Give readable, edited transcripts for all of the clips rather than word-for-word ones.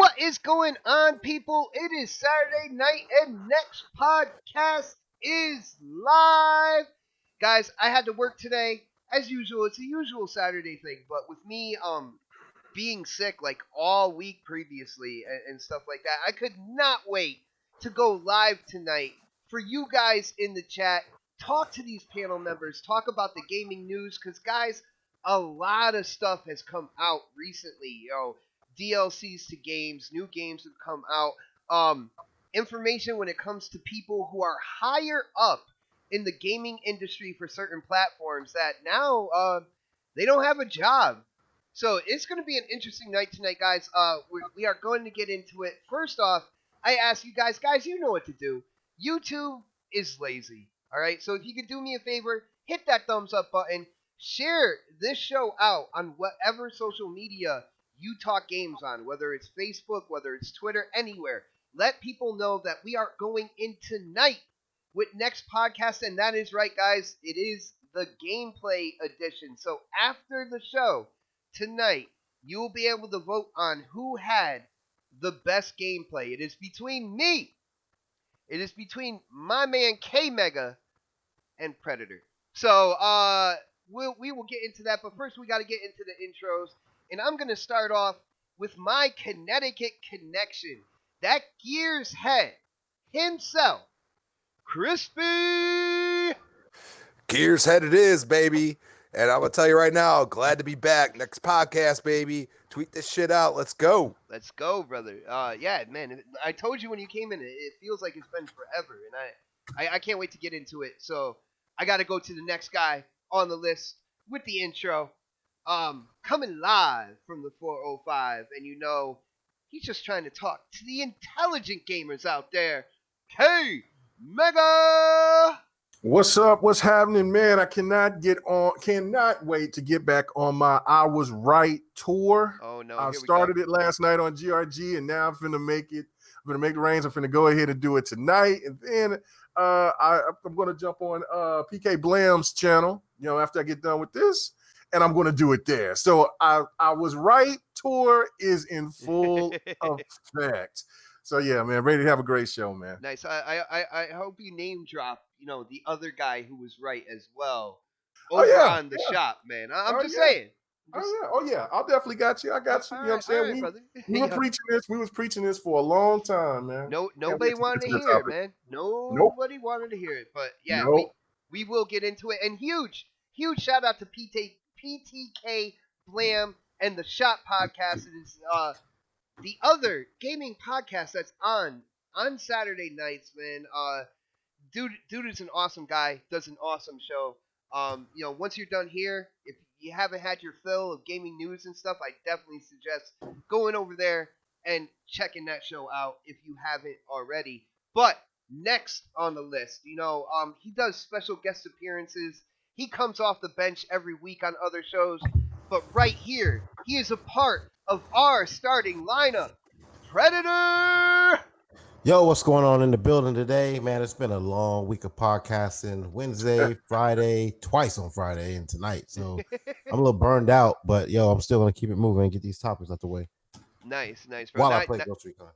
What is going on, people? It is Saturday night and next podcast is live. Guys, I had to work today. As usual, it's a usual Saturday thing, but with me being sick like all week previously and stuff like that, I could not wait to go live tonight for you guys in the chat. Talk to these panel members, talk about the gaming news, because guys, a lot of stuff has come out recently. DLCs to games, new games have come out. Information when it comes to people who are higher up in the gaming industry for certain platforms that now they don't have a job. So it's going to be an interesting night tonight, guys. We are going to get into it. First off, I ask you guys, you know what to do. YouTube is lazy, all right? So if you could do me a favor, hit that thumbs up button. Share this show out on whatever social media you talk games on, whether it's Facebook, whether it's Twitter, anywhere. Let people know that we are going in tonight with next podcast, and that is right, guys. It is the gameplay edition. So after the show tonight, you will be able to vote on who had the best gameplay. It is between me. It is between my man K-Mega and Predator. So we will get into that, but first we got to get into the intros. And I'm going to start off with my Connecticut connection. That Gears head himself, Crispy. Gears head it is, baby. And I'm going to tell you right now, glad to be back. Next podcast, baby. Tweet this shit out. Let's go. Let's go, brother. Yeah, man. I told you when you came in, it feels like it's been forever. And I can't wait to get into it. So I got to go to the next guy on the list with the intro. Coming live from the 405, and you know, he's just trying to talk to the intelligent gamers out there. Hey, Mega! What's up? What's happening, man? I cannot wait to get back on my I Was Right tour. Oh no, I started it last night on GRG, and now I'm finna make it. I'm gonna make the reins. I'm finna go ahead and do it tonight, and then I'm gonna jump on PK Blam's channel. After I get done with this. And I'm going to do it there. So I Was Right tour is in full effect. So yeah, man, ready to have a great show, man. Nice. I hope you name drop, the other guy who was right as well over on the shop, man. I'm just saying. Oh yeah. I'll definitely got you. I got you. You know what I'm saying? We were preaching this. We was preaching this for a long time, man. Nobody wanted to hear it, man. Nobody wanted to hear it. But yeah, we will get into it. And huge shout out to PTK Blam and the Shop Podcast. It is the other gaming podcast that's on Saturday nights, man. Dude is an awesome guy, does an awesome show. Once you're done here, if you haven't had your fill of gaming news and stuff, I definitely suggest going over there and checking that show out if you haven't already. But next on the list, he does special guest appearances. He comes off the bench every week on other shows, but right here, he is a part of our starting lineup. Predator! Yo, what's going on in the building today? Man, it's been a long week of podcasting. Wednesday, Friday, twice on Friday, and tonight. So I'm a little burned out, but yo, I'm still going to keep it moving and get these topics out the way. Nice, bro. While I play Ghost Recon.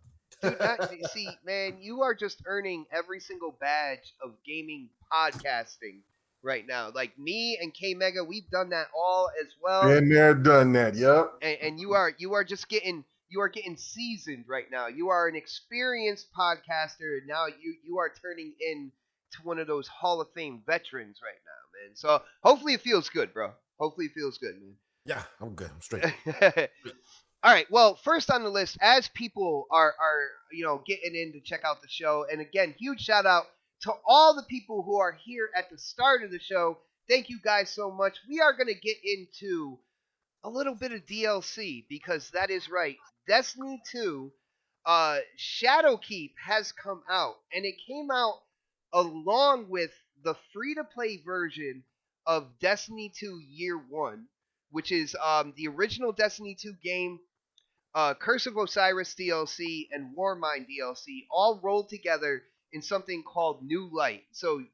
Dude, see, man, you are just earning every single badge of gaming podcasting right now. Like me and K Mega, we've done that all as well. Been there, done that. Yep. And you are just getting seasoned right now. You are an experienced podcaster, and now you are turning into one of those Hall of Fame veterans right now, man. So hopefully it feels good, bro. Hopefully it feels good, man. Yeah, I'm good. I'm straight. All right. Well, first on the list, as people are getting in to check out the show, and again, huge shout out to all the people who are here at the start of the show. Thank you guys so much. We are going to get into a little bit of DLC because that is right. Destiny 2 Shadowkeep has come out, and it came out along with the free-to-play version of Destiny 2 Year 1, which is the original Destiny 2 game, Curse of Osiris DLC, and Warmind DLC, all rolled together in something called New Light. So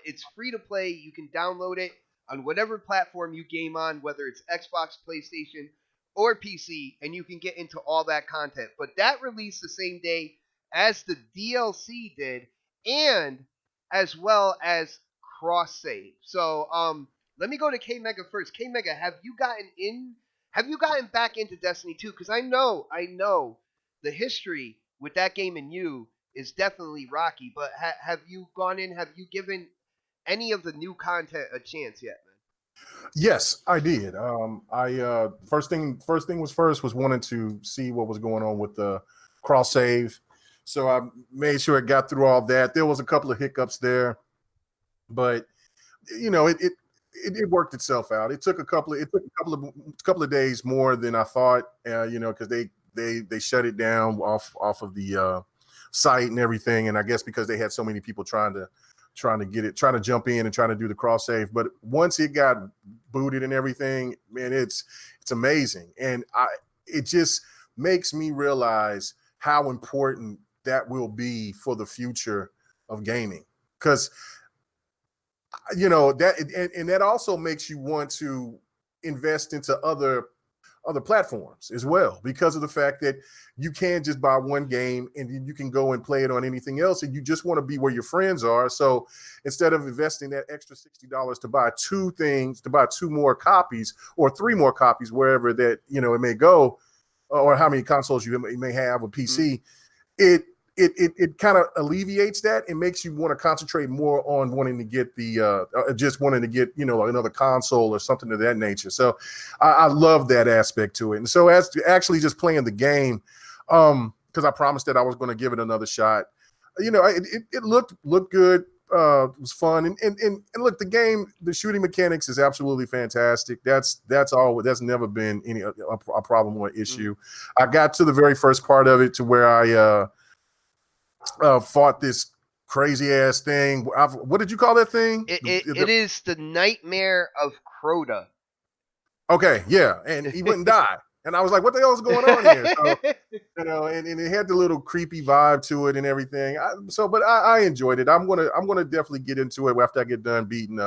it's free to play. You can download it on whatever platform you game on, whether it's Xbox, PlayStation, or PC, and you can get into all that content. But that released the same day as the DLC did, and as well as cross save. So let me go to K Mega first. K Mega, have you gotten in? Have you gotten back into Destiny 2? Because I know the history with that game and you is definitely rocky. But have you gone in? Have you given any of the new content a chance yet, man? Yes, I did. I first thing was first was wanting to see what was going on with the cross save. So I made sure it got through all that. There was a couple of hiccups there, but it worked itself out. It took a couple of days more than I thought. Because they shut it down off of the site and everything, and I guess because they had so many people trying to jump in and trying to do the cross save. But once it got booted and everything, man, it's amazing, and it just makes me realize how important that will be for the future of gaming, because that and that also makes you want to invest into other platforms as well, because of the fact that you can't just buy one game and you can go and play it on anything else, and you just want to be where your friends are. So instead of investing that extra $60 to buy two more copies or three more copies, wherever that it may go, or how many consoles you may have with PC, it kind of alleviates that and makes you want to concentrate more on wanting to get just wanting to get another console or something of that nature. So I love that aspect to it. And so as to actually just playing the game, because I promised that I was going to give it another shot, it looked good. It was fun, and look, the shooting mechanics is absolutely fantastic. That's never been a problem or issue. I got to the very first part of it to where I fought this crazy ass thing. What did you call that thing? It is the Nightmare of Crota. Okay, yeah, and he wouldn't die. And I was like, what the hell is going on here? So, and it had the little creepy vibe to it and everything. But I enjoyed it. I'm gonna definitely get into it after I get done beating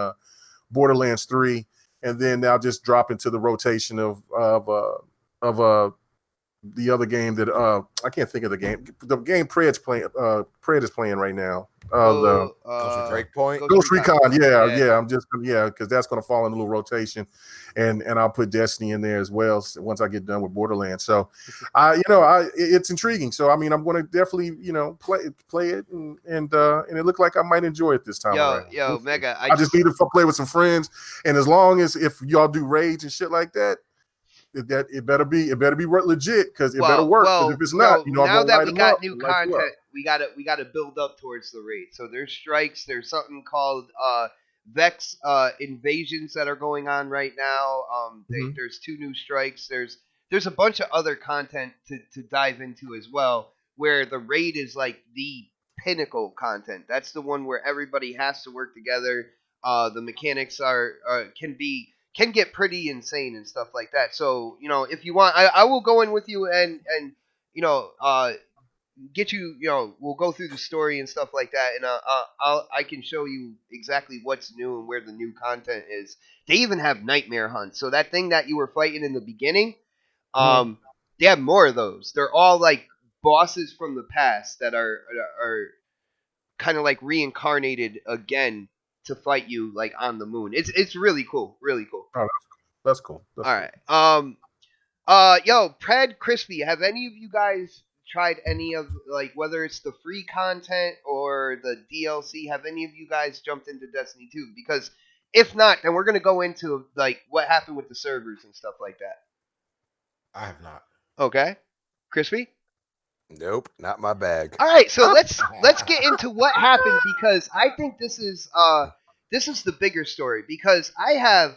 Borderlands 3, and then I'll just drop into the rotation of the other game that I can't think of the game. The game Pred is playing right now. The Breakpoint, Ghost Recon. Yeah. I'm just because that's going to fall in a little rotation, and I'll put Destiny in there as well once I get done with Borderlands. So, it's intriguing. So I mean, I'm going to definitely play it, and it looked like I might enjoy it this time around. Yo, Mega, I just need to play with some friends, and as long as if y'all do raids and shit like that. It better be legit, because it better work. Because if it's not, now that we got new content, we gotta build up towards the raid. So there's strikes. There's something called Vex invasions that are going on right now. There's 2 new strikes. There's a bunch of other content to dive into as well, where the raid is like the pinnacle content. That's the one where everybody has to work together. The mechanics can get pretty insane and stuff like that. So, if you want, I will go in with you and get you, we'll go through the story and stuff like that, and I can show you exactly what's new and where the new content is. They even have nightmare hunts. So that thing that you were fighting in the beginning, they have more of those. They're all like bosses from the past that are kind of like reincarnated again to fight you like on the moon. It's really cool, really cool. Oh, that's cool. All right. Yo, Pred, Crispy, have any of you guys tried any of, like, whether it's the free content or the DLC? Have any of you guys jumped into Destiny 2? Because if not, then we're gonna go into like what happened with the servers and stuff like that. I have not. Okay, Crispy. Nope, not my bag. All right, so let's get into what happened, because I think this is the bigger story, because I have,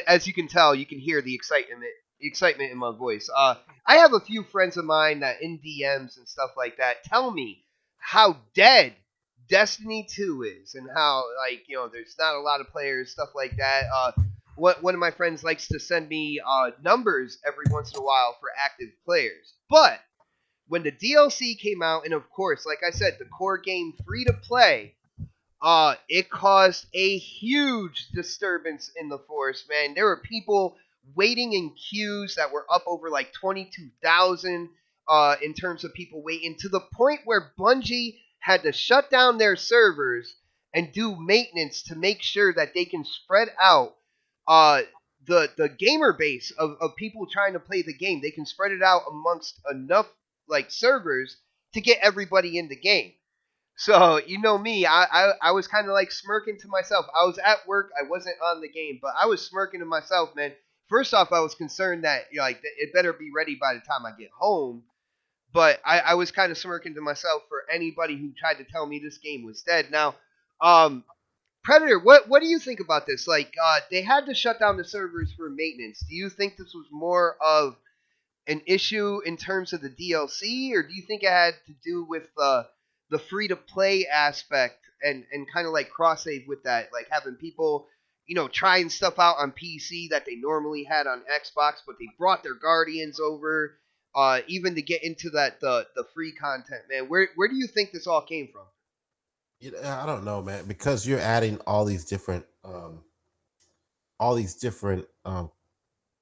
as you can tell, you can hear the excitement in my voice. I have a few friends of mine that in DMs and stuff like that tell me how dead Destiny 2 is, and how, like, there's not a lot of players, stuff like that. One of my friends likes to send me numbers every once in a while for active players, but when the DLC came out, and of course, like I said, the core game free to play, it caused a huge disturbance in the force, man. There were people waiting in queues that were up over like 22,000 in terms of people waiting, to the point where Bungie had to shut down their servers and do maintenance to make sure that they can spread out uh, the gamer base of people trying to play the game. They can spread it out amongst enough like servers to get everybody in the game. So you know me, I was kind of like smirking to myself. I was at work, I wasn't on the game, but I was smirking to myself, man. First off, I was concerned that like it better be ready by the time I get home. But I was kind of smirking to myself for anybody who tried to tell me this game was dead. Now, um, Predator, what do you think about this? Like, they had to shut down the servers for maintenance. Do you think this was more of an issue in terms of the DLC, or do you think it had to do with the free to play aspect and kind of like cross save with that, like having people trying stuff out on PC that they normally had on Xbox, but they brought their Guardians over, even to get into that the free content, man. Where do you think this all came from? I don't know, man, because you're adding all these different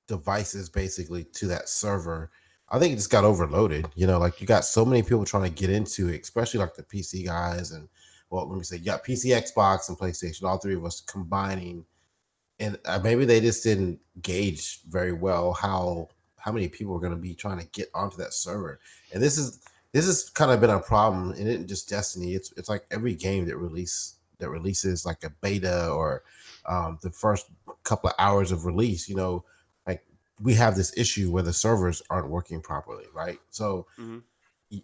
devices basically to that server. I think it just got overloaded. Like you got so many people trying to get into it, especially like the PC guys and well, let me say, you got PC, Xbox, and PlayStation. All three of us combining, and maybe they just didn't gauge very well how many people are going to be trying to get onto that server. And this is kind of been a problem. And it isn't just Destiny. It's like every game that releases like a beta or the first couple of hours of release. Like we have this issue where the servers aren't working properly, right? So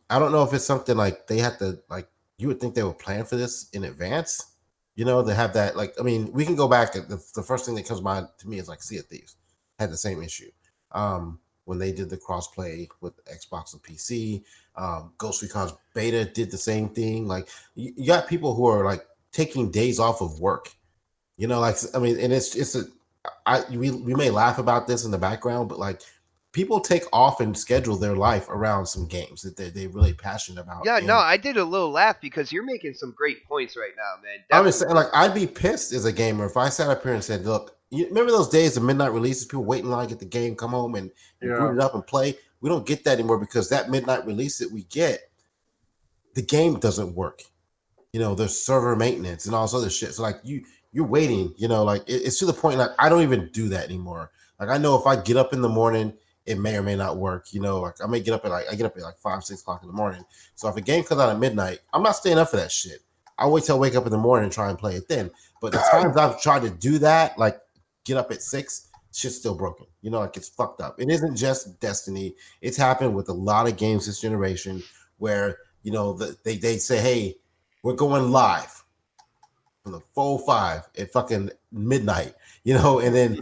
I don't know if it's something like they have to like. You would think they would plan for this in advance. They have that. Like, I mean, we can go back. The first thing that comes to mind to me is like Sea of Thieves had the same issue. When they did the crossplay with Xbox and PC. Ghost Recon's beta did the same thing. Like you got people who are like taking days off of work. Like I mean, and we may laugh about this in the background, but like people take off and schedule their life around some games that they're really passionate about. Yeah, no, And I did a little laugh because you're making some great points right now, man. I'm just saying, Definitely. like, I'd be pissed as a gamer if I sat up here and said, "Look, you remember those days of midnight releases? People wait in line, get the game, come home, and boot it up and play. We don't get that anymore because that midnight release that we get, the game doesn't work. There's server maintenance and all this other shit. So like you're waiting. Like it's to the point like I don't even do that anymore. Like I know if I get up in the morning, it may or may not work. Like I may get up at like 5-6 o'clock in the morning. So if a game comes out at midnight, I'm not staying up for that shit. I'll wait till I wake up in the morning and try and play it then. But the times I've tried to do that, like get up at 6, shit's still broken. Like it's fucked up. It isn't just Destiny. It's happened with a lot of games this generation where they say, hey, we're going live from the 4:05 at fucking midnight, and then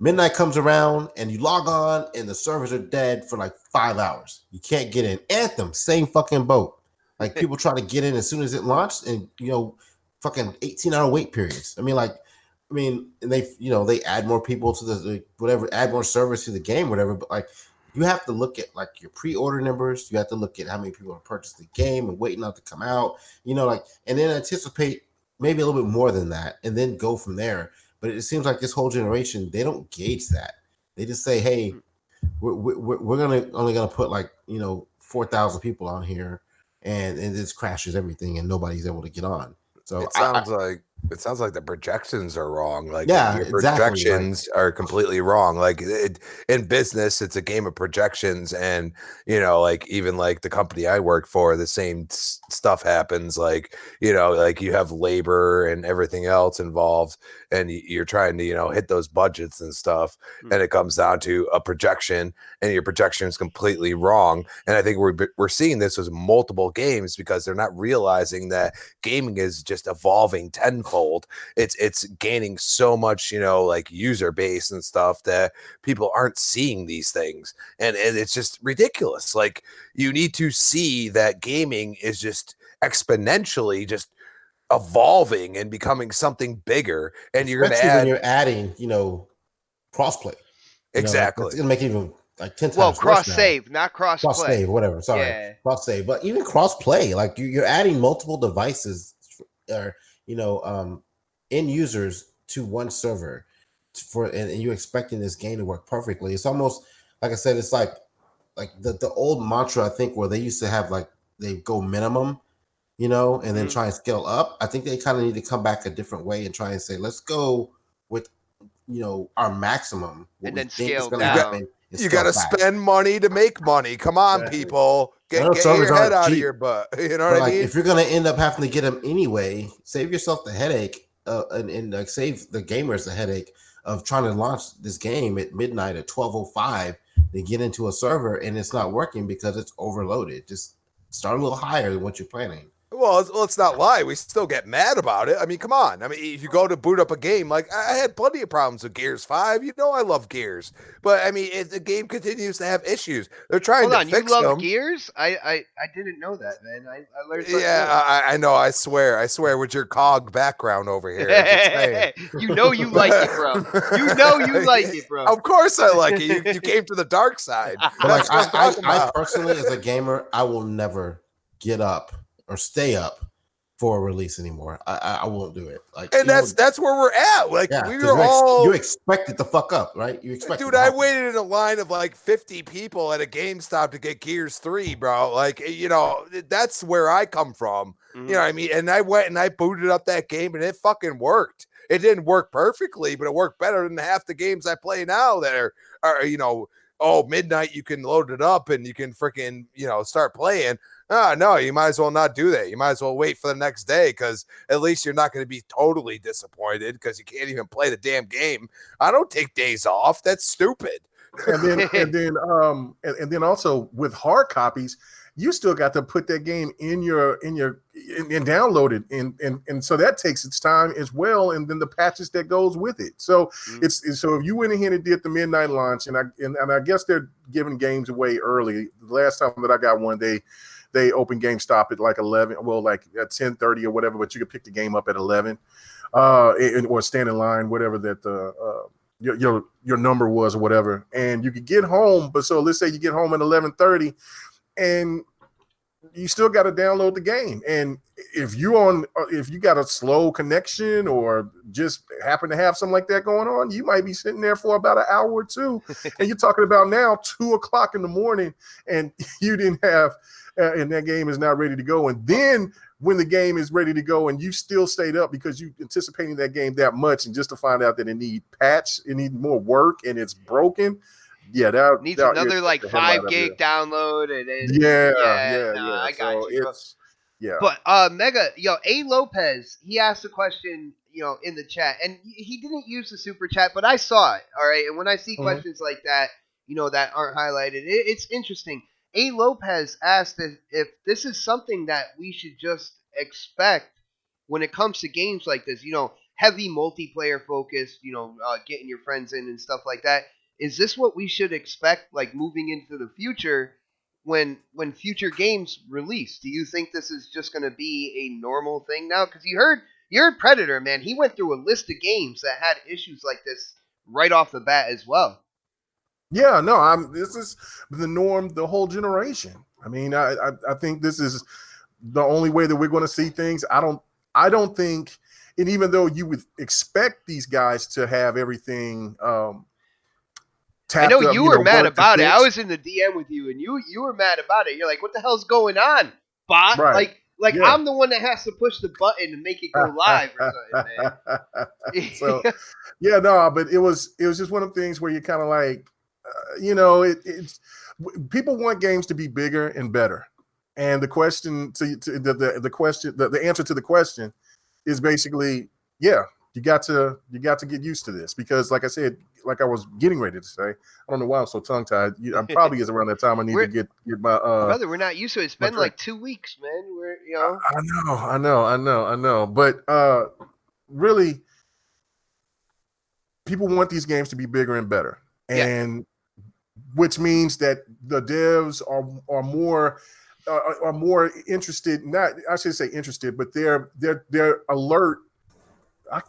midnight comes around and you log on and the servers are dead for like 5 hours. You can't get in. Anthem, same fucking boat. Like people try to get in as soon as it launched and fucking 18-hour wait periods. And they add more people to the whatever, add more servers to the game, whatever, but like you have to look at like your pre-order numbers. You have to look at how many people have purchased the game and waiting out to come out, and then anticipate maybe a little bit more than that and then go from there. But it seems like this whole generation, they don't gauge that. They just say, hey, we're only gonna put like 4,000 people on here and it just crashes everything and nobody's able to get on. So it sounds like the projections are wrong. Like yeah, your exactly. projections are completely wrong. Like in business, it's a game of projections, and like even like the company I work for, the same stuff happens. Like like you have labor and everything else involved, and you're trying to hit those budgets and stuff, and it comes down to a projection, and your projection is completely wrong. And I think we're seeing this with multiple games because they're not realizing that gaming is just evolving tenfold. It's gaining so much like user base and stuff that people aren't seeing these things, and it's just ridiculous. Like you need to see that gaming is just exponentially just evolving and becoming something bigger, and you're going to add when you're adding crossplay. Exactly. It's gonna make it even like 10 times Well, worse cross now. save, not cross Cross play. save, whatever. Sorry, Yeah. cross save. But even cross play, like you're adding multiple devices or end users to one server. and you're expecting this game to work perfectly. It's almost like I said, it's like the old mantra, I think, where they used to have like they go minimum, and then try and scale up. I think they kind of need to come back a different way and try and say, let's go with our maximum, and then scale down. Happen, you got to spend money to make money. Come on, people. Get your head out of your butt. You know what I mean? If you're going to end up having to get them anyway, save yourself the headache and like save the gamers the headache of trying to launch this game at midnight at 12:05 to get into a server and it's not working because it's overloaded. Just start a little higher than what you're planning. Well, let's not lie. We still get mad about it. I mean, come on. I mean, if you go to boot up a game, like I had plenty of problems with Gears 5. You know I love Gears. But, I mean, the game continues to have issues. They're trying to fix them. Hold on, you love Gears? I didn't know that, man. I learned something. Yeah, I know. I swear with your COG background over here. You know you like it, bro. You know you like it, bro. Of course I like it. You came to the dark side. But like, I personally, as a gamer, I will never get up or stay up for a release anymore. I won't do it. Like, and that's where we're at. Like we were all you expect it to fuck up, right? You expect. Dude, I waited in a line of like 50 people at a GameStop to get Gears 3, bro. Like, that's where I come from. Mm-hmm. You know what I mean? And I went and I booted up that game and it fucking worked. It didn't work perfectly, but it worked better than half the games I play now that are midnight you can load it up and you can freaking, start playing. No, you might as well not do that. You might as well wait for the next day because at least you're not going to be totally disappointed because you can't even play the damn game. I don't take days off. That's stupid. And then also with hard copies, you still got to put that game in download it, and so that takes its time as well, and then the patches that goes with it. So so if you went ahead and did the midnight launch, and I guess they're giving games away early. The last time that I got one, they opened GameStop at like 11, well, like at 10:30 or whatever, but you could pick the game up at 11, or stand in line, whatever that your number was or whatever, and you could get home. But so let's say you get home at 11:30, and you still got to download the game. And if you got a slow connection or just happen to have something like that going on, you might be sitting there for about an hour or two. And you're talking about now 2:00 in the morning, and you didn't have. And that game is not ready to go. And then when the game is ready to go and you still stayed up because you anticipating that game that much, and just to find out that it needs more work and it's broken. Yeah, that needs another like 5 gig download. And I got you. But Mega, A Lopez, he asked a question, in the chat, and he didn't use the super chat, but I saw it. All right. And when I see questions like that, that aren't highlighted, it's interesting. A. Lopez asked if this is something that we should just expect when it comes to games like this, heavy multiplayer focus, getting your friends in and stuff like that. Is this what we should expect, like moving into the future when future games release? Do you think this is just going to be a normal thing now? Because you heard Predator, man. He went through a list of games that had issues like this right off the bat as well. Yeah, no, this is the norm, the whole generation. I mean, I think this is the only way that we're going to see things. I don't think, and even though you would expect these guys to have everything I know you were mad about it. I was in the DM with you, and you were mad about it. You're like, what the hell's going on, bot? Right. Like yeah. I'm the one that has to push the button to make it go live or something, man. So, yeah, no, but it was just one of the things where you're kind of like, it's people want games to be bigger and better, and the question the answer to the question is basically, yeah, you got to get used to this, because like I said, like I was getting ready to say, I don't know why I'm so tongue tied. I'm probably is around that time I need to get my brother. We're not used to it. It's been like 2 weeks, man. I know, but really, people want these games to be bigger and better, and which means that the devs are more interested. Not, I should say interested, but they're alert.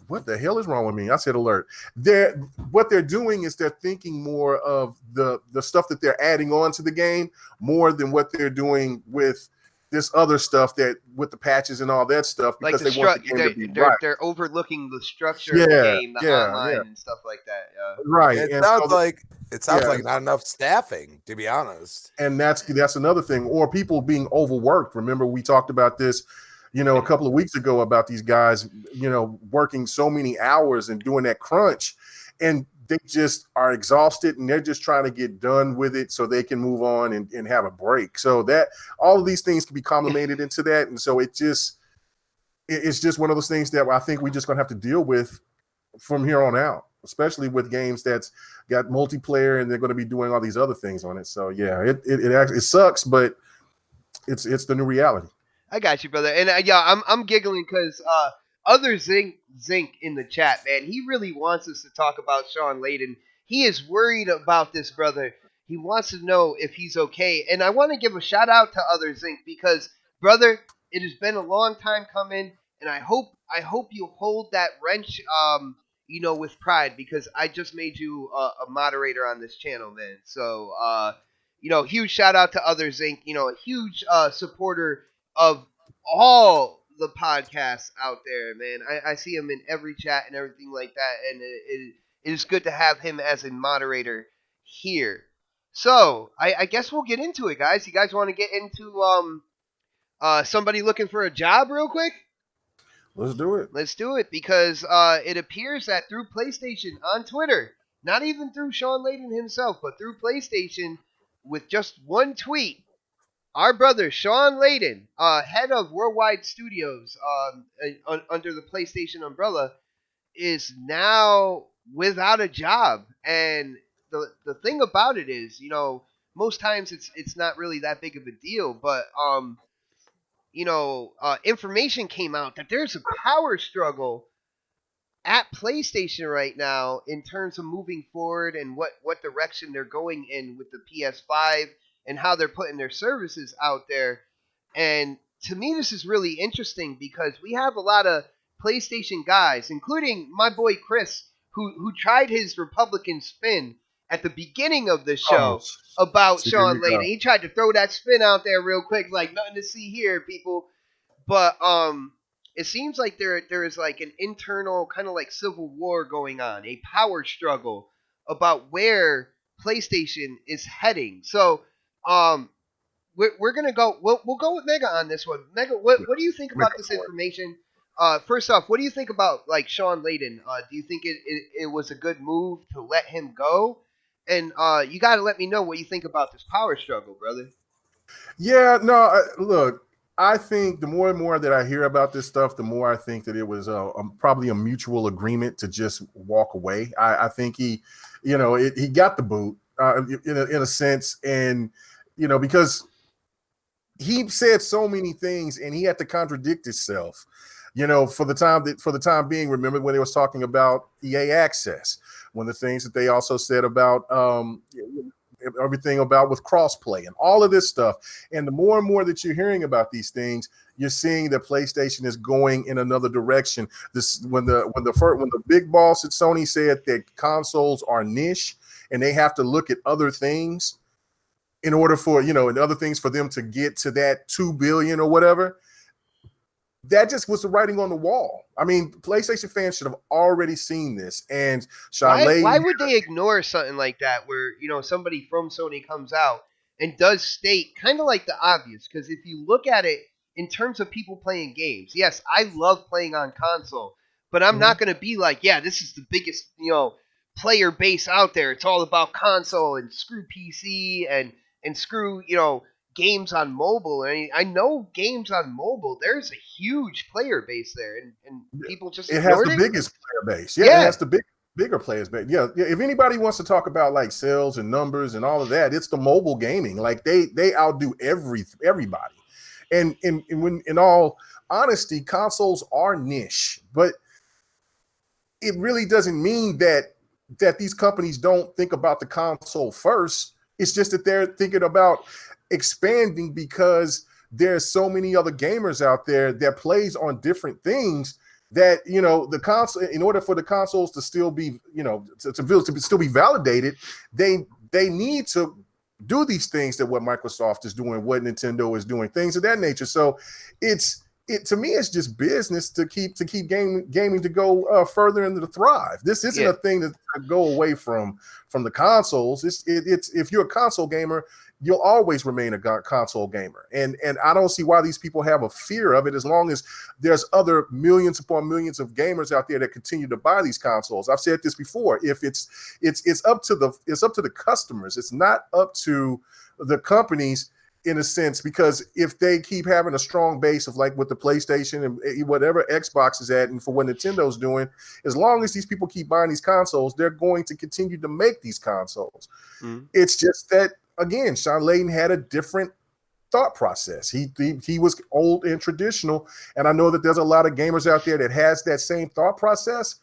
What the hell is wrong with me? I said alert. What they're doing is they're thinking more of the stuff that they're adding on to the game more than what they're doing with this other stuff that with the patches and all that stuff because like they want the game to be right. they're overlooking the structure of the game, the online and stuff like that. Right. It And sounds so like not enough staffing, to be honest. and that's another thing, or people being overworked. Remember, we talked about this, a couple of weeks ago about these guys, working so many hours and doing that crunch, and they just are exhausted and they're just trying to get done with it so they can move on and have a break. So that all of these things can be culminated into that. And so it's just one of those things that I think we're just going to have to deal with from here on out, especially with games that's got multiplayer and they're going to be doing all these other things on it. So yeah, it actually sucks, but it's the new reality. I got you, brother. And I'm giggling because other Zinc in the chat, man, he really wants us to talk about Sean Layden. He is worried about this, brother. He wants to know if he's okay. And I want to give a shout out to other Zinc because, brother, it has been a long time coming, and I hope you hold that wrench, with pride, because I just made you a moderator on this channel, man. So, huge shout out to other Zinc. A huge supporter of all the podcasts out there, man. I see him in every chat and everything like that, and it is good to have him as a moderator here. So I guess we'll get into it, guys. You guys want to get into somebody looking for a job real quick? Let's do it. Let's do it, because it appears that through PlayStation on Twitter, not even through Sean Layden himself, but through PlayStation, with just one tweet, our brother Sean Layden, head of Worldwide Studios under the PlayStation umbrella, is now without a job. And the thing about it is, most times it's not really that big of a deal, but information came out that there's a power struggle at PlayStation right now in terms of moving forward and what direction they're going in with the PS5 and how they're putting their services out there. And to me, this is really interesting because we have a lot of PlayStation guys, including my boy Chris, who tried his Republican spin at the beginning of the show about Sean Layden. He tried to throw that spin out there real quick, like nothing to see here, people. But it seems like there is like an internal kind of like civil war going on, a power struggle about where PlayStation is heading. So we're gonna go. We'll go with Mega on this one. Mega, what do you think about this information? First off, what do you think about like Sean Layden? Do you think it was a good move to let him go? And you got to let me know what you think about this power struggle, brother. Yeah, no, look, I think the more and more that I hear about this stuff, the more I think that it was probably a mutual agreement to just walk away. I think he got the boot in a sense, and because he said so many things and he had to contradict himself. For the time being, remember when they was talking about EA Access, one of the things that they also said about everything about with crossplay and all of this stuff. And the more and more that you're hearing about these things, you're seeing that PlayStation is going in another direction. This when the big boss at Sony said that consoles are niche and they have to look at other things in order for and other things for them to get to that 2 billion or whatever. That just was the writing on the wall. I mean, PlayStation fans should have already seen this. And why would they ignore something like that where, somebody from Sony comes out and does state kind of like the obvious? Because if you look at it in terms of people playing games, yes, I love playing on console, but I'm not going to be like, yeah, this is the biggest, player base out there. It's all about console and screw PC and screw, games on mobile. I know games on mobile, there's a huge player base there, and people just it has the biggest player base. Yeah, it has the bigger players base. Yeah, if anybody wants to talk about like sales and numbers and all of that, it's the mobile gaming. Like they outdo everybody. And when in all honesty, consoles are niche, but it really doesn't mean that these companies don't think about the console first. It's just that they're thinking about expanding because there's so many other gamers out there that plays on different things that the console, in order for the consoles to still be to still be validated, they need to do these things that what Microsoft is doing, what Nintendo is doing, things of that nature. So to me, it's just business to keep gaming to go further and to thrive. This isn't a thing to go away from the consoles. It's if you're a console gamer, you'll always remain a console gamer. And I don't see why these people have a fear of it, as long as there's other millions upon millions of gamers out there that continue to buy these consoles. I've said this before. If it's up to the customers, it's not up to the companies, in a sense, because if they keep having a strong base of like with the PlayStation and whatever Xbox is at, and for what Nintendo's doing, as long as these people keep buying these consoles, they're going to continue to make these consoles. It's just that, again, Shawn Layden had a different thought process. He was old and traditional, and I know that there's a lot of gamers out there that has that same thought process.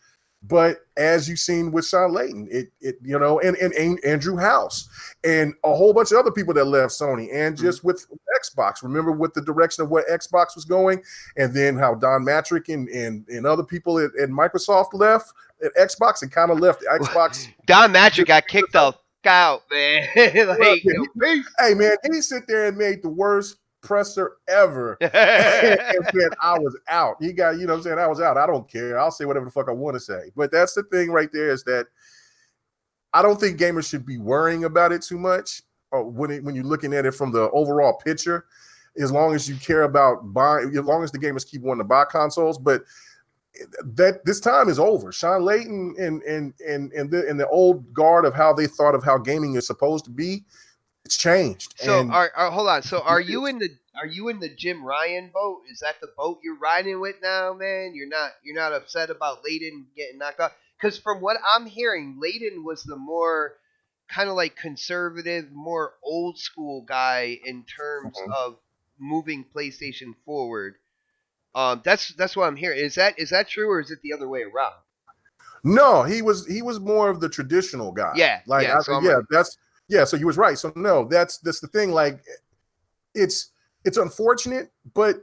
But as you've seen with Shawn Layden, and Andrew House and a whole bunch of other people that left Sony, and just with Xbox, remember with the direction of where Xbox was going, and then how Don Matrick and other people at Microsoft left at Xbox and kind of left Xbox. Don Matrick got kicked the out, man. Hey, man, he sit there and made the worst presser ever and said I was out. He got, you know what I'm saying, I was out. I don't care. I'll say whatever the fuck I want to say. But that's the thing right there, is that I don't think gamers should be worrying about it too much, or when you're looking at it from the overall picture, as long as you care about buying, as long as the gamers keep wanting to buy consoles. But that this time is over. Shawn Layden and the old guard of how they thought of how gaming is supposed to be, it's changed. So hold on. So are you in the Jim Ryan boat? Is that the boat you're riding with now, man? You're not upset about Layden getting knocked off? Because from what I'm hearing, Layden was the more kind of like conservative, more old school guy in terms of moving PlayStation forward. That's what I'm hearing. Is that true, or is it the other way around? No, he was more of the traditional guy. So you was right. So no, that's the thing. Like, it's unfortunate, but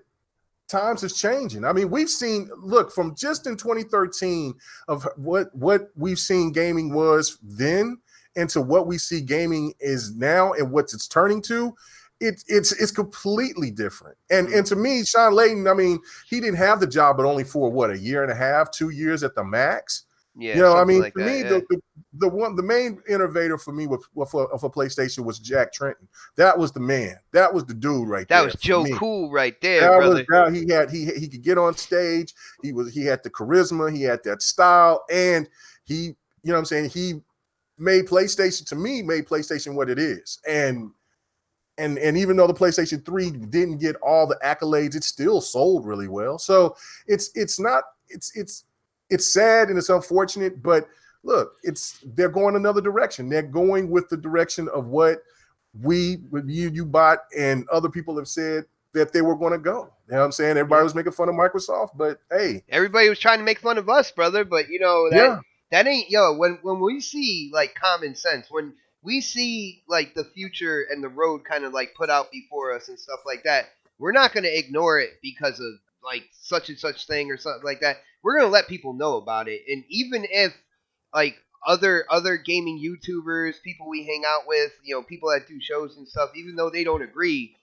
times is changing. I mean, we've seen, look, from just in 2013 of what we've seen gaming was then into what we see gaming is now and what it's turning to. It's completely different. And to me, Shawn Layden, I mean, he didn't have the job, but only for what, a year and a half, 2 years at the max. Yeah, you know, I mean, like for me, the main innovator for me for PlayStation was Jack Tretton. That was the man. That was the dude right there. That was Joe Cool right there, brother. He could get on stage. He had the charisma. He had that style, and he, you know what I'm saying, he made PlayStation what it is. And even though the PlayStation 3 didn't get all the accolades, it still sold really well. So it's sad and it's unfortunate, but look, they're going another direction. They're going with the direction of what you bot and other people have said that they were going to go. You know what I'm saying? Everybody was making fun of Microsoft, but hey, everybody was trying to make fun of us, brother. But you know that ain't when we see like common sense, when we see like the future and the road kind of like put out before us and stuff like that, we're not going to ignore it because of like such and such thing or something like that. We're going to let people know about it. And even if like other gaming YouTubers, people we hang out with, you know, people that do shows and stuff, even though they don't agree,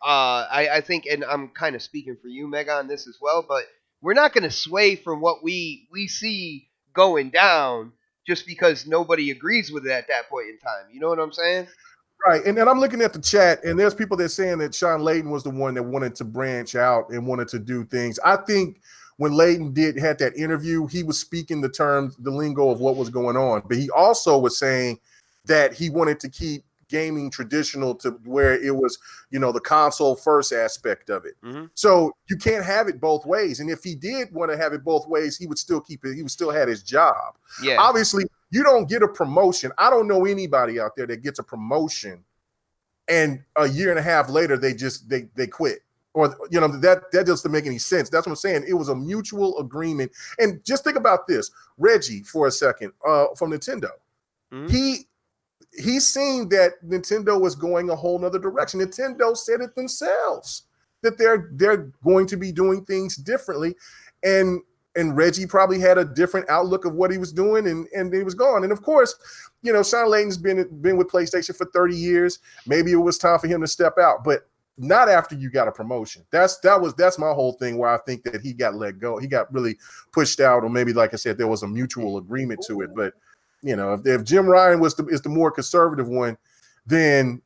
I think, and I'm kind of speaking for you, Meg, on this as well, but we're not going to sway from what we see going down just because nobody agrees with it at that point in time. You know what I'm saying? Right. And then I'm looking at the chat, and there's people that are saying that Shawn Layden was the one that wanted to branch out and wanted to do things. I think when Layden had that interview, he was speaking the lingo of what was going on. But he also was saying that he wanted to keep gaming traditional to where it was, you know, the console first aspect of it. So you can't have it both ways. And if he did want to have it both ways, he would still keep it. He would still have his job. Yeah. Obviously, you don't get a promotion. I don't know anybody out there that gets a promotion and a year and a half later they quit. Or, you know, that doesn't make any sense. That's what I'm saying. It was a mutual agreement. And just think about this. Reggie, for a second, from Nintendo. He's seen that Nintendo was going a whole nother direction. Nintendo said it themselves that they're going to be doing things differently. And Reggie probably had a different outlook of what he was doing, and he was gone. And of course, you know, Sean Layden's been with PlayStation for 30 years. Maybe it was time for him to step out, but not after you got a promotion. That's my whole thing, where I think that he got let go. He got really pushed out, or maybe, like I said, there was a mutual agreement to it. But you know, if Jim Ryan is the more conservative one, then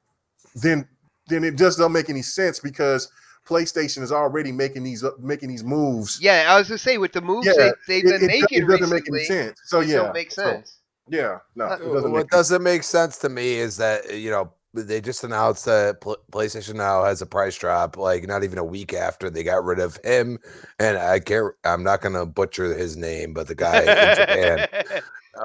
it just don't make any sense, because PlayStation is already making these moves. Yeah, I was gonna say, with the moves they've been making it doesn't recently, make any sense. So it don't make sense. Yeah, no, it doesn't What doesn't make sense to me is that, you know, they just announced that PlayStation Now has a price drop, like not even a week after they got rid of him. And I'm not going to butcher his name, but the guy in Japan.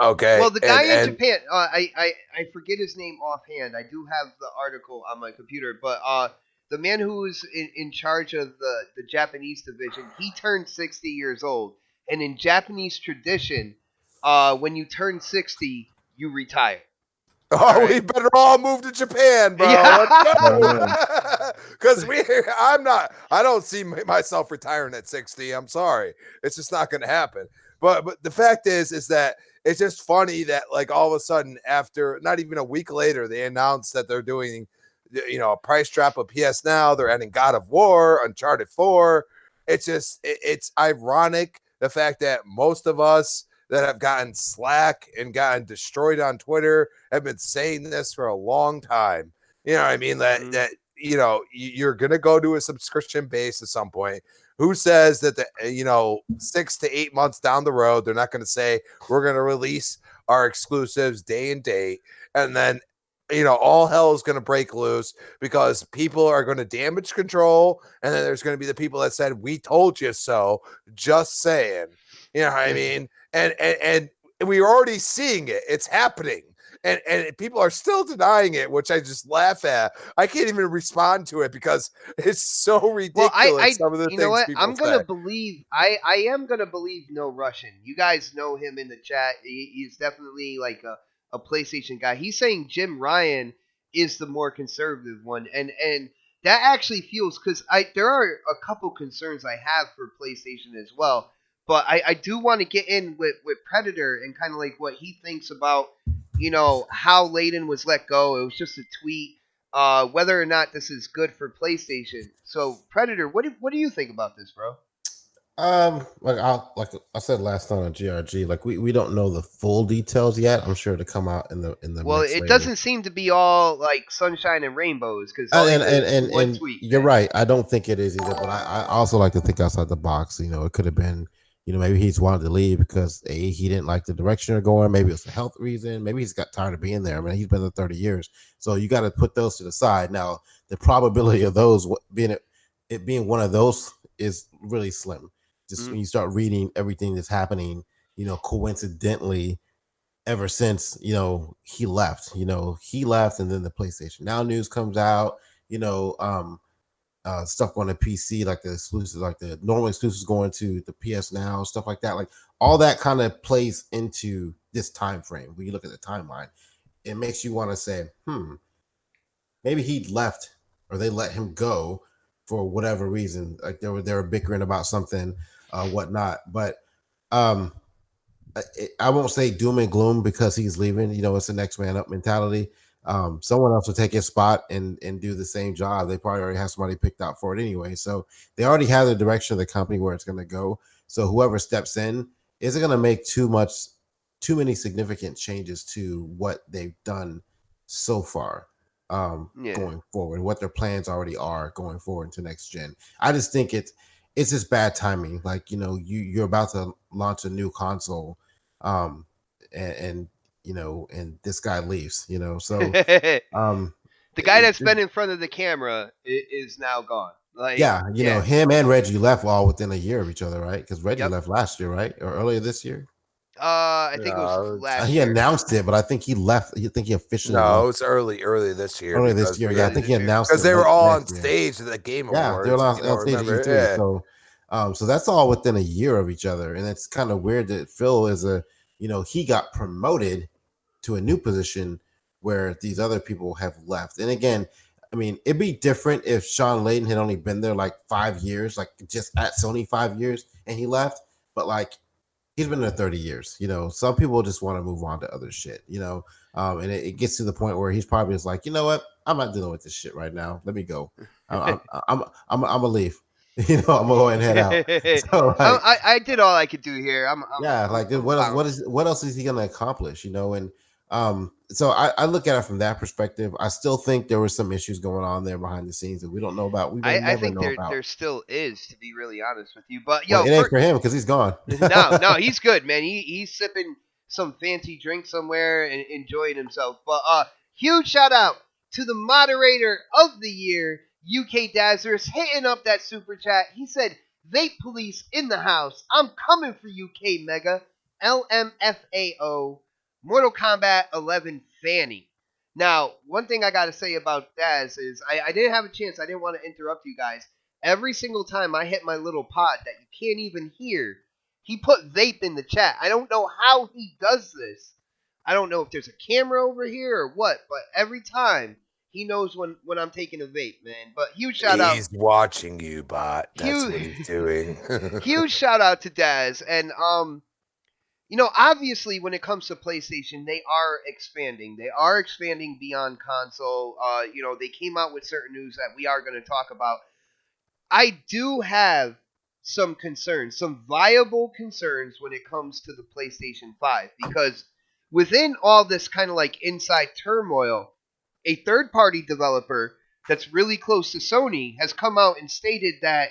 Okay. Well, the guy in Japan, I forget his name offhand. I do have the article on my computer, but the man who was in charge of the Japanese division, he turned 60 years old. And in Japanese tradition, when you turn 60, you retire. Oh, we better all move to Japan, bro. Yeah. Let's go. Because I don't see myself retiring at 60. I'm sorry. It's just not going to happen. But the fact is that it's just funny that, like, all of a sudden, after not even a week later, they announced that they're doing, you know, a price drop of PS Now. They're ending God of War, Uncharted 4. It's ironic, the fact that most of us that have gotten slack and gotten destroyed on Twitter have been saying this for a long time. You know what I mean? That you know, you're going to go to a subscription base at some point. Who says that, 6 to 8 months down the road, they're not going to say, we're going to release our exclusives day and date. And then, you know, all hell is going to break loose, because people are going to damage control. And then there's going to be the people that said, we told you so. Just saying. You know what I mean? And we're already seeing it. It's happening. And people are still denying it, which I just laugh at. I can't even respond to it because it's so ridiculous. Well, some of the you things know what? people I'm gonna say. believe. I am gonna believe No Russian. You guys know him in the chat. He's definitely like a PlayStation guy. He's saying Jim Ryan is the more conservative one, and that actually feels, because there are a couple concerns I have for PlayStation as well. But I do want to get in with Predator and kind of like what he thinks about, you know, how Layden was let go. It was just a tweet. Whether or not this is good for PlayStation. So, Predator, what do you think about this, bro? Like I said last time on GRG, like we don't know the full details yet. I'm sure to come out in the Well, mix it later. doesn't seem to be all like sunshine and rainbows, because and tweet, you're man. right. I don't think it is either, but I also like to think outside the box. You know, it could have been, you know, maybe he's wanted to leave because he didn't like the direction they're going. Maybe it's a health reason. Maybe he's got tired of being there. I mean, he's been there 30 years. So you got to put those to the side. Now, the probability of those being one of those is really slim. Just when you start reading everything that's happening, you know, coincidentally, ever since, you know, he left, and then the PlayStation Now news comes out, you know, stuff on the PC, like the exclusives, like the normal exclusives going to the PS Now, stuff like that. Like all that kind of plays into this time frame. When you look at the timeline, it makes you want to say, maybe he left or they let him go for whatever reason. Like they were bickering about something, whatnot. But I won't say doom and gloom because he's leaving. You know, it's the next man up mentality. Someone else will take his spot and do the same job. They probably already have somebody picked out for it anyway. So they already have the direction of the company where it's going to go. So whoever steps in isn't going to make too many significant changes to what they've done so far. Going forward, what their plans already are going forward into next gen. I just think it's just bad timing. Like, you know, you're about to launch a new console, and you know, and this guy leaves, you know, so the guy that's been in front of the camera is now gone. Like, you know, him and Reggie left all within a year of each other, right? Because Reggie left last year, right, or earlier this year. I think it was last he year. announced it, but I think he left. You think he officially? No, it was early this year. Early this year, yeah. I think he announced because they were all on stage at the Game Awards. Yeah, they were on stage at E3. So, so that's all within a year of each other, and it's kind of weird that Phil he got promoted to a new position where these other people have left. And again, I mean, it'd be different if Sean Layden had only been there like 5 years, like just at Sony 5 years, and he left. but like he's been there 30 years. Some people just want to move on to other shit. And it gets to the point where he's probably just like, you know what, I'm not dealing with this shit right now. Let me go. I'm gonna leave. I'm gonna go ahead and head out. So like, I did all I could do here. yeah, like I'm what else, bounced. what else is he gonna accomplish? And so I look at it from that perspective. I still think there were some issues going on there behind the scenes that we don't know about. We may I never think know there about. still is, to be really honest with you. But Well, yo, it ain't for him because he's gone. no, he's good, man. He's sipping some fancy drink somewhere and enjoying himself. But huge shout out to the moderator of the year, UK Dazzers, hitting up that super chat. He said, "Vape police in the house. I'm coming for UK Mega. LMFAO. Mortal Kombat 11 Fanny." Now, one thing I gotta say about Daz is I didn't have a chance. I didn't want to interrupt you guys. Every single time I hit my little pod that you can't even hear, he put vape in the chat. I don't know how he does this. I don't know if there's a camera over here or what, but every time he knows when I'm taking a vape, man. But huge shout out, He's watching you, bot. That's huge, what he's doing. huge shout out to Daz. And obviously when it comes to PlayStation, they are expanding. They are expanding beyond console. They came out with certain news that we are going to talk about. I do have some concerns, some viable concerns when it comes to the PlayStation 5 because within all this kind of like inside turmoil, a third party developer that's really close to Sony has come out and stated that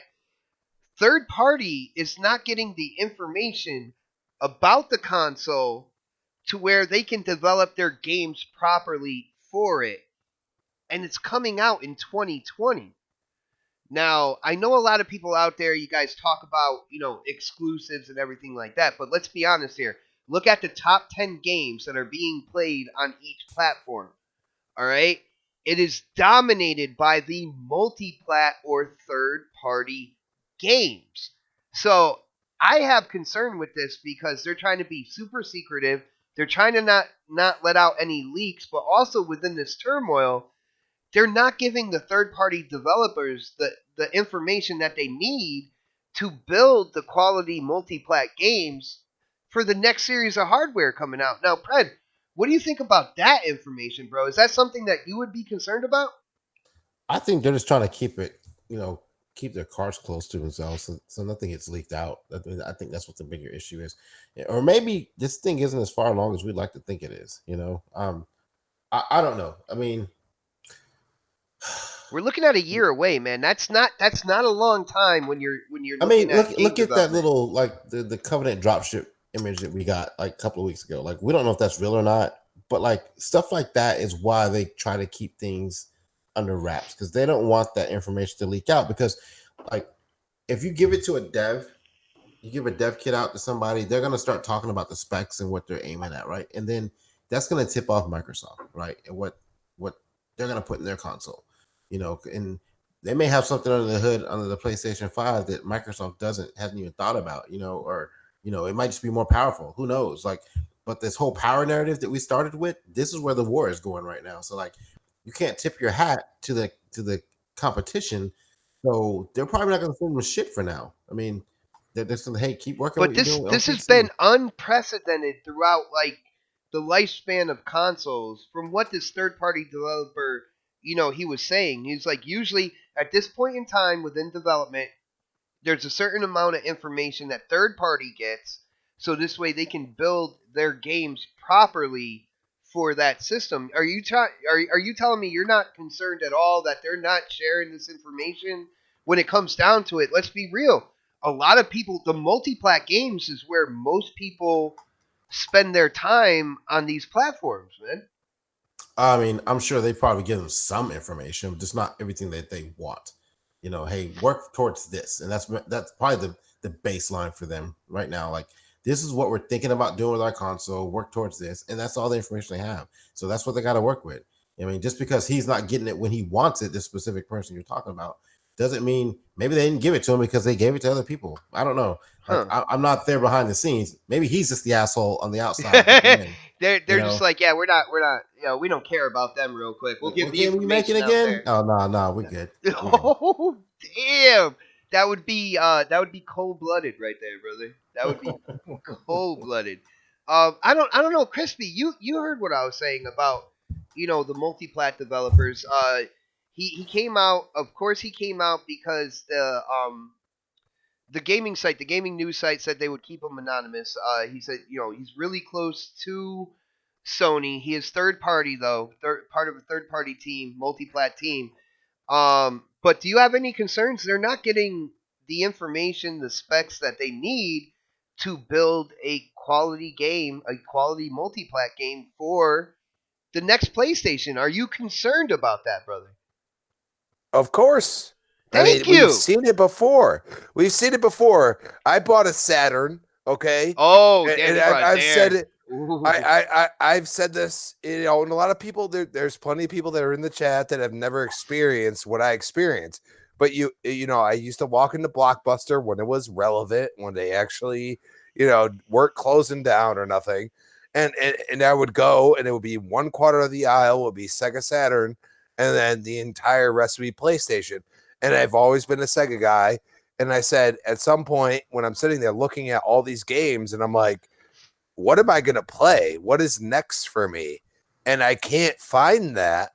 third party is not getting the information about the console to where they can develop their games properly for it. And it's coming out in 2020. Now, I know a lot of people out there, you guys talk about, exclusives and everything like that, but let's be honest here. Look at the top 10 games that are being played on each platform. All right? It is dominated by the multi-plat or third-party games. So, I have concern with this because they're trying to be super secretive. They're trying to not let out any leaks, but also within this turmoil, they're not giving the third-party developers the information that they need to build the quality multi-plat games for the next series of hardware coming out. Now, Pred, what do you think about that information, bro? Is that something that you would be concerned about? I think they're just trying to keep it, keep their cards close to themselves, so nothing gets leaked out. I think that's what the bigger issue is, or maybe this thing isn't as far along as we'd like to think it is. I don't know. I mean, we're looking at a year away, man. That's not a long time when you're I mean, looking at look at that little like the Covenant dropship image that we got like a couple of weeks ago. Like we don't know if that's real or not, but like stuff like that is why they try to keep things under wraps because they don't want that information to leak out. Because like if you give it to a dev, you give a dev kit out to somebody, they're gonna start talking about the specs and what they're aiming at, right? And then that's gonna tip off Microsoft, right? And what they're gonna put in their console, and they may have something under the hood under the PlayStation 5 that Microsoft hasn't even thought about, or it might just be more powerful. Who knows? Like, but this whole power narrative that we started with, this is where the war is going right now. So like, you can't tip your hat to the competition. So they're probably not going to send them shit for now. I mean, they're just going to keep working. But what you're doing this on has PC. been unprecedented throughout like the lifespan of consoles. From what this third party developer, he was saying, he's like usually at this point in time within development, there's a certain amount of information that third party gets, so this way they can build their games properly for that system. Are you telling me you're not concerned at all that they're not sharing this information when it comes down to it? Let's be real. A lot of people, the multi-plat games is where most people spend their time on these platforms, man. I mean, I'm sure they probably give them some information, just not everything that they want. Hey, work towards this, and that's probably the baseline for them right now. Like, this is what we're thinking about doing with our console. Work towards this, and that's all the information they have. So that's what they got to work with. I mean, just because he's not getting it when he wants it, this specific person you're talking about, doesn't mean maybe they didn't give it to him because they gave it to other people. I don't know. Like, I'm not there behind the scenes. Maybe he's just the asshole on the outside. they're just like, yeah, we're not, we don't care about them. Real quick, we'll give the information out there. Oh no, we're good. Oh damn, that would be cold blooded right there, brother. That would be cold blooded. I don't know, Crispy. You heard what I was saying about the multi-plat developers. He came out. Of course, he came out because the gaming site, the gaming news site, said they would keep him anonymous. He said he's really close to Sony. He is third party though, part of a third party team, multi-plat team. But do you have any concerns? They're not getting the information, the specs that they need to build a quality game, a quality multi-plat game for the next PlayStation. Are you concerned about that, brother? Of course. Thank we've you. seen it before. We've seen it before. I bought a Saturn, okay? Oh, And, damn! and You brought I've said there. it. Ooh. I've said this, and a lot of people there's plenty of people that are in the chat that have never experienced what I experienced. But I used to walk into Blockbuster when it was relevant, when they actually, weren't closing down or nothing. And I would go, and it would be one quarter of the aisle would be Sega Saturn, and then the entire rest would be PlayStation. And I've always been a Sega guy. And I said, at some point when I'm sitting there looking at all these games, and I'm like, what am I going to play? What is next for me? And I can't find that.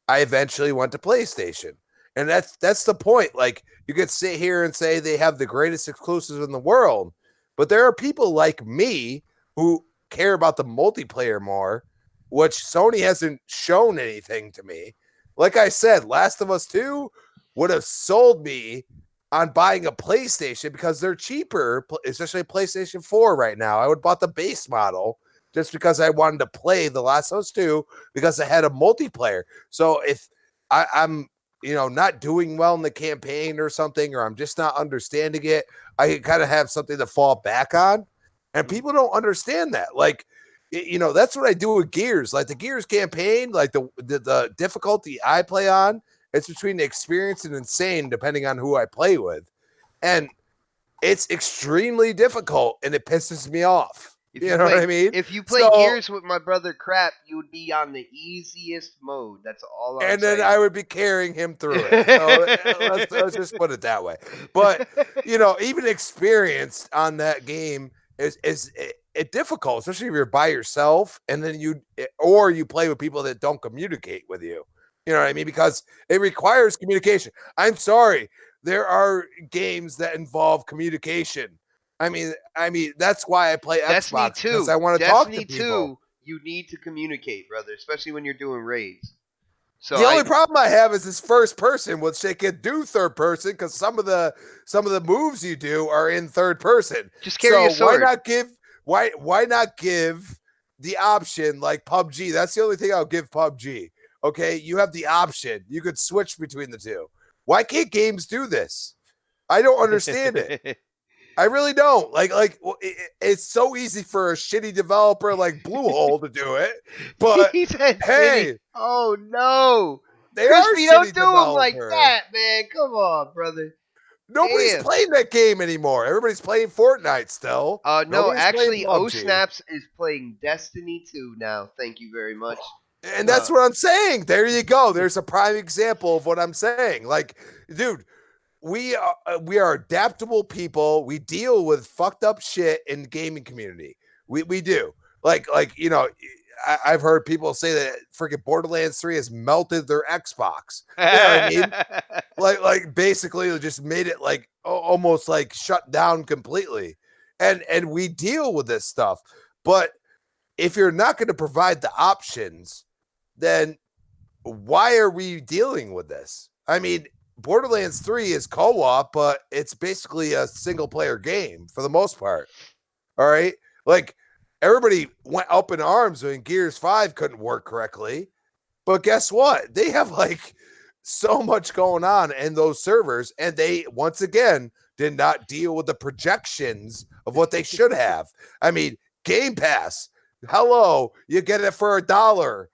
I eventually went to PlayStation. And that's the point. Like, you could sit here and say they have the greatest exclusives in the world, but there are people like me who care about the multiplayer more, which Sony hasn't shown anything to me. Like I said, Last of Us 2 would have sold me on buying a PlayStation because they're cheaper, especially PlayStation 4 right now. I would have bought the base model just because I wanted to play The Last of Us 2 because it had a multiplayer. So if I'm not doing well in the campaign or something, or I'm just not understanding it, I kind of have something to fall back on. And people don't understand that. Like, that's what I do with Gears. Like the Gears campaign, like the difficulty I play on, it's between experience and insane, depending on who I play with. And it's extremely difficult, and it pisses me off. You know what I mean? If you play Gears with my brother Crap, you would be on the easiest mode. That's all I'm saying. And then I would be carrying him through it. So let's just put it that way. But, even experienced on that game is difficult, especially if you're by yourself, and then you play with people that don't communicate with you. You know what I mean? Because it requires communication. I'm sorry. There are games that involve communication. I mean, that's why I play Destiny Xbox, 2. because I want to talk to Destiny people. 2, you need to communicate, brother, especially when you're doing raids. So the only problem I have is this first person, which they can do third person because some of the moves you do are in third person. Just carry a sword. Why not give the option like PUBG? That's the only thing I'll give PUBG. Okay, you have the option. You could switch between the two. Why can't games do this? I don't understand it. I really don't. It's so easy for a shitty developer like Bluehole to do it. But he said, hey, oh no, they Crispy, are don't shitty do him like developer. that, man. Come on, brother. Nobody's playing that game anymore. Everybody's playing Fortnite still. No, Nobody's actually, playing PUBG. Snaps is playing Destiny 2 now. Thank you very much. And that's what I'm saying. There you go. There's a prime example of what I'm saying. Like, dude, we are adaptable people. We deal with fucked up shit in the gaming community. We do. I've heard people say that freaking Borderlands 3 has melted their Xbox. You know what I mean? Like basically just made it like almost like shut down completely. And we deal with this stuff. But if you're not going to provide the options, then why are we dealing with this? I mean, Borderlands 3 is co-op, but it's basically a single player game for the most part. All right. Like everybody went up in arms when Gears 5 couldn't work correctly. But guess what? They have like so much going on in those servers, and they once again did not deal with the projections of what they should have. I mean, Game Pass. Hello, you get it for $1.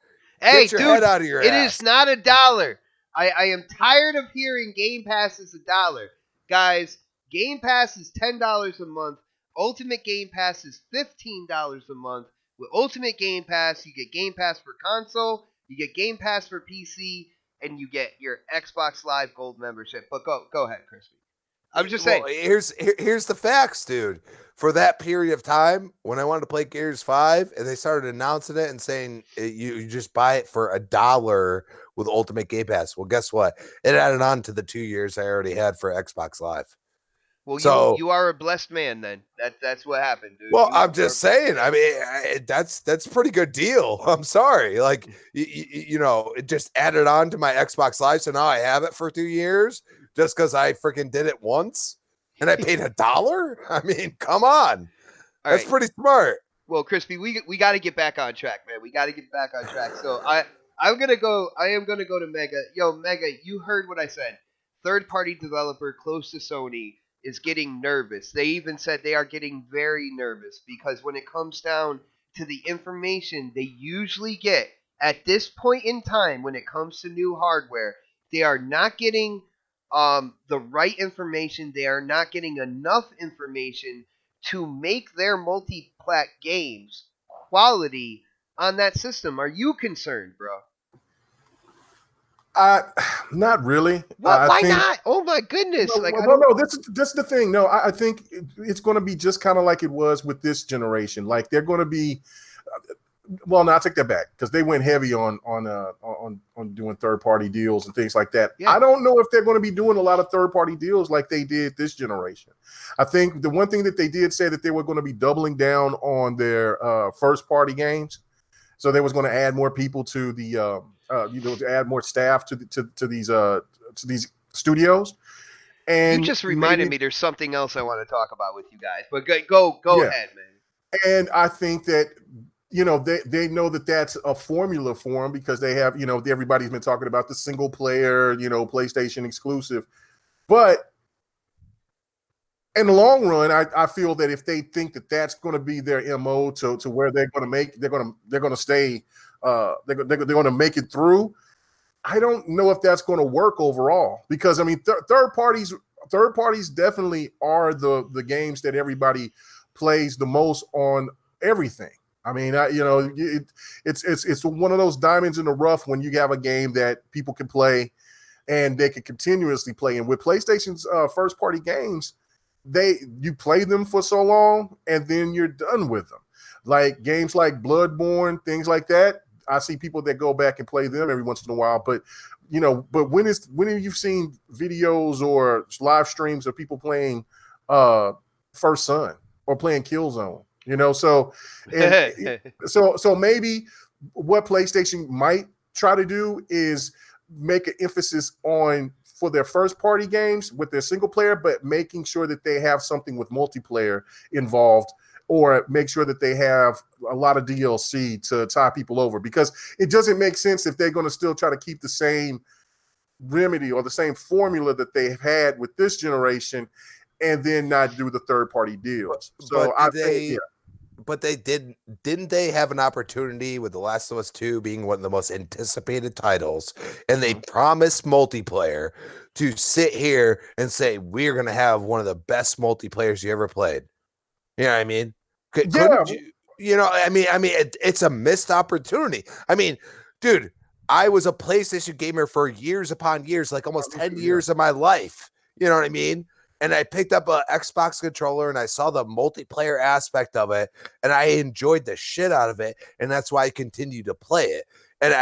Hey, get your dude, head out of your it ass. is not $1. I am tired of hearing Game Pass is $1. Guys, Game Pass is $10 a month. Ultimate Game Pass is $15 a month. With Ultimate Game Pass, you get Game Pass for console, you get Game Pass for PC, and you get your Xbox Live Gold membership. But go ahead, Crispy. I'm just Well, saying. here's the facts, dude. For that period of time, when I wanted to play Gears 5, and they started announcing it and saying you just buy it for $1 with Ultimate Game Pass. Well, guess what? It added on to the 2 years I already had for Xbox Live. Well, So, you are a blessed man then. That's what happened, dude. well, I'm You are a just blessed saying. man. I mean, that's a pretty good deal. I'm sorry, like it just added on to my Xbox Live, so now I have it for 2 years just because I freaking did it once, and I paid $1. I mean, come on, All that's right. pretty smart. Well, Crispy, we got to get back on track, man. We got to get back on track. So I am gonna go to Mega. Yo, Mega, you heard what I said. Third party developer close to Sony is getting nervous. They even said they are getting very nervous because when it comes down to the information they usually get at this point in time when it comes to new hardware, they are not getting the right information. They are not getting enough information to make their multi-plat games quality on that system. Are you concerned, bro? Not really. What? I Why think not? Oh my goodness! no, Like I well, don't. no, that's the thing. No, I think it's going to be just kind of like it was with this generation. Like they're going to be. Well, no, I take that back because they went heavy on doing third party deals and things like that. Yeah. I don't know if they're going to be doing a lot of third party deals like they did this generation. I think the one thing that they did say that they were going to be doubling down on their first party games, so they was going to add more people to the to add more staff to these studios. You And just reminded maybe, me there's something else I want to talk about with you guys. But go yeah. ahead, man. And I think that they know that that's a formula for them because they have everybody's been talking about the single player PlayStation exclusive, but in the long run, I feel that if they think that that's going to be their MO to where they're going to stay, they're going to make it through. I don't know if that's going to work overall because I mean third parties definitely are the games that everybody plays the most on everything. I mean, it's one of those diamonds in the rough when you have a game that people can play and they can continuously play. And with PlayStation's first party games, you play them for so long and then you're done with them. Like games like Bloodborne, things like that. I see people that go back and play them every once in a while, but when have you seen videos or live streams of people playing First Son or playing Killzone? So maybe what PlayStation might try to do is make an emphasis on for their first party games with their single player, but making sure that they have something with multiplayer involved, or make sure that they have a lot of DLC to tie people over, because it doesn't make sense if they're going to still try to keep the same remedy or the same formula that they've had with this generation and then not do the third party deals. So But didn't they have an opportunity with The Last of Us 2 being one of the most anticipated titles, and they promised multiplayer to sit here and say, we're going to have one of the best multiplayers you ever played. You know what I mean? Couldn't you? It's a missed opportunity. I mean, dude, I was a PlayStation gamer for years upon years, like almost 10 years of my life. You know what I mean? And I picked up an Xbox controller and I saw the multiplayer aspect of it and I enjoyed the shit out of it. And that's why I continue to play it. And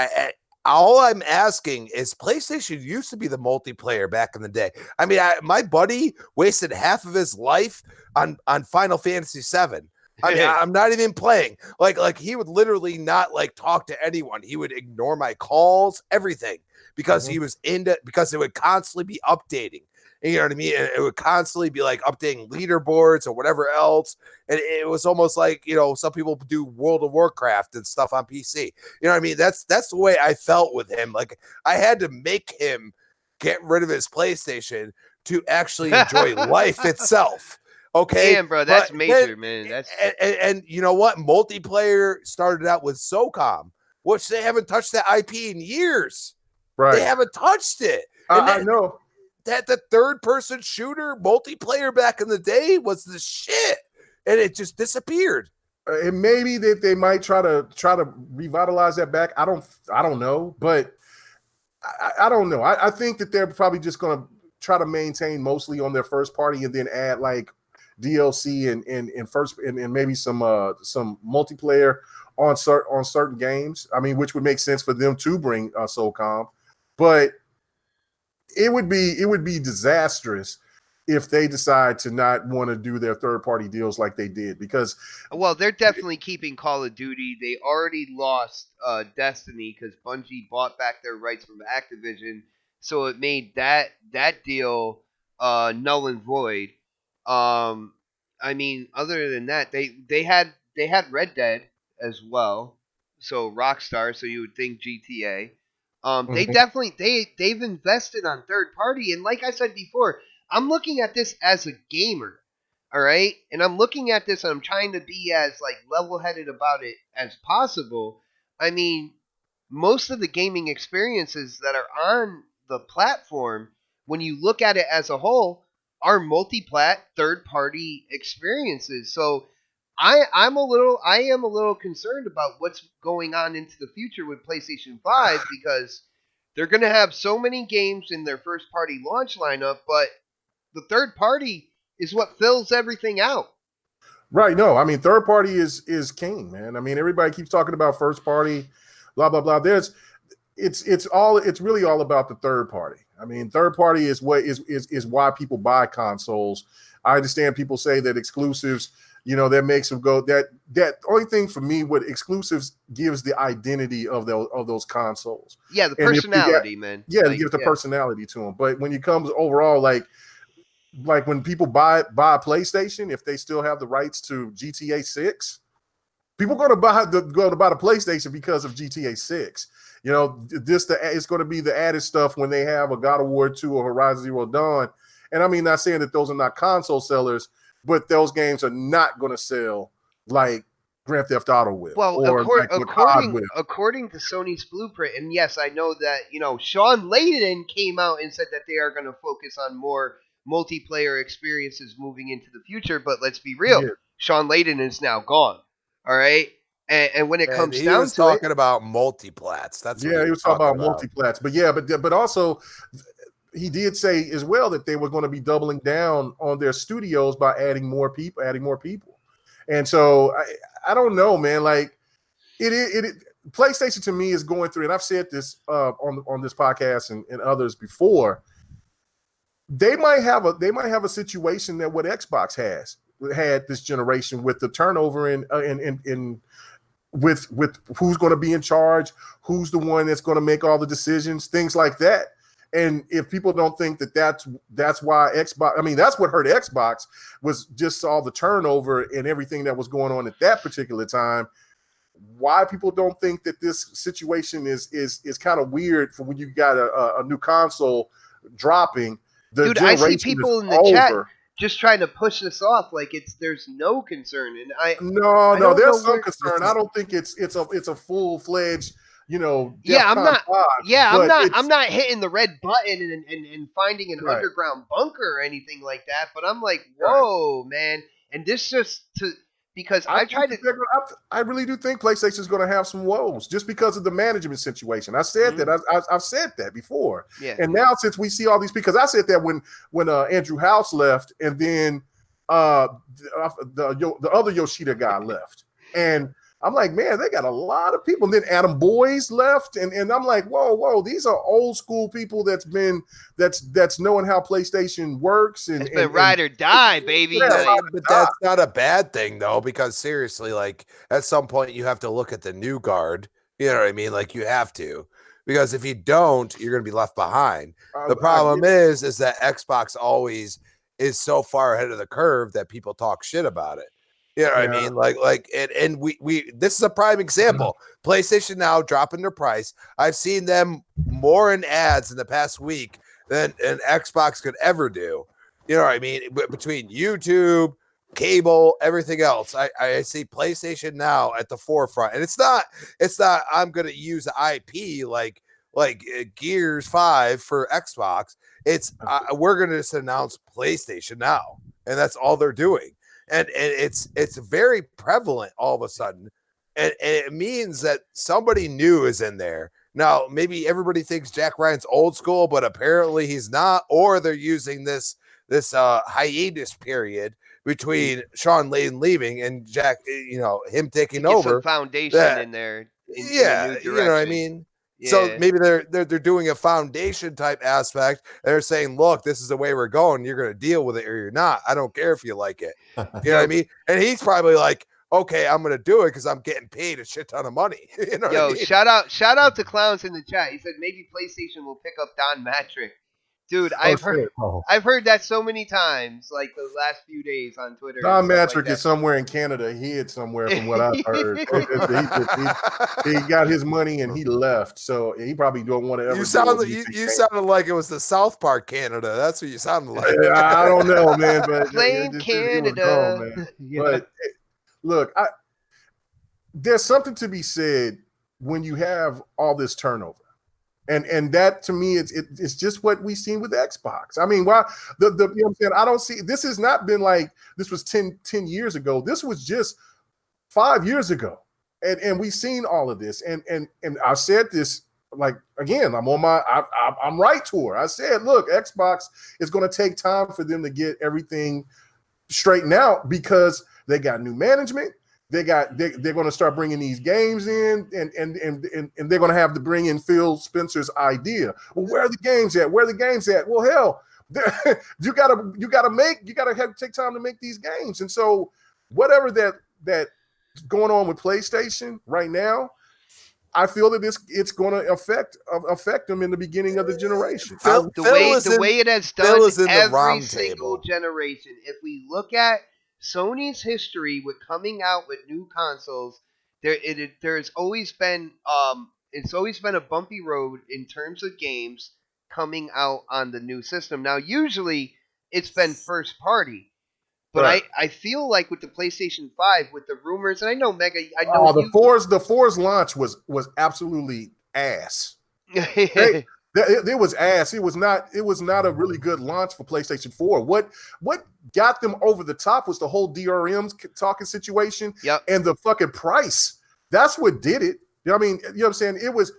all I'm asking is PlayStation used to be the multiplayer back in the day. I mean, my buddy wasted half of his life on Final Fantasy VII. I mean, I'm not even playing. Like he would literally not talk to anyone. He would ignore my calls, everything, because he was because it would constantly be updating. You know what I mean? And it would constantly be updating leaderboards or whatever else. And it was almost like, some people do World of Warcraft and stuff on PC. You know what I mean? That's the way I felt with him. Like I had to make him get rid of his PlayStation to actually enjoy life itself. Okay. Damn, bro, that's major, man. That's and you know what? Multiplayer started out with SOCOM, which they haven't touched that IP in years. Right. They haven't touched it. I know. That the third-person shooter multiplayer back in the day was the shit, and it just disappeared. And maybe that they might try to revitalize that back. I don't know, but I don't know. I think that they're probably just going to try to maintain mostly on their first party and then add like DLC and maybe some multiplayer on certain games. I mean, which would make sense for them to bring SOCOM, but it would be disastrous if they decide to not want to do their third-party deals like they did, because Well, they're definitely keeping Call of Duty. They already lost Destiny because Bungie bought back their rights from Activision, so it made that deal null and void. I mean, other than that, they had Red Dead as well, so Rockstar. So you would think GTA. They Mhm. definitely they've invested on third party, and like I said before, I'm looking at this as a gamer. All right, and I'm looking at this and I'm trying to be as like level-headed about it as possible. I mean, most of the gaming experiences that are on the platform, when you look at it as a whole, are multi-plat third-party experiences. So I am a little concerned about what's going on into the future with PlayStation 5, because they're going to have so many games in their first-party launch lineup, but the third party is what fills everything out. Right. No, I mean, third party is king, man. I mean, everybody keeps talking about first party, blah, blah, blah. It's really all about the third party. I mean, third party is what is why people buy consoles. I understand people say that exclusives, that makes them go that only thing for me, what exclusives gives the identity of those consoles. Yeah, the personality, man. Yeah, it gives the personality to them. But when it comes overall, like when people buy a PlayStation, if they still have the rights to GTA 6, people are going to buy the PlayStation because of GTA 6. It's going to be the added stuff when they have a God of War 2 or Horizon Zero Dawn. And I mean, not saying that those are not console sellers, but those games are not going to sell like Grand Theft Auto will. Well, or according to Sony's blueprint, and yes, I know that Sean Layden came out and said that they are going to focus on more multiplayer experiences moving into the future. But let's be real, Sean Layden is now gone. All right, and when it comes down to it, he was talking about multiplats. That's he was talking about multiplats. But also, he did say as well that they were going to be doubling down on their studios by adding more people. And so I don't know, man. Like it PlayStation to me is going through, and I've said this on this podcast and others before. They might have a situation that what Xbox had this generation with the turnover in with who's going to be in charge, who's the one that's going to make all the decisions, things like that. And if people don't think that that's why Xbox, I mean, that's what hurt Xbox, was just all the turnover and everything that was going on at that particular time. Why people don't think that this situation is kind of weird for when you got a new console dropping. Dude, I see people in the chat just trying to push this off like there's no concern, and no, there's some concern. I don't think it's a full-fledged, I'm not hitting the red button and finding an underground bunker or anything like that. But I'm like, whoa, man, and this just because I really do think PlayStation is going to have some woes just because of the management situation. I said that. I've said that before. Yeah. And now since we see all these, because I said that when Andrew House left, and then the other Yoshida guy left, and I'm like, man, they got a lot of people. And then Adam Boyes left, and I'm like, whoa, these are old school people that's knowing how PlayStation works. And it's been ride or die, baby. Yeah, but that's not a bad thing though, because seriously, like at some point you have to look at the new guard. You know what I mean? Like you have to, because if you don't, you're going to be left behind. The problem is that Xbox always is so far ahead of the curve that people talk shit about it. You know what I mean? Like, and we this is a prime example. PlayStation Now dropping their price. I've seen them more in ads in the past week than an Xbox could ever do. You know what I mean? Between YouTube, cable, everything else, I see PlayStation Now at the forefront. And it's not I'm gonna use IP like Gears 5 for Xbox. It's we're gonna just announce PlayStation Now, and that's all they're doing. And it's very prevalent all of a sudden. And it means that somebody new is in there Now, maybe everybody thinks Jack Ryan's old school, but apparently he's not, or they're using this hiatus period between Sean Layden leaving and Jack, him taking to get over. some foundation in there in a new direction. You know what I mean? Yeah. So maybe they're doing a foundation type aspect. They're saying, look, this is the way we're going. You're going to deal with it or you're not. I don't care if you like it. You know what I mean? And he's probably like, okay, I'm going to do it because I'm getting paid a shit ton of money. You know Yo, what I mean? shout out to Clowns in the chat. He said maybe PlayStation will pick up Don Matrick. Dude, I've heard that so many times, like the last few days on Twitter. Don Matrick is somewhere in Canada, hid somewhere from what I've heard. he got his money and he left, so he probably don't want to ever. You sounded like it was the South Park Canada. That's what you sounded like. I don't know, man, but playing Canada. Gone, man. Yeah. But look, there's something to be said when you have all this turnover. And that to me, it's just what we've seen with Xbox. I mean, why you know what I'm saying? I don't see this has not been like this was 10 years ago. This was just 5 years ago. And we've seen all of this. And I said this, like, again, I'm on I'm right tour. I said, look, Xbox is going to take time for them to get everything straightened out because they got new management. They're going to start bringing these games in, and they're going to have to bring in Phil Spencer's idea. Well, where are the games at? Where are the games at? Well, hell, you gotta take time to make these games. And so, whatever that's going on with PlayStation right now, I feel that it's going to affect them in the beginning of the generation. The way it has done every single generation. If we look at Sony's history with coming out with new consoles, there's always been it's always been a bumpy road in terms of games coming out on the new system. Now, usually it's been first party, but right. I feel like with the PlayStation 5, with the rumors, and I know Mega, the 4's launch was absolutely ass. It was ass. It was not a really good launch for PlayStation 4. What got them over the top was the whole DRM talking situation and the fucking price. That's what did it. You know what I mean? You know what I'm saying? It was,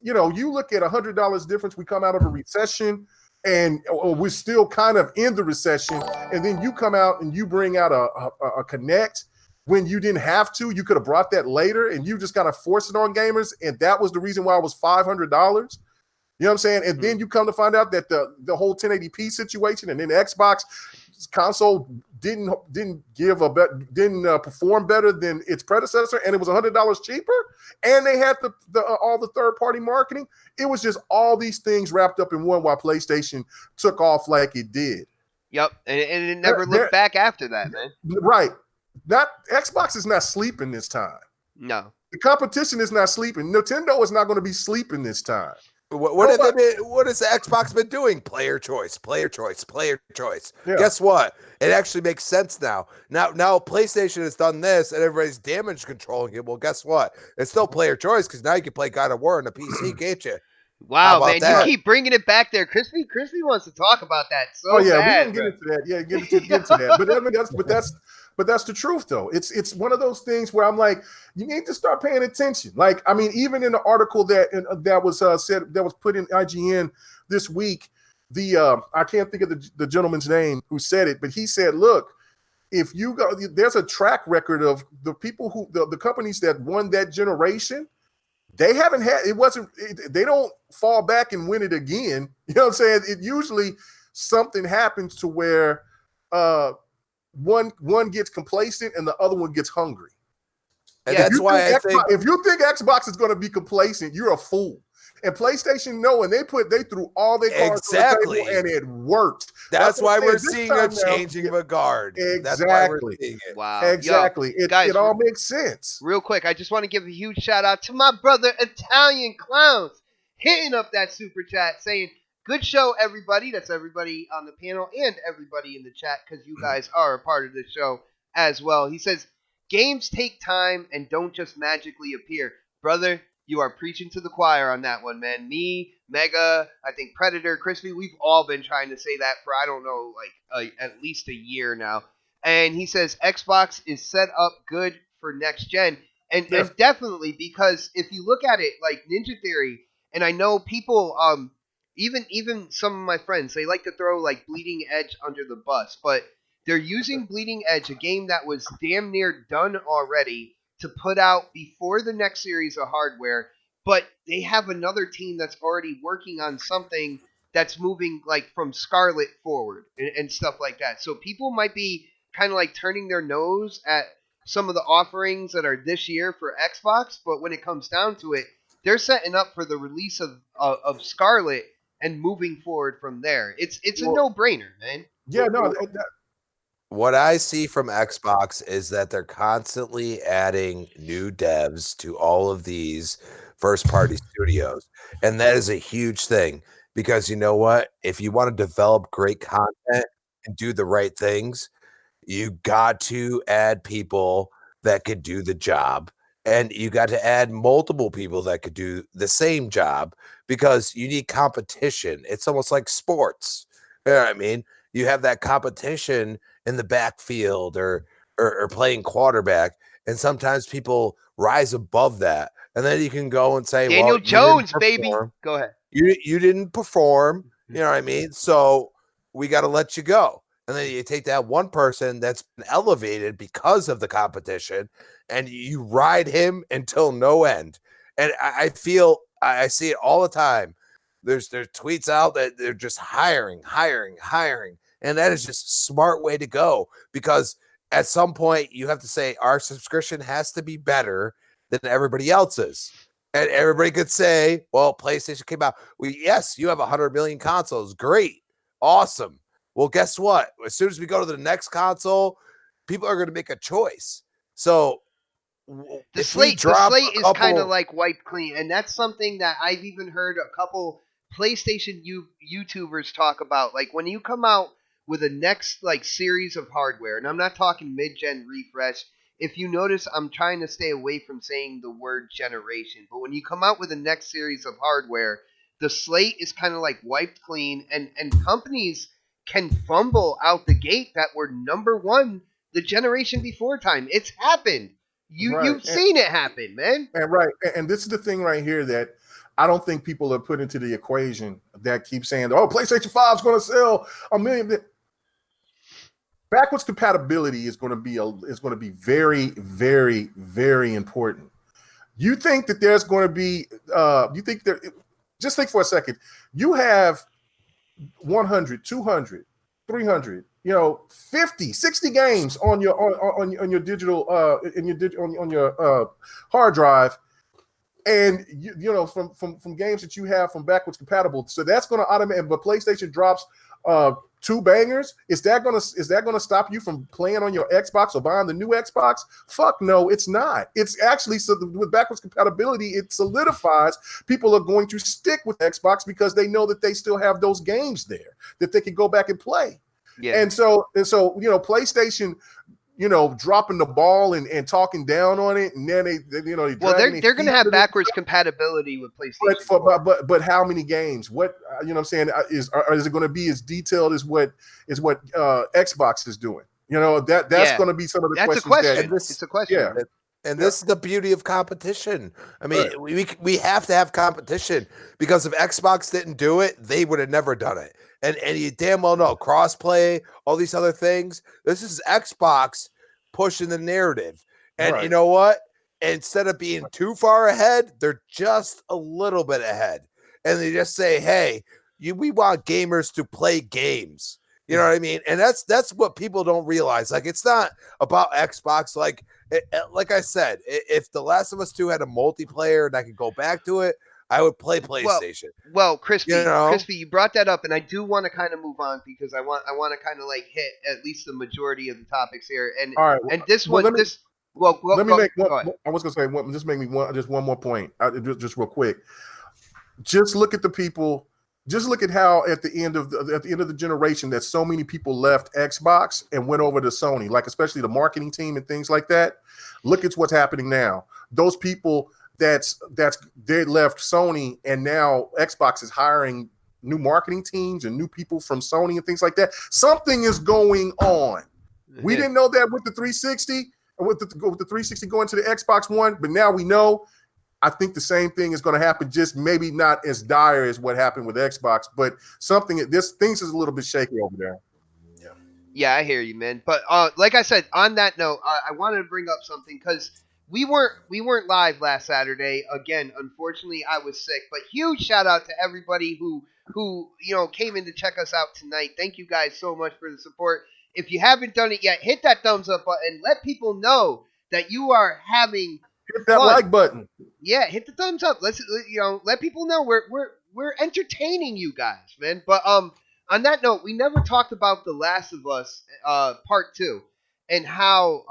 you look at $100 difference. We come out of a recession and we're still kind of in the recession. And then you come out and you bring out a Connect when you didn't have to. You could have brought that later and you just kind of forced it on gamers. And that was the reason why it was $500. You know what I'm saying? And then you come to find out that the whole 1080p situation, and then the Xbox console didn't perform better than its predecessor, and it was $100 cheaper, and they had all the third party marketing. It was just all these things wrapped up in one while PlayStation took off like it did. Yep, and it never looked back after that, man. Right. Xbox is not sleeping this time. No. The competition is not sleeping. Nintendo is not going to be sleeping this time. What has the Xbox been doing? Player choice. Yeah. Guess what? It actually makes sense now. Now PlayStation has done this and everybody's damage controlling it. Well, guess what? It's still player choice because now you can play God of War on a PC, can't you? Wow, man, you keep bringing it back there. Crispy wants to talk about that so bad. We can get into that. Yeah, get into that. But I mean, but that's the truth, though. It's one of those things where I'm like, you need to start paying attention. Like, I mean, even in the article that was said that was put in IGN this week, I can't think of the gentleman's name who said it, but he said, look, if you go, there's a track record of the people who the companies that won that generation. They haven't had they don't fall back and win it again. You know what I'm saying? It usually something happens to where one gets complacent and the other one gets hungry. And that's why if you think Xbox is going to be complacent, you're a fool. And PlayStation, and they threw all their cards on the table and it worked. That's why we're seeing a changing of a guard. Exactly. Wow. Exactly. Guys, it all makes sense. Real quick, I just want to give a huge shout out to my brother Italian Clowns hitting up that super chat saying, good show, everybody. That's everybody on the panel and everybody in the chat because you guys are a part of the show as well. He says, games take time and don't just magically appear. Brother, you are preaching to the choir on that one, man. Me, Mega, I think Predator, Crispy, we've all been trying to say that for, I don't know, like at least a year now. And he says Xbox is set up good for next gen. and definitely, because if you look at it like Ninja Theory, and I know people, even some of my friends, they like to throw like Bleeding Edge under the bus, but they're using Bleeding Edge, a game that was damn near done already, to put out before the next series of hardware, but they have another team that's already working on something that's moving like from Scarlet forward and stuff like that. So people might be kind of like turning their nose at some of the offerings that are this year for Xbox, but when it comes down to it, they're setting up for the release of Scarlet and moving forward from there. It's a no-brainer, man. Yeah, no. What I see from Xbox is that they're constantly adding new devs to all of these first-party studios, and that is a huge thing because you know what? If you want to develop great content and do the right things, you got to add people that could do the job, and you got to add multiple people that could do the same job because you need competition. It's almost like sports. You know what I mean? You have that competition in the backfield or playing quarterback, and sometimes people rise above that, and then you can go and say, Daniel "Well, Jones, baby, go ahead. You didn't perform." You know what I mean? So we got to let you go. And then you take that one person that's been elevated because of the competition, and you ride him until no end. And I feel I see it all the time. There's tweets out that they're just hiring, and that is just a smart way to go because at some point you have to say our subscription has to be better than everybody else's. And everybody could say, well, PlayStation came out. Well, yes, you have 100 million consoles. Great. Awesome. Well, guess what? As soon as we go to the next console, people are going to make a choice. So the slate is kind of like wiped clean, and that's something that I've even heard a couple PlayStation YouTubers talk about. Like when you come out with a next like series of hardware, and I'm not talking mid-gen refresh. If you notice, I'm trying to stay away from saying the word generation, but when you come out with the next series of hardware, the slate is kind of like wiped clean, and companies can fumble out the gate that were number one the generation before time. It's happened. You've seen it happen, man. And this is the thing right here that I don't think people are put into the equation that keep saying, "Oh, PlayStation 5 is going to sell a million." Backwards compatibility is going to be very, very, very important. You think that there's going to be just think for a second. You have 100, 200, 300, 50, 60 games on your digital on your hard drive, and from games that you have from backwards compatible. So that's going to automate. But PlayStation drops 2 bangers. Is that gonna stop you from playing on your Xbox or buying the new Xbox? Fuck no, it's not. It's actually, so with backwards compatibility, it solidifies people are going to stick with Xbox because they know that they still have those games there that they can go back and play. Yeah. And so PlayStation, dropping the ball and talking down on it, and then they're going to have backwards compatibility with PlayStation. But how many games? What what I'm saying is it going to be as detailed as what Xbox is doing? That's going to be some of the questions. It's a question. Yeah. And this is the beauty of competition. I mean, we have to have competition because if Xbox didn't do it, they would have never done it. And you damn well know crossplay, all these other things. This is Xbox pushing the narrative. And you know what? Instead of being too far ahead, they're just a little bit ahead. And they just say, hey, we want gamers to play games. You know what I mean? And that's what people don't realize. Like, it's not about Xbox. Like I said, if The Last of Us 2 had a multiplayer and I could go back to it, I would play PlayStation. Well, Crispy, you brought that up, and I do want to kind of move on because I want to kind of like hit at least the majority of the topics here. And all right, and this one, let me make one. I was going to say, just make me one more point, just real quick. Just look at the people. Just look at how at the end of the generation that so many people left Xbox and went over to Sony, like especially the marketing team and things like that. Look at what's happening now. Those people they left Sony, and now Xbox is hiring new marketing teams and new people from Sony and things like that. Something is going on. We didn't know that with the 360. with the 360 going to the Xbox One, but now we know. I think the same thing is going to happen, just maybe not as dire as what happened with Xbox, but things is a little bit shaky over there. Yeah, I hear you, man. But like I said, on that note, I wanted to bring up something because we weren't live last Saturday. Again, unfortunately, I was sick. But huge shout out to everybody who came in to check us out tonight. Thank you guys so much for the support. If you haven't done it yet, hit that thumbs up button. Let people know that you are having Hit that fun. like button. Yeah, hit the thumbs up. Let's let people know we're entertaining you guys, man. But on that note, we never talked about The Last of Us part 2 and how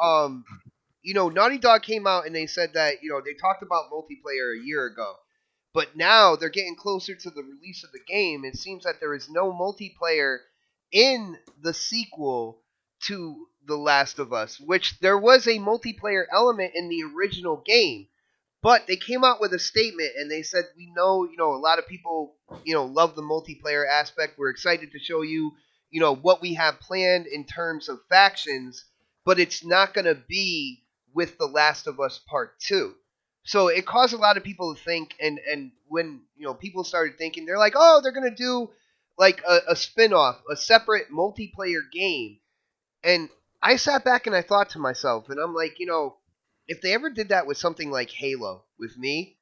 Naughty Dog came out and they said that they talked about multiplayer a year ago. But now they're getting closer to the release of the game. It seems that there is no multiplayer in the sequel to The Last of Us, which there was a multiplayer element in the original game. But they came out with a statement and they said, we know, a lot of people, love the multiplayer aspect. We're excited to show you, what we have planned in terms of factions, but it's not going to be with The Last of Us Part 2. So it caused a lot of people to think, and when, people started thinking, they're like, oh, they're going to do like a spin-off, a separate multiplayer game. And I sat back and I thought to myself, and I'm like, if they ever did that with something like Halo with me,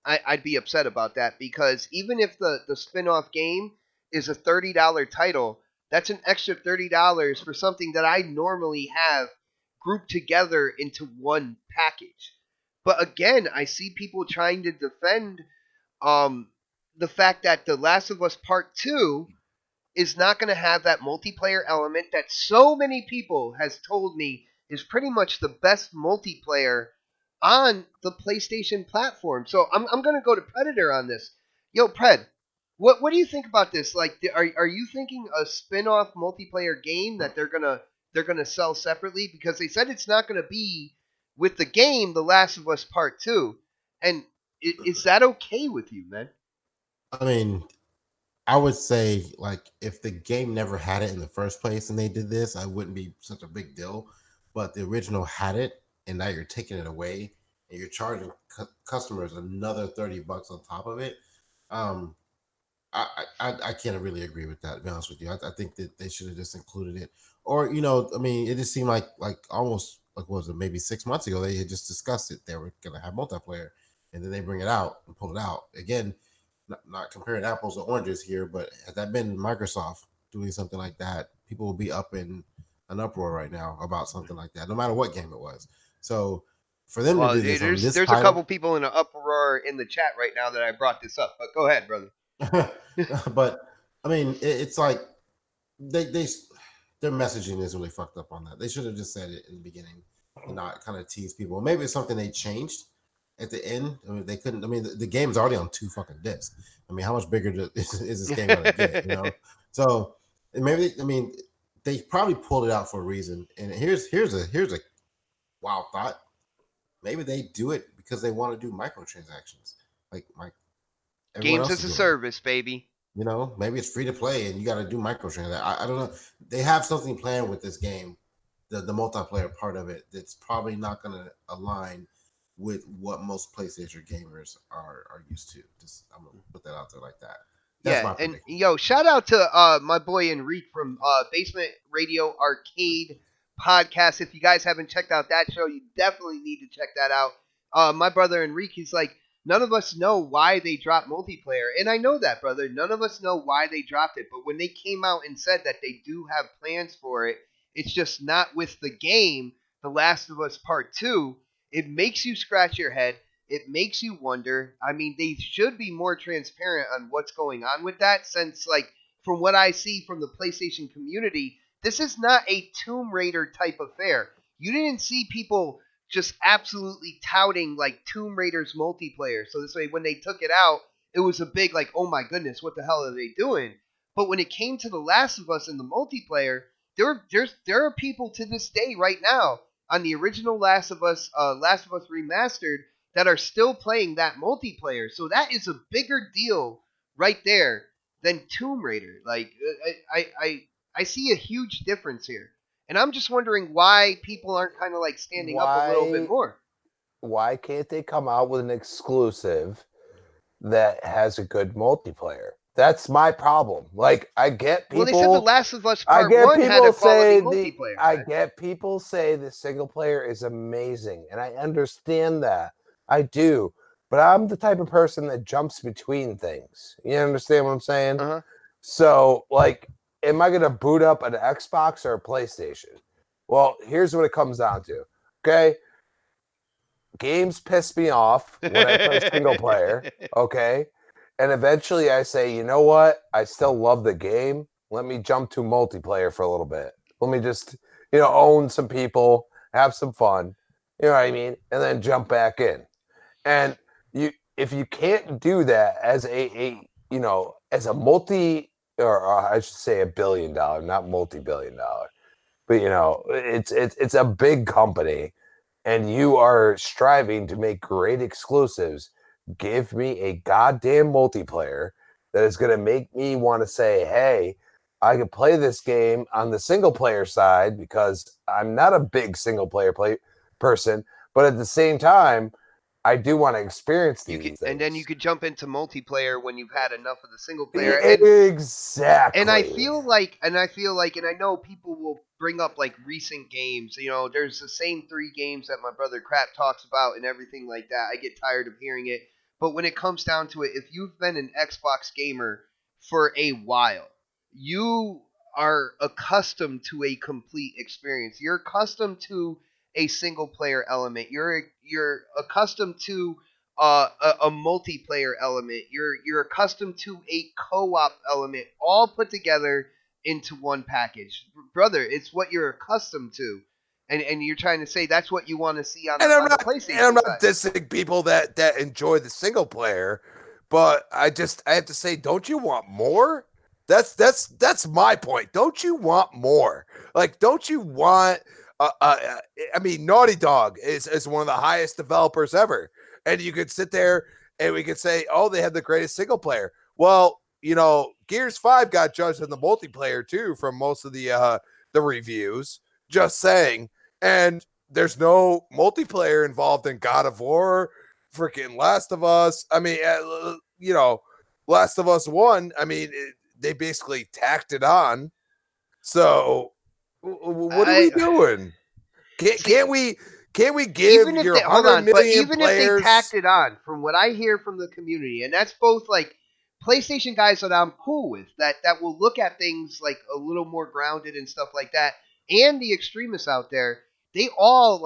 I'd be upset about that because even if the spin-off game is a $30 title, that's an extra $30 for something that I normally have grouped together into one package. But again, I see people trying to defend um, the fact that The Last of Us Part 2 is not going to have that multiplayer element that so many people has told me is pretty much the best multiplayer on the PlayStation platform. So I'm going to go to Predator on this. Yo, Pred, what do you think about this? Like, are you thinking a spin-off multiplayer game that they're gonna sell separately because they said it's not going to be with the game The Last of Us Part 2? And is that okay with you, man? I mean, I would say like if the game never had it in the first place and they did this, I wouldn't be such a big deal. But the original had it, and now you're taking it away, and you're charging customers another $30 on top of it. Um, I can't really agree with that. To be honest with you, I think that they should have just included it, or I mean, it just seemed like almost like what was it, maybe 6 months ago they had just discussed it. They were gonna have multiplayer, and then they bring it out and pull it out again. Not comparing apples to oranges here, but had that been Microsoft doing something like that, people will be up in an uproar right now about something like that, no matter what game it was. So for them to Well, do this on this there's a title, couple people in an uproar in the chat right now that I brought this up. But go ahead, brother. but I mean, it's like they their messaging is really fucked up on that. They should have just said it in the beginning and not kind of tease people. Maybe it's something they changed at the end. I mean, they couldn't. I mean, the game's already on 2 fucking discs. I mean, how much bigger is this game gonna get? So maybe I mean they probably pulled it out for a reason. And here's a wild thought. Maybe they do it because they want to do microtransactions, like everyone Games else as is a doing. service, baby. Maybe it's free to play and you got to do microtransactions. I don't know. They have something planned with this game, the multiplayer part of it, that's probably not going to align with what most PlayStation gamers are used to. Just I'm gonna put that out there like that. That's Yeah, my and prediction. yo, shout out to my boy Enrique from Basement Radio Arcade Podcast. If you guys haven't checked out that show, you definitely need to check that out. My brother Enrique, he's like, none of us know why they dropped multiplayer, and I know that, brother. None of us know why they dropped it, but when they came out and said that they do have plans for it, it's just not with the game, The Last of Us Part 2. It makes you scratch your head. It makes you wonder. I mean, they should be more transparent on what's going on with that, since, like, from what I see from the PlayStation community, this is not a Tomb Raider type affair. You didn't see people just absolutely touting, like, Tomb Raider's multiplayer. So this way, when they took it out, it was a big, like, oh my goodness, what the hell are they doing? But when it came to The Last of Us and the multiplayer, there are people to this day right now on the original Last of Us Remastered that are still playing that multiplayer. So that is a bigger deal right there than Tomb Raider. Like I see a huge difference here. And I'm just wondering why people aren't kind of like standing up a little bit more. Why can't they come out with an exclusive that has a good multiplayer? That's my problem. Like, I get people. Well, they said The Last of Us I Part get 1 had people a quality say multiplayer. I man. get people say the single player is amazing, and I understand that. I do. But I'm the type of person that jumps between things. You understand what I'm saying? Uh-huh. So, like, am I going to boot up an Xbox or a PlayStation? Well, here's what it comes down to. Okay? Games piss me off when I play single player. Okay? And eventually I say, you know what? I still love the game. Let me jump to multiplayer for a little bit. Let me just, own some people, have some fun. You know what I mean? And then jump back in. And if you can't do that as as a multi, or I should say $1 billion, not multi-billion dollar, but it's a big company, and you are striving to make great exclusives. Give me a goddamn multiplayer that is going to make me want to say, hey, I can play this game on the single player side, because I'm not a big single player person, but at the same time, I do want to experience these things. And then you could jump into multiplayer when you've had enough of the single player. Exactly. And I feel like, and I know people will bring up like recent games. There's the same 3 games that my brother Crap talks about and everything like that. I get tired of hearing it. But when it comes down to it, if you've been an Xbox gamer for a while, you are accustomed to a complete experience. You're accustomed to a single player element. You're accustomed to a multiplayer element. You're accustomed to a co-op element, all put together into one package, brother. It's what you're accustomed to, and you're trying to say that's what you want to see on the PlayStation and I'm side. not dissing people that enjoy the single player, but I have to say, don't you want more? That's my point. Don't you want more? Like, don't you want? I mean, Naughty Dog is one of the highest developers ever, and you could sit there and we could say, oh, they have the greatest single player. Well, Gears 5 got judged in the multiplayer too from most of the reviews. Just saying. And there's no multiplayer involved in God of War, freaking Last of Us. I mean, Last of Us 1, I mean, they basically tacked it on. So what are we doing? Can't we give Even if your they, hold 100 on, but million even if players? they tacked it on, from what I hear from the community, and that's both like PlayStation guys that I'm cool with, that will look at things like a little more grounded and stuff like that, and the extremists out there, they all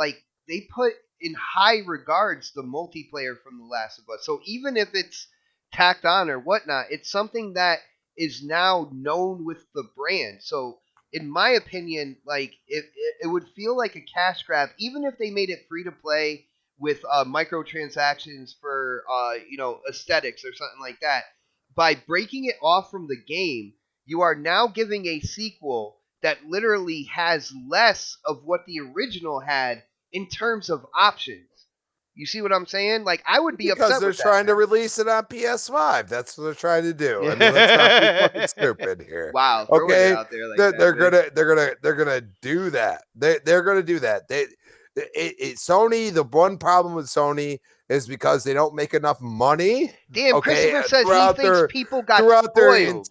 they put in high regards the multiplayer from The Last of Us. So even if it's tacked on or whatnot, it's something that is now known with the brand. So in my opinion, like it would feel like a cash grab, even if they made it free to play with microtransactions for aesthetics or something like that. By breaking it off from the game, you are now giving a sequel that literally has less of what the original had in terms of options. You see what I'm saying? Like, I would be Because upset they're with that. trying to release it on PS5. That's what they're trying to do. I mean, let's not be fucking stupid here. Wow, throwing it out there like that. They're gonna do that. They're gonna do that. Sony. The one problem with Sony is because they don't make enough money. Damn, Okay, Christopher says he thinks people got spoiled.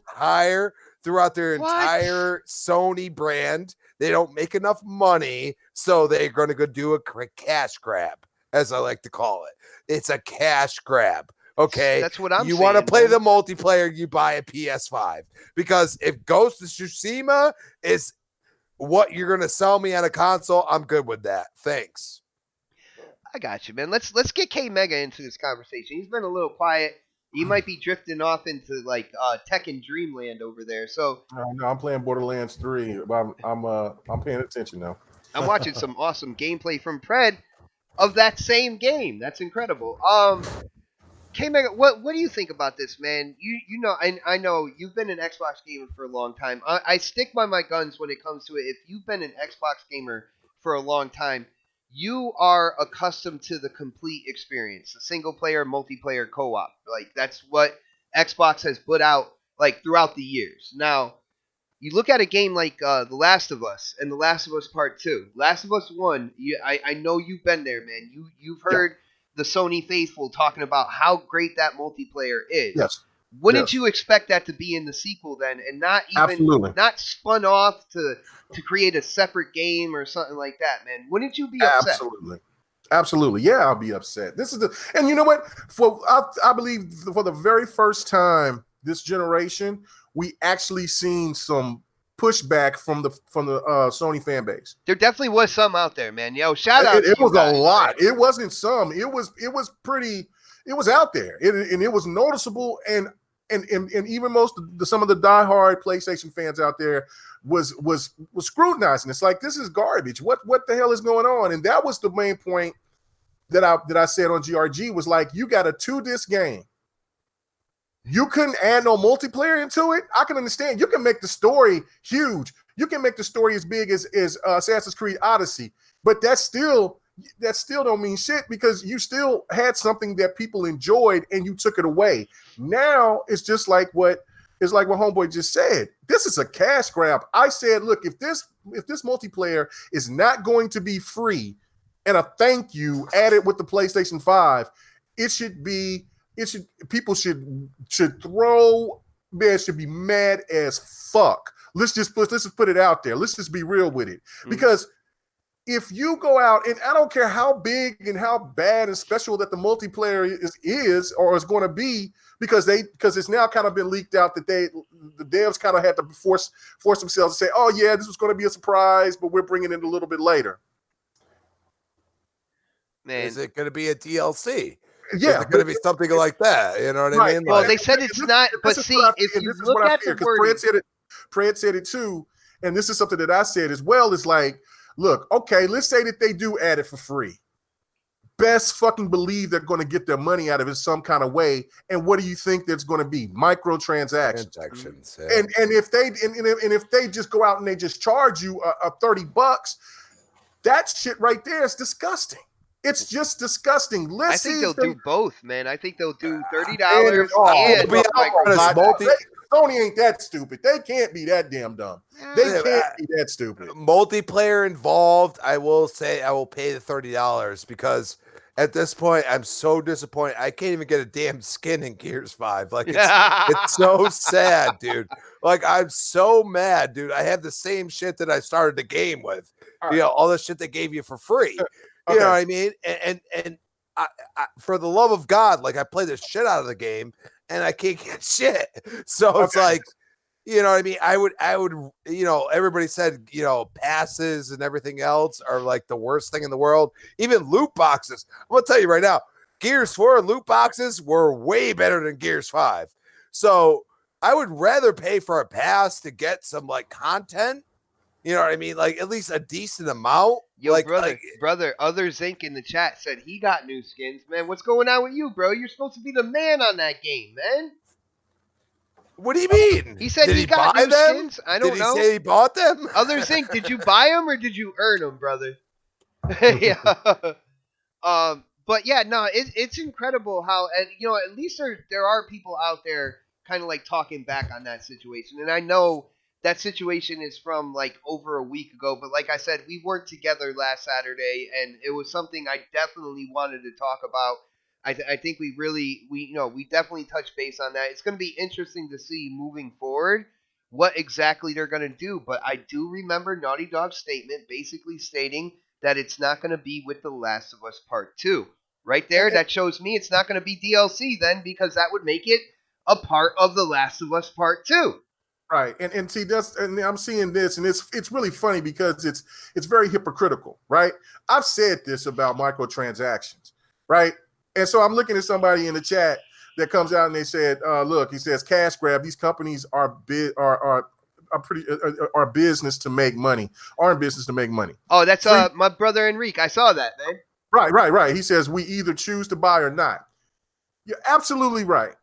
Throughout their entire Sony brand, they don't make enough money, so they're going to go do a cash grab, as I like to call it. It's a cash grab. Okay, That's what I'm saying. You want to play the multiplayer, you buy a PS5, because if Ghost of Tsushima is what you're going to sell me on a console, I'm good with that. Thanks. I got you, man. Let's get K Mega into this conversation. He's been a little quiet. He might be drifting off into like Tekken Dreamland over there. So no, I'm playing Borderlands 3. But I'm paying attention now. I'm watching some awesome gameplay from Pred of that same game. That's incredible. K Mega, what do you think about this, man? You know, I know you've been an Xbox gamer for a long time. I stick by my guns when it comes to it. If you've been an Xbox gamer for a long time, you are accustomed to the complete experience, the single player, multiplayer, co-op. Like, that's what Xbox has put out like throughout the years. Now, you look at a game like The Last of Us and The Last of Us Part 2. Last of Us 1, I know you've been there, man. You've Yeah. heard the Sony faithful talking about how great that multiplayer is. Yes. Wouldn't Yes. you expect that to be in the sequel then, and not Absolutely. not spun off to create a separate game or something like that, man? Wouldn't you be upset? Absolutely. Yeah, I'll be upset. And you know what? I believe for the very first time this generation, we actually seen some pushback from the Sony fan base. There definitely was some out there, man. Yo, shout out. It was guys, a lot. man. It wasn't some. It was pretty. It was out there, and it was noticeable. And even some of the diehard PlayStation fans out there was scrutinizing. It's like, this is garbage. What the hell is going on? And that was the main point that I said on GRG, was like, you got a 2-disc game. You couldn't add no multiplayer into it. I can understand. You can make the story huge. You can make the story as big as Assassin's Creed Odyssey, but that still don't mean shit, because you still had something that people enjoyed and you took it away. Now it's just like what Homeboy just said. This is a cash grab. I said, look, if this multiplayer is not going to be free and a thank you added with the PlayStation 5, people should be mad as fuck. Let's just put it out there. Let's just be real with it. Because if you go out, and I don't care how big and how bad and special that the multiplayer is or is going to be, because it's now kind of been leaked out that the devs kind of had to force themselves to say, oh yeah, this was going to be a surprise, but we're bringing it a little bit later. Man, is it going to be a DLC? Yeah, is it going to be something like that? You know what I mean? Well, they said it's not. But see, if you look at the wording, Fred said it too, and this is something that I said as well. Is like, look, okay, let's say that they do add it for free. Best fucking believe they're going to get their money out of it some kind of way. And what do you think that's going to be? Microtransactions. Yeah. And if they just go out and they just charge you a $30, that shit right there is disgusting. It's just disgusting. I think they'll do both, man. I think they'll do $30 and Sony ain't that stupid. They can't be that damn dumb. They can't be that stupid. Multiplayer involved, I will say I will pay the $30, because at this point I'm so disappointed. I can't even get a damn skin in Gears 5. Like, it's so sad, dude. Like, I'm so mad, dude. I have the same shit that I started the game with. All right. You know, all the shit they gave you for free. You know what I mean? And I, for the love of God, like, I play the shit out of the game and I can't get shit. So it's like, you know what I mean? I would, you know, everybody said, you know, passes and everything else are like the worst thing in the world. Even loot boxes. I'm going to tell you right now, Gears 4 loot boxes were way better than Gears 5. So I would rather pay for a pass to get some like content. You know what I mean? Like, at least a decent amount. Yo, like, brother, Other Zinc in the chat said he got new skins. Man, what's going on with you, bro? You're supposed to be the man on that game, man. What do you mean? He said he got new skins. I don't know. Did he say he bought them? Other Zinc, did you buy them or did you earn them, brother? Yeah. But yeah, no, it's incredible how, and you know, at least there are people out there kind of like talking back on that situation. And I know that situation is from like over a week ago, but like I said, we weren't together last Saturday, and it was something I definitely wanted to talk about. I think we definitely touched base on that. It's going to be interesting to see moving forward what exactly they're going to do, but I do remember Naughty Dog's statement basically stating that it's not going to be with The Last of Us Part 2. Right there, that shows me it's not going to be DLC then, because that would make it a part of The Last of Us Part 2. Right, and see, and I'm seeing this, and it's really funny because it's very hypocritical, right? I've said this about microtransactions, right? And so I'm looking at somebody in the chat that comes out and they said, "Look," he says, "cash grab. These companies are business to make money. Are in business to make money." Oh, that's my brother Enrique. I saw that, man. Right. He says we either choose to buy or not. You're absolutely right.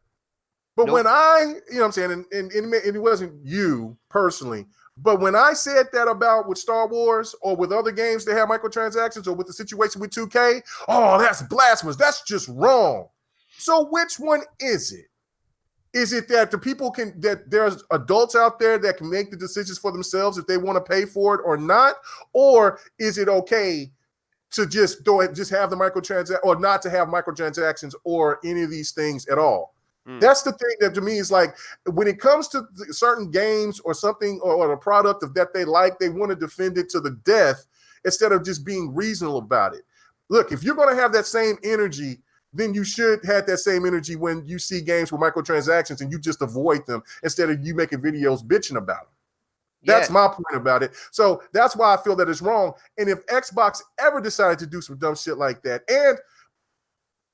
But when you know what I'm saying, and it wasn't you personally, but when I said that about with Star Wars or with other games that have microtransactions or with the situation with 2K, oh, that's blasphemous. That's just wrong. So which one is it? Is it that that there's adults out there that can make the decisions for themselves if they want to pay for it or not? Or is it okay to just have the microtransaction or not to have microtransactions or any of these things at all? That's the thing that to me is like, when it comes to certain games or something or a product that they like, they want to defend it to the death instead of just being reasonable about it. Look, if you're going to have that same energy, then you should have that same energy when you see games with microtransactions and you just avoid them instead of you making videos bitching about them. That's my point about it. So that's why I feel that it's wrong. And if Xbox ever decided to do some dumb shit like that, and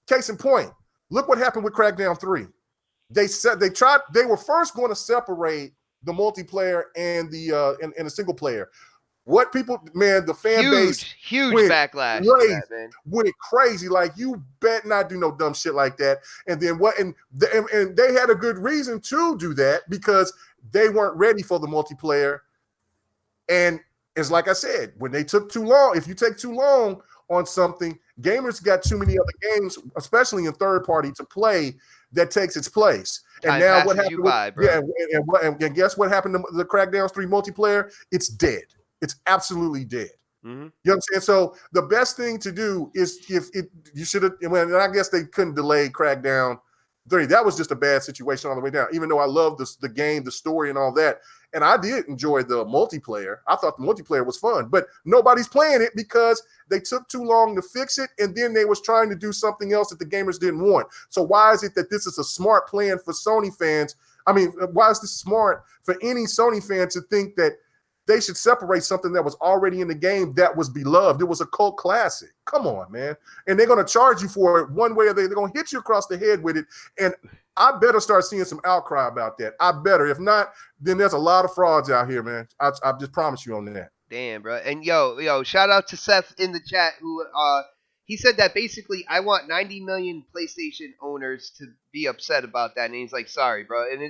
case in point, look what happened with Crackdown 3. They were first going to separate the multiplayer and the single player. What people, man, the fan base, huge backlash to that, man. Went crazy. Like, you bet not do no dumb shit like that. And then and they had a good reason to do that because they weren't ready for the multiplayer. And it's like I said, when they took too long, if you take too long on something, gamers got too many other games, especially in third party, to play that takes its place. Time and now what happened? And guess what happened to the Crackdown 3 multiplayer? It's dead. It's absolutely dead. You know what I'm saying? So the best thing to do is you should have. And I guess they couldn't delay Crackdown 3. That was just a bad situation all the way down. Even though I love the game, the story, and all that, and I did enjoy the multiplayer. I thought the multiplayer was fun, but nobody's playing it because they took too long to fix it, and then they was trying to do something else that the gamers didn't want. So why is it that this is a smart plan for Sony fans? I mean, why is this smart for any Sony fan to think that they should separate something that was already in the game that was beloved? It was a cult classic. Come on, man. And they're going to charge you for it one way or they're going to hit you across the head with it. And I better start seeing some outcry about that. I better. If not, then there's a lot of frauds out here, man. I just promise you on that. Damn, bro. And yo, shout out to Seth in the chat who he said that basically I want 90 million PlayStation owners to be upset about that. And he's like, sorry, bro. And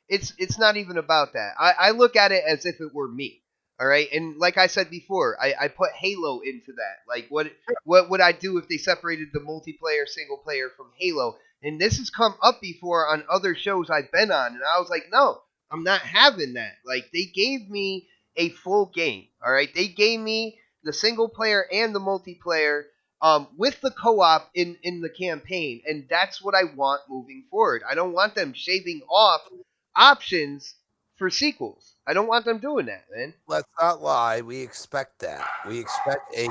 it's not even about that. I look at it as if it were me. All right. And like I said before, I put Halo into that. Like, what would I do if they separated the multiplayer single player from Halo? And this has come up before on other shows I've been on. And I was like, no, I'm not having that. Like, they gave me a full game. All right. They gave me the single player and the multiplayer with the co-op in the campaign. And that's what I want moving forward. I don't want them shaving off options for sequels. I don't want them doing that, man. Let's not lie. We expect that. We expect a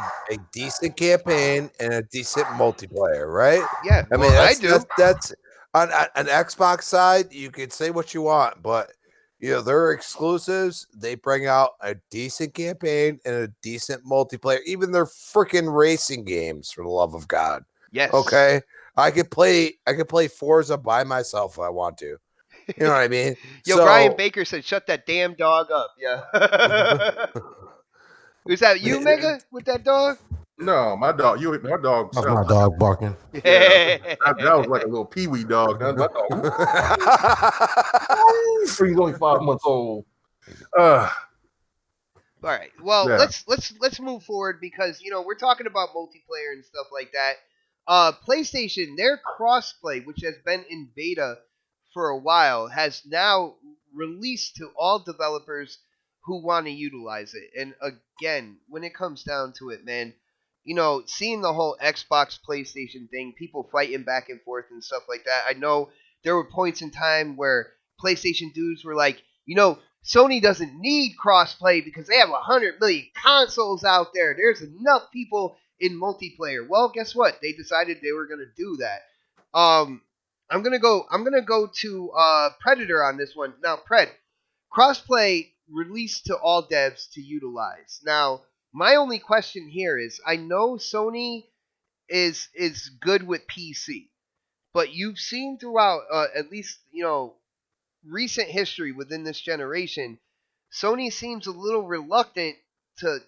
decent campaign and a decent multiplayer, right? Yeah, I mean, I do. That's on an Xbox side. You can say what you want, but they're exclusives. They bring out a decent campaign and a decent multiplayer. Even their freaking racing games, for the love of God. Yes. Okay. I could play Forza by myself if I want to. You know what I mean? Yo, Brian Baker said, "Shut that damn dog up." Yeah. Was that you, Mega, with that dog? No, my dog. My dog. That's my dog barking. Yeah. That was like a little peewee dog. That my dog. He's only 5 months old. All right. Well, Yeah. let's move forward because we're talking about multiplayer and stuff like that. PlayStation, their Crossplay, which has been in beta for a while, has now released to all developers who want to utilize it. And again, when it comes down to it, man, seeing the whole Xbox PlayStation thing, people fighting back and forth and stuff like that. I know there were points in time where PlayStation dudes were like, Sony doesn't need crossplay because they have 100 million consoles out there. There's enough people in multiplayer. Well, guess what? They decided they were going to do that. I'm gonna go to Predator on this one. Now, crossplay released to all devs to utilize. Now, my only question here is, I know Sony is good with PC, but you've seen throughout at least recent history within this generation, Sony seems a little reluctant to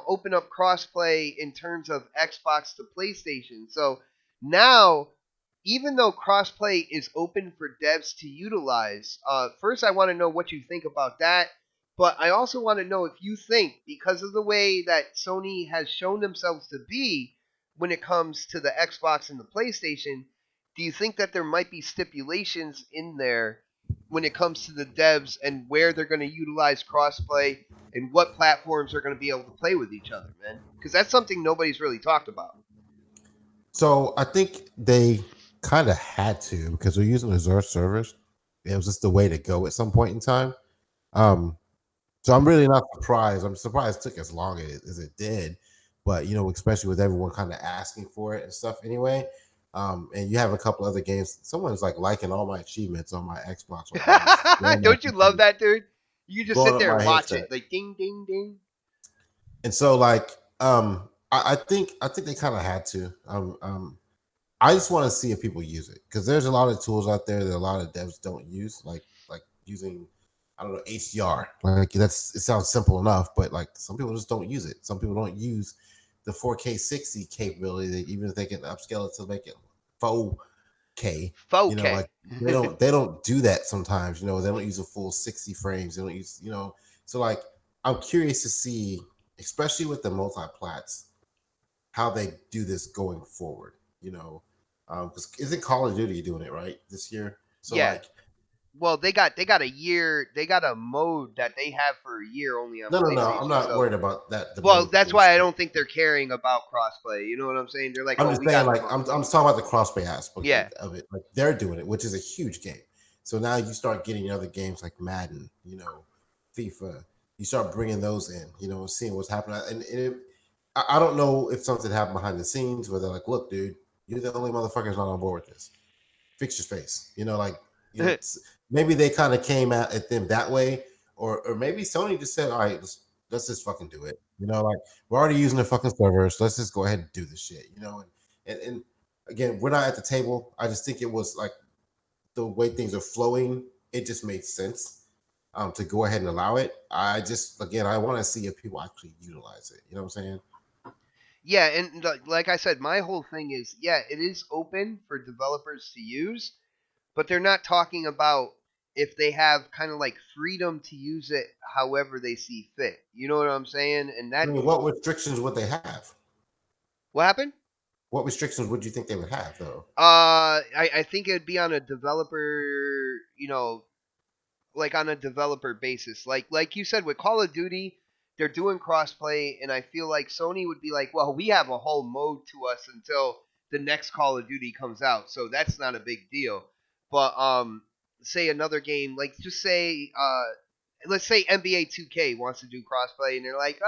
open up crossplay in terms of Xbox to PlayStation. So now, even though crossplay is open for devs to utilize, first I want to know what you think about that. But I also want to know if you think, because of the way that Sony has shown themselves to be when it comes to the Xbox and the PlayStation, do you think that there might be stipulations in there when it comes to the devs and where they're going to utilize crossplay and what platforms are going to be able to play with each other, man? Because that's something nobody's really talked about. So I think they kind of had to because they're using Azure servers. It was just the way to go at some point in time. So I'm really not surprised. I'm surprised it took as long as it did, but especially with everyone kind of asking for it and stuff anyway. And you have a couple other games. Someone's like liking all my achievements on my Xbox right now. Don't you love that, dude? You just blowing sit up there my and watch headset. it, like ding, ding, ding. And so, I think they kind of had to. I just want to see if people use it because there's a lot of tools out there that a lot of devs don't use, like using, I don't know, HDR. Like it sounds simple enough, but like some people just don't use it. Some people don't use the 4K 60 capability that even if they can upscale it to make it 4K. Okay. Like they don't do that sometimes. They don't use a full 60 frames. They don't use, so like I'm curious to see, especially with the multi-plats, how they do this going forward. Because isn't Call of Duty doing it right this year? So Yeah. Well, they got a year. They got a mode that they have for a year only on PlayStation. No. I'm not worried about that. Well, that's why I don't think they're caring about crossplay. You know what I'm saying? They're like, I'm just saying, like, I'm talking about the crossplay aspect of it. Like they're doing it, which is a huge game. So now you start getting other games like Madden, FIFA. You start bringing those in, seeing what's happening. And I don't know if something happened behind the scenes where they're like, look, dude, you're the only motherfuckers not on board with this. Fix your face. Maybe they kind of came at them that way, or maybe Sony just said, all right, let's just fucking do it. Like we're already using the fucking servers. Let's just go ahead and do this shit. And again, we're not at the table. I just think it was like the way things are flowing. It just made sense to go ahead and allow it. I want to see if people actually utilize it. You know what I'm saying? Yeah, and like I said, my whole thing is, it is open for developers to use, but they're not talking about if they have kind of like freedom to use it however they see fit. You know what I'm saying? And that. What restrictions would they have? What happened? What restrictions would you think they would have, though? I think it'd be on a developer, like on a developer basis. Like you said, with Call of Duty, they're doing crossplay, and I feel like Sony would be like, well, we have a whole mode to us until the next Call of Duty comes out, so that's not a big deal. But say another game, like just say let's say NBA 2K wants to do crossplay, and they're like,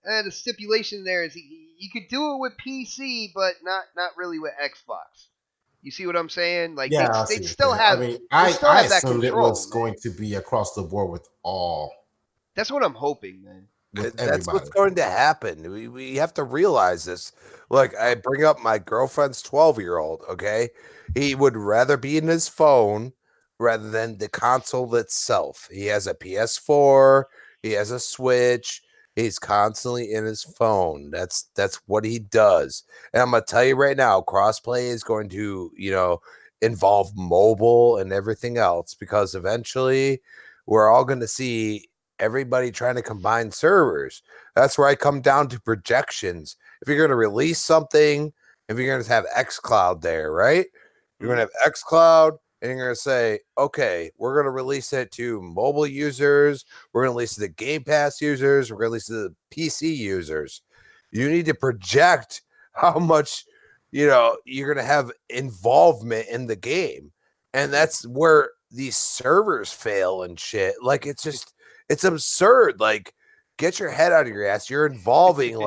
the stipulation there is you could do it with PC, but not really with Xbox. You see what I'm saying? Like they'd still have. I control, assumed it was going to be across the board with all. That's what I'm hoping, man. That's what's going to happen. We have to realize this. Look, I bring up my girlfriend's 12-year-old, okay? He would rather be in his phone rather than the console itself. He has a PS4, he has a Switch, he's constantly in his phone. That's what he does. And I'm going to tell you right now, crossplay is going to, involve mobile and everything else because eventually we're all going to see everybody trying to combine servers. That's where I come down to projections. If you're going to release something, if you're going to have xCloud there, right? You're going to have xCloud, and you're going to say, okay, we're going to release it to mobile users. We're going to release it to Game Pass users. We're going to release it to PC users. You need to project how much, you're going to have involvement in the game. And that's where these servers fail and shit. Like, it's absurd. Like, get your head out of your ass. You're involving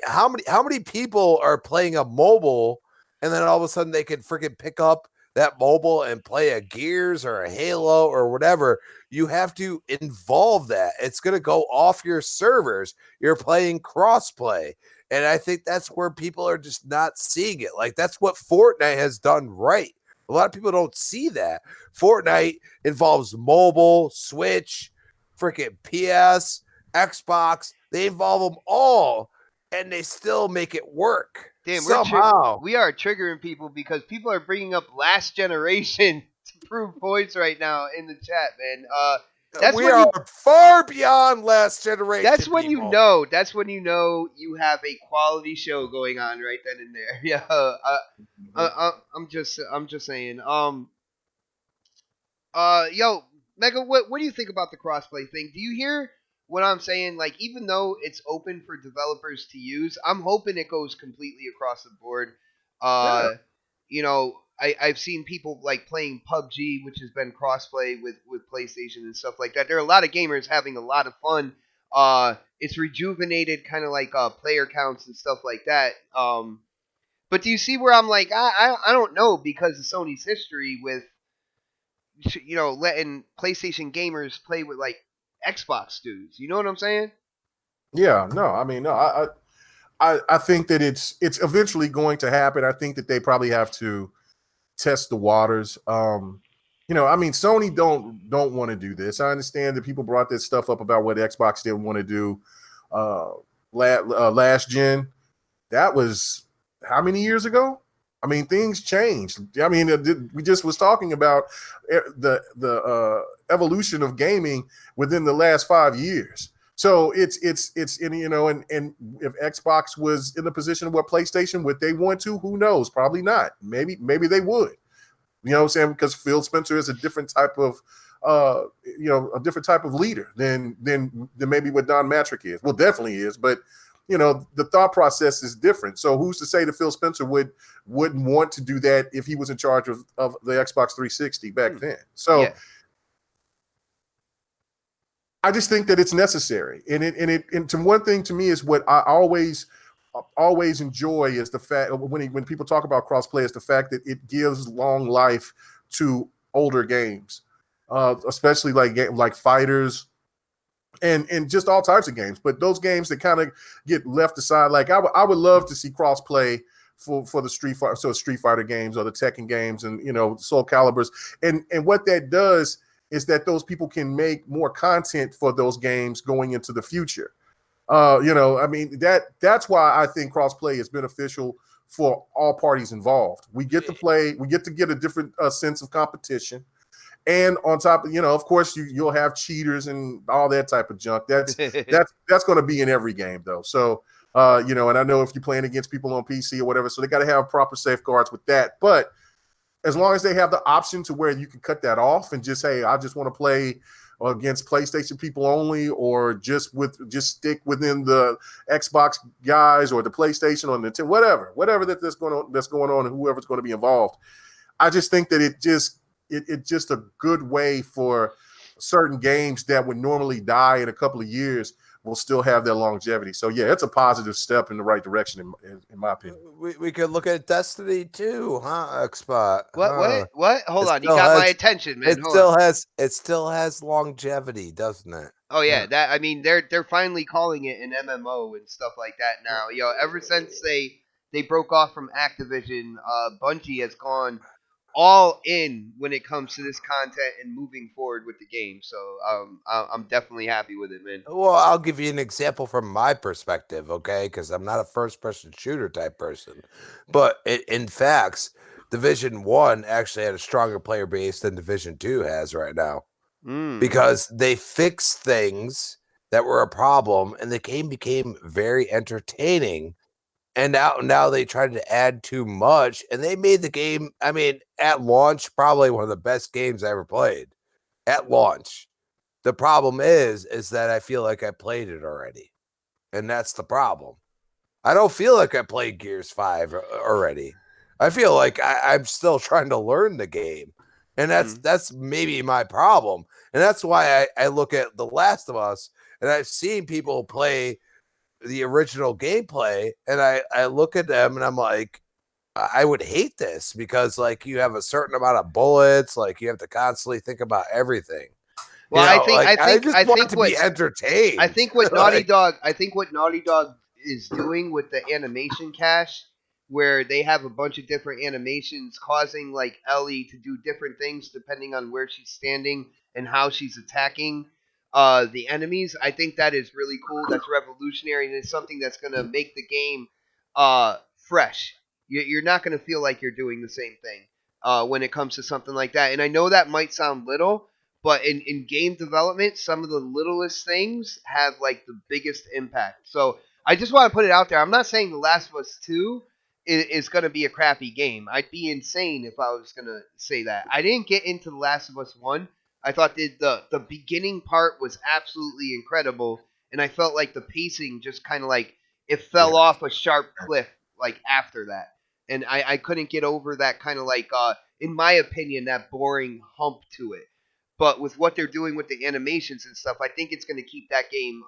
how many people are playing a mobile and then all of a sudden they can freaking pick up that mobile and play a Gears or a Halo or whatever. You have to involve that. It's going to go off your servers. You're playing crossplay. And I think that's where people are just not seeing it. Like, that's what Fortnite has done right. A lot of people don't see that. Fortnite involves mobile, Switch, freaking PS, Xbox. They involve them all, and they still make it work. Damn, somehow. we are triggering people because people are bringing up last generation to prove points right now in the chat, man. That's We when are you. far beyond last generation. That's when you people. know. That's when you know you have a quality show going on right then and there. Yeah. I'm just saying. Yo, Mega, what do you think about the crossplay thing? Do you hear what I'm saying? Like, even though it's open for developers to use, I'm hoping it goes completely across the board. Yeah. I've seen people like playing PUBG, which has been crossplay with PlayStation and stuff like that. There are a lot of gamers having a lot of fun. It's rejuvenated kind of like player counts and stuff like that. But do you see where I'm like, I don't know, because of Sony's history with letting PlayStation gamers play with like Xbox dudes. You know what I'm saying? Yeah. No, I mean, no, I think that it's eventually going to happen. I think that they probably have to test the waters. I mean, Sony don't want to do this. I understand that people brought this stuff up about what Xbox didn't want to do last gen. That was how many years ago? I mean, things changed. I mean, we just was talking about the evolution of gaming within the last 5 years. So it's and if Xbox was in the position of what PlayStation, would they want to? Who knows? Probably not. Maybe they would. You know what I'm saying? Because Phil Spencer is a different type of a different type of leader than maybe what Don Matrick is. Well, definitely is, but the thought process is different. So who's to say that Phil Spencer wouldn't want to do that if he was in charge of the Xbox 360 back then? So Yeah. I just think that it's necessary. And to one thing to me is what I always enjoy is the fact when people talk about crossplay is the fact that it gives long life to older games, especially like fighters and just all types of games. But those games that kind of get left aside, like I would love to see crossplay for the Street Fighter games or the Tekken games and Soul Calibers. And what that does is that those people can make more content for those games going into the future. I mean, that's why I think crossplay is beneficial for all parties involved. We get to play, we get to get a different sense of competition. And on top of course, you'll have cheaters and all that type of junk. That's going to be in every game, though. So, and I know if you're playing against people on PC or whatever, so they got to have proper safeguards with that. But as long as they have the option to where you can cut that off and just, hey, I just want to play against PlayStation people only, or just stick within the Xbox guys or the PlayStation or Nintendo, whatever that's going on, and whoever's going to be involved. I just think that it's just a good way for certain games that would normally die in a couple of years will still have their longevity. So yeah, it's a positive step in the right direction in my opinion. We could look at Destiny too, huh? Xbox. What? Hold on, you still got my has- attention, man. It Hold still on. has longevity, doesn't it? Oh yeah, that I mean they're finally calling it an MMO and stuff like that now. Ever since they broke off from Activision, Bungie has gone all in when it comes to this content and moving forward with the game. So I'm definitely happy with it, man. Well, I'll give you an example from my perspective, okay? Because I'm not a first-person shooter type person, but in facts, Division 1 actually had a stronger player base than Division 2 has right now. Because they fixed things that were a problem, and the game became very entertaining. And now they tried to add too much, and they made the game, I mean, at launch, probably one of the best games I ever played. At launch. The problem is that I feel like I played it already. And that's the problem. I don't feel like I played Gears 5 already. I feel like I'm still trying to learn the game. And that's maybe my problem. And that's why I look at The Last of Us, and I've seen people play the original gameplay, and I look at them and I'm like, I would hate this because like you have a certain amount of bullets, like you have to constantly think about everything. Well, I think to be entertained. I think what Naughty Dog is doing with the animation cache, where they have a bunch of different animations causing like Ellie to do different things depending on where she's standing and how she's attacking the enemies. I think that is really cool. That's revolutionary, and it's something that's going to make the game fresh. You're not going to feel like you're doing the same thing when it comes to something like that. And I know that might sound little, But in game development, some of the littlest things have like the biggest impact. So I just want to put it out there. I'm not saying The Last of Us 2 is going to be a crappy game. I'd be insane if I was going to say that. I didn't get into The Last of Us 1. I thought the beginning part was absolutely incredible, and I felt like the pacing just kind of like it fell off a sharp cliff like after that. And I couldn't get over that kind of like in my opinion, that boring hump to it. But with what they're doing with the animations and stuff, I think it's going to keep that game.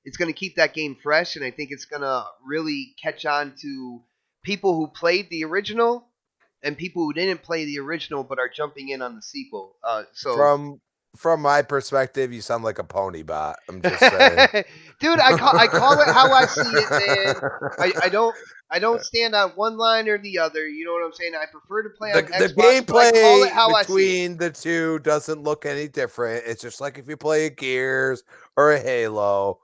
It's going to keep that game fresh, and I think it's going to really catch on to people who played the original and people who didn't play the original but are jumping in on the sequel. From my perspective, you sound like a pony bot. I'm just saying, dude. I call it how I see it, man. I don't stand on one line or the other. You know what I'm saying? I prefer to play on Xbox. The gameplay between the two doesn't look any different. It's just like if you play a Gears or a Halo.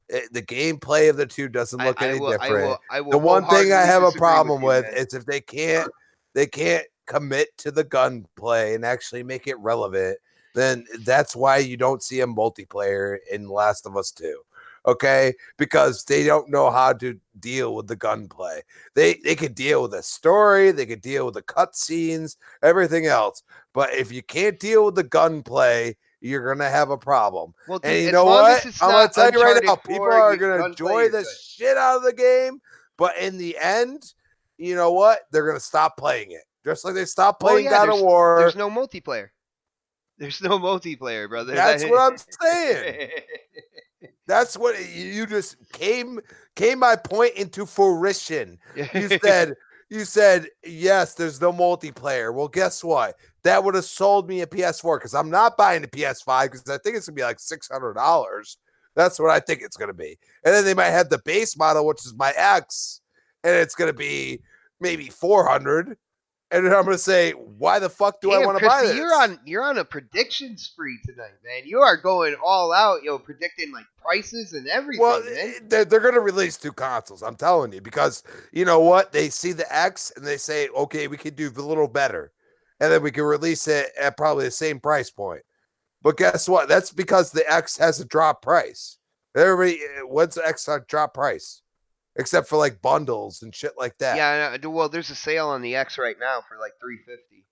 The gameplay of the two doesn't look any different. I will the one thing I have a problem with is if they can't commit to the gunplay and actually make it relevant, then that's why you don't see a multiplayer in Last of Us 2. Okay? Because they don't know how to deal with the gunplay. They could deal with the story, they could deal with the cutscenes, everything else. But if you can't deal with the gunplay, you're gonna have a problem. Well, dude, and you know what? I'm gonna tell you right now, people are gonna enjoy the shit out of the game, but in the end, you know what? They're gonna stop playing it. Just like they stopped playing God of War. There's no multiplayer. There's no multiplayer, brother. That's what I'm saying. That's what you just came my point into fruition. You said yes, there's no multiplayer. Well, guess what? That would have sold me a PS4 because I'm not buying a PS5 because I think it's gonna be like $600. That's what I think it's gonna be. And then they might have the base model, which is my X, and it's gonna be maybe $400. And then I'm gonna say, why the fuck do I want to buy this? You're on a prediction spree tonight, man. You are going all out, predicting like prices and everything. Well, man. They're gonna release two consoles. I'm telling you, because you know what? They see the X and they say, okay, we can do a little better, and then we can release it at probably the same price point. But guess what? That's because the X has a drop price. Everybody, what's the X drop price? Except for like bundles and shit like that. Yeah, well, there's a sale on the X right now for like $350.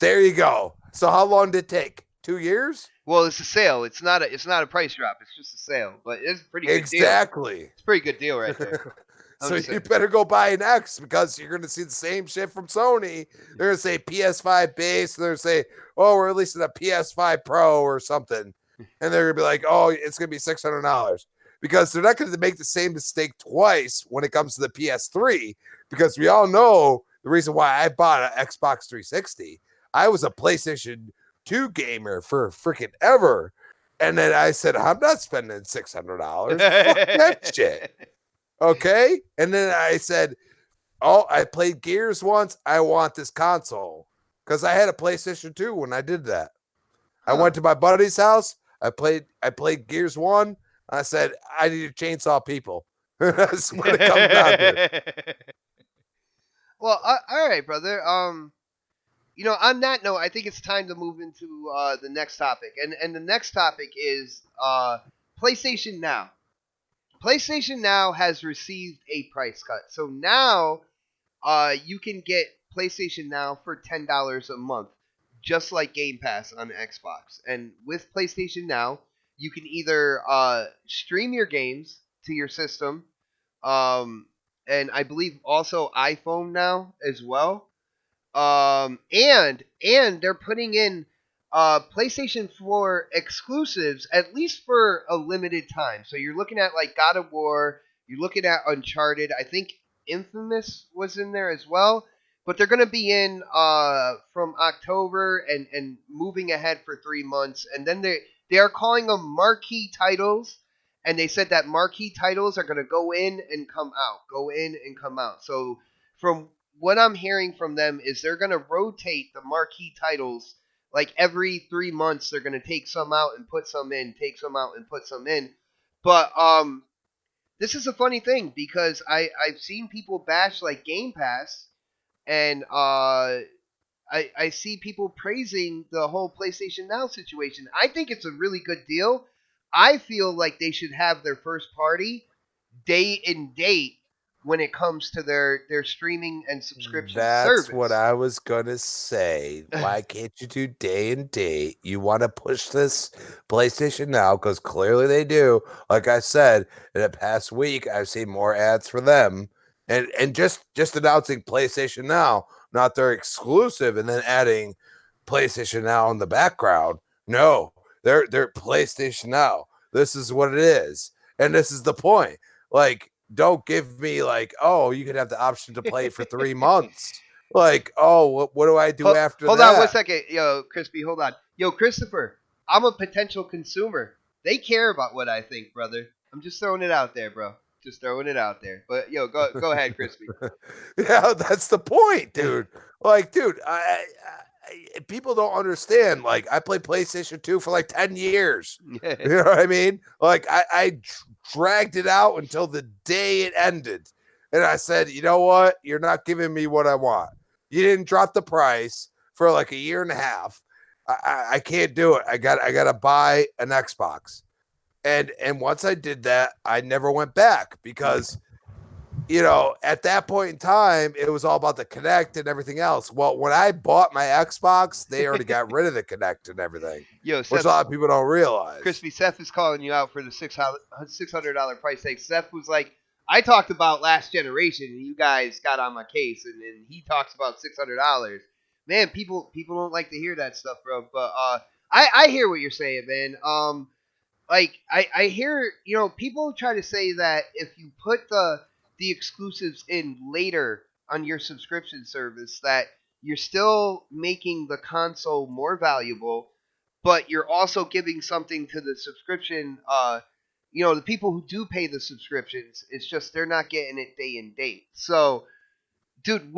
There you go. So how long did it take? 2 years? Well, it's a sale. It's not a price drop. It's just a sale, but it's a pretty good deal. Exactly. It's a pretty good deal right there. So you better go buy an X because you're going to see the same shit from Sony. They're going to say PS5 base. They're going to say, oh, we're releasing a PS5 Pro or something. And they're going to be like, oh, it's going to be $600. Because they're not going to make the same mistake twice when it comes to the PS3. Because we all know the reason why I bought an Xbox 360. I was a PlayStation 2 gamer for freaking ever. And then I said, I'm not spending $600. Fuck that shit. Okay? And then I said, oh, I played Gears once. I want this console. Because I had a PlayStation 2 when I did that. I went to my buddy's house. I played Gears 1. I said, I need to chainsaw people. That's what it comes down to. Well, all right, brother. On that note, I think it's time to move into the next topic. And the next topic is PlayStation Now. PlayStation Now has received a price cut. So now you can get PlayStation Now for $10 a month, just like Game Pass on Xbox. And with PlayStation Now, you can either stream your games to your system, and I believe also iPhone now as well. And they're putting in PlayStation 4 exclusives at least for a limited time. So you're looking at like God of War, you're looking at Uncharted. I think Infamous was in there as well. But they're going to be in from October and moving ahead for 3 months. And then they are calling them marquee titles. And they said that marquee titles are going to go in and come out. Go in and come out. So from what I'm hearing from them is they're going to rotate the marquee titles. Like every 3 months, they're going to take some out and put some in. Take some out and put some in. But this is a funny thing because I've seen people bash like Game Pass. And I see people praising the whole PlayStation Now situation. I think it's a really good deal. I feel like they should have their first party day and date when it comes to their streaming and subscription That's what service. I was gonna say. Why can't you do day and date? You want to push this PlayStation Now because clearly they do. Like I said, in the past week, I've seen more ads for them, and just announcing PlayStation Now, not their exclusive, and then adding PlayStation Now in the background. No, they're PlayStation Now. This is what it is, and this is the point. Like, don't give me like, oh, you could have the option to play for 3 months. Like, oh, what do I do after Hold on one that? second, yo, Crispy. Hold on, yo, Christopher. I'm a potential consumer. They care about what I think, brother. I'm just throwing it out there, bro. Just throwing it out there. But yo, go ahead, Crispy. Yeah, that's the point, dude. Like, dude, people don't understand. Like, I played PlayStation 2 for like 10 years. You know what I mean? Like, I dragged it out until the day it ended. And I said, you know what? You're not giving me what I want. You didn't drop the price for like a year and a half. I can't do it. I gotta buy an Xbox. And once I did that, I never went back because at that point in time, it was all about the Connect and everything else. Well, when I bought my Xbox, they already got rid of the Connect and everything, Yo, which a lot of people don't realize. Crispy, Seth is calling you out for the $600 price tag. Seth was like, I talked about last generation, and you guys got on my case, and then he talks about $600. Man, people don't like to hear that stuff, bro. But I hear what you're saying, man. Like I hear people try to say that if you put the exclusives in later on your subscription service, that you're still making the console more valuable, but you're also giving something to the subscription. The people who do pay the subscriptions, it's just they're not getting it day and date. So, dude,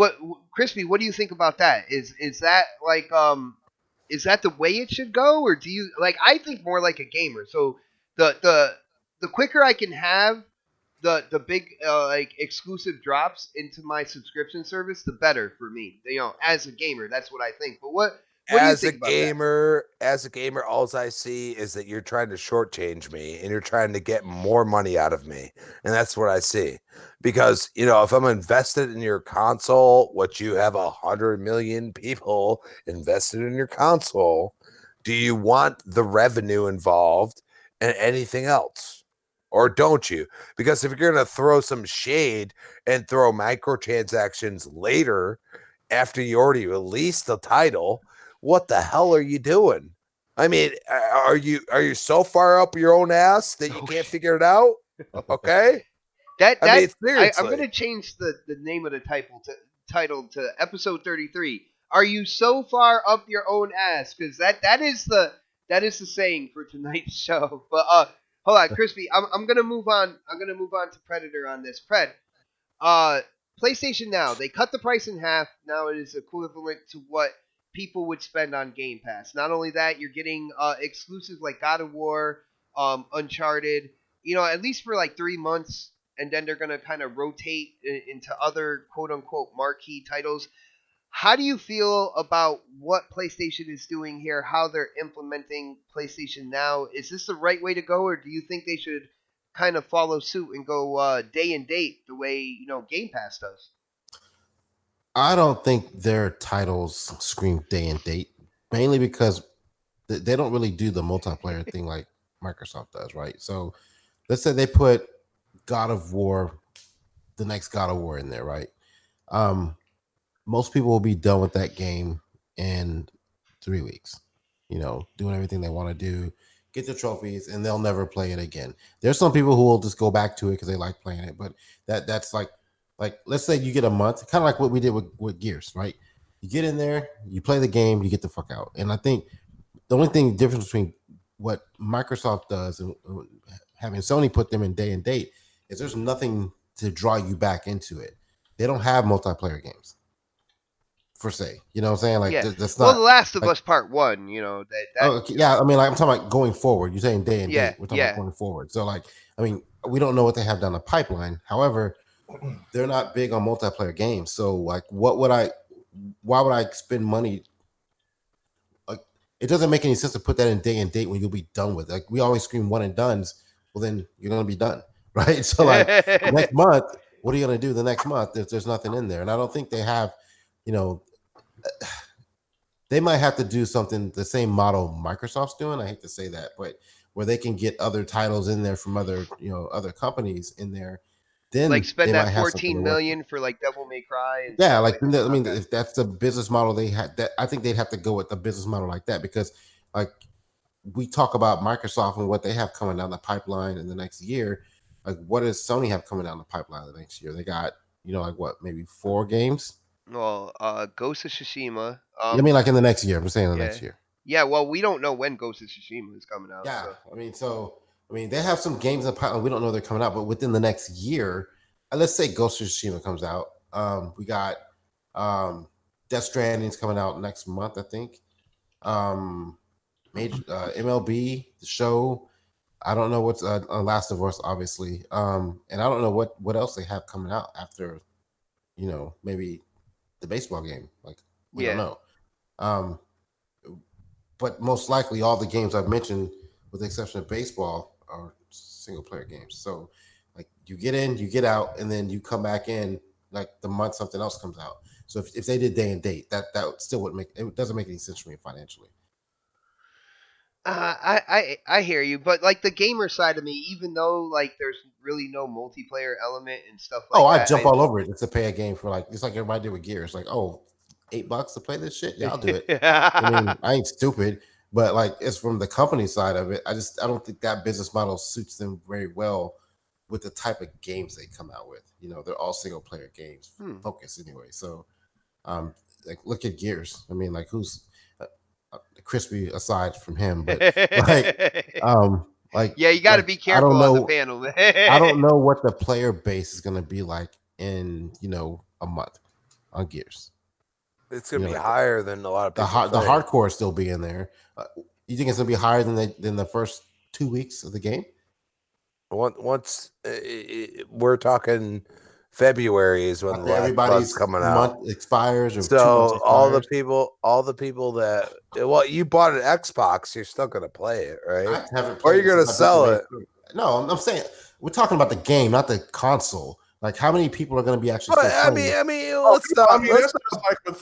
Crispy, what do you think about that? Is that like is that the way it should go, or do you like? I think more like a gamer. So the quicker I can have the big like exclusive drops into my subscription service, the better for me. As a gamer, that's what I think. But what do you As a think about that? gamer, all I see is that you're trying to shortchange me and you're trying to get more money out of me. And that's what I see. Because, if I'm invested in your console, what you have 100 million people invested in your console, do you want the revenue involved and anything else? Or don't you? Because if you're going to throw some shade and throw microtransactions later after you already released the title, what the hell are you doing? I mean, are you so far up your own ass that you can't figure it out? Okay. I mean, seriously. I'm gonna change the name of the title to episode 33. Are you so far up your own ass? Because that is the saying for tonight's show. But hold on, Crispy. I'm gonna move on. I'm gonna move on to Predator on this. Pred. Uh, PlayStation Now, they cut the price in half. Now it is equivalent to what people would spend on Game Pass. Not only that, you're getting exclusives like God of War, Uncharted. At least for like 3 months, and then they're gonna kind of rotate into other quote unquote marquee titles. How do you feel about what PlayStation is doing here? How they're implementing PlayStation Now? Is this the right way to go, or do you think they should kind of follow suit and go day and date the way Game Pass does? I don't think their titles scream day and date, mainly because they don't really do the multiplayer thing like Microsoft does, right? So let's say they put God of War, the next God of War in there, right? Most people will be done with that game in 3 weeks, doing everything they want to do, get the trophies, and they'll never play it again. There's some people who will just go back to it because they like playing it, but that's like let's say you get a month, kind of like what we did with Gears, right? You get in there, you play the game, you get the fuck out. And I think the only thing difference between what Microsoft does and having Sony put them in day and date is there's nothing to draw you back into it. They don't have multiplayer games. Per se, you know what I'm saying? Like that's not. Well, The Last of like, Us Part 1, okay, yeah, I mean, like I'm talking about going forward. You're saying day and date. We're talking about yeah. going forward. So, like, I mean, we don't know what they have down the pipeline. However, they're not big on multiplayer games. So, like, what would I? why would I spend money? Like, it doesn't make any sense to put that in day and date when you'll be done with it. Like, we always scream one and dones. Well, then you're gonna be done, right? So like next month, what are you gonna do the next month if there's nothing in there? And I don't think they have, you know, they might have to do something the same model Microsoft's doing. I hate to say that, but where they can get other titles in there from other, other companies in there, then like spend they might that have something 14 to work with. million for like Devil May Cry. And Yeah, stuff like I mean, Okay. if that's the business model they had, that I think they'd have to go with the business model like that, because like we talk about Microsoft and what they have coming down the pipeline in the next year. Like, what does Sony have coming down the pipeline the next year? They got, like what, maybe 4 games? Well, Ghost of Tsushima. I mean, like in the next year. I'm saying the Yeah. next year. Yeah, well, we don't know when Ghost of Tsushima is coming out. Yeah, So. I mean, they have some games in the pipeline. We don't know they're coming out, but within the next year, let's say Ghost of Tsushima comes out. We got Death Stranding's coming out next month, I think. Major MLB the show. I don't know what's Last of Us, obviously, and I don't know what else they have coming out after, maybe the baseball game. Like, we don't know. But most likely, all the games I've mentioned, with the exception of baseball, are single player games. So, like, you get in, you get out, and then you come back in like the month something else comes out. So if they did day and date, that still wouldn't make it. Doesn't make any sense for me financially. I hear you, but like the gamer side of me, even though like there's really no multiplayer element and stuff like I that. jump all over it just to pay a game for, like, just like everybody did with Gears. Like, $8 to play this shit? Yeah, I'll do it. I mean, I ain't stupid, but like, it's from the company side of it. I don't think that business model suits them very well with the type of games they come out with. They're all single player games focused anyway. So, like, look at Gears. I mean, like, who's Crispy aside from him, but like, yeah, you got to like, be careful on the panel, man. I don't know what the player base is going to be like in a month on Gears. It's gonna be higher than a lot of people. The hardcore still be in there. You think it's gonna be higher than the first 2 weeks of the game? Once we're talking February is when the everybody's coming out. Month expires, or so all the people that you bought an Xbox, you're still gonna play it, right? Or you're gonna sell it. No, I'm saying we're talking about the game, not the console. Like, how many people are going to be actually? I mean, let's stop. That's like with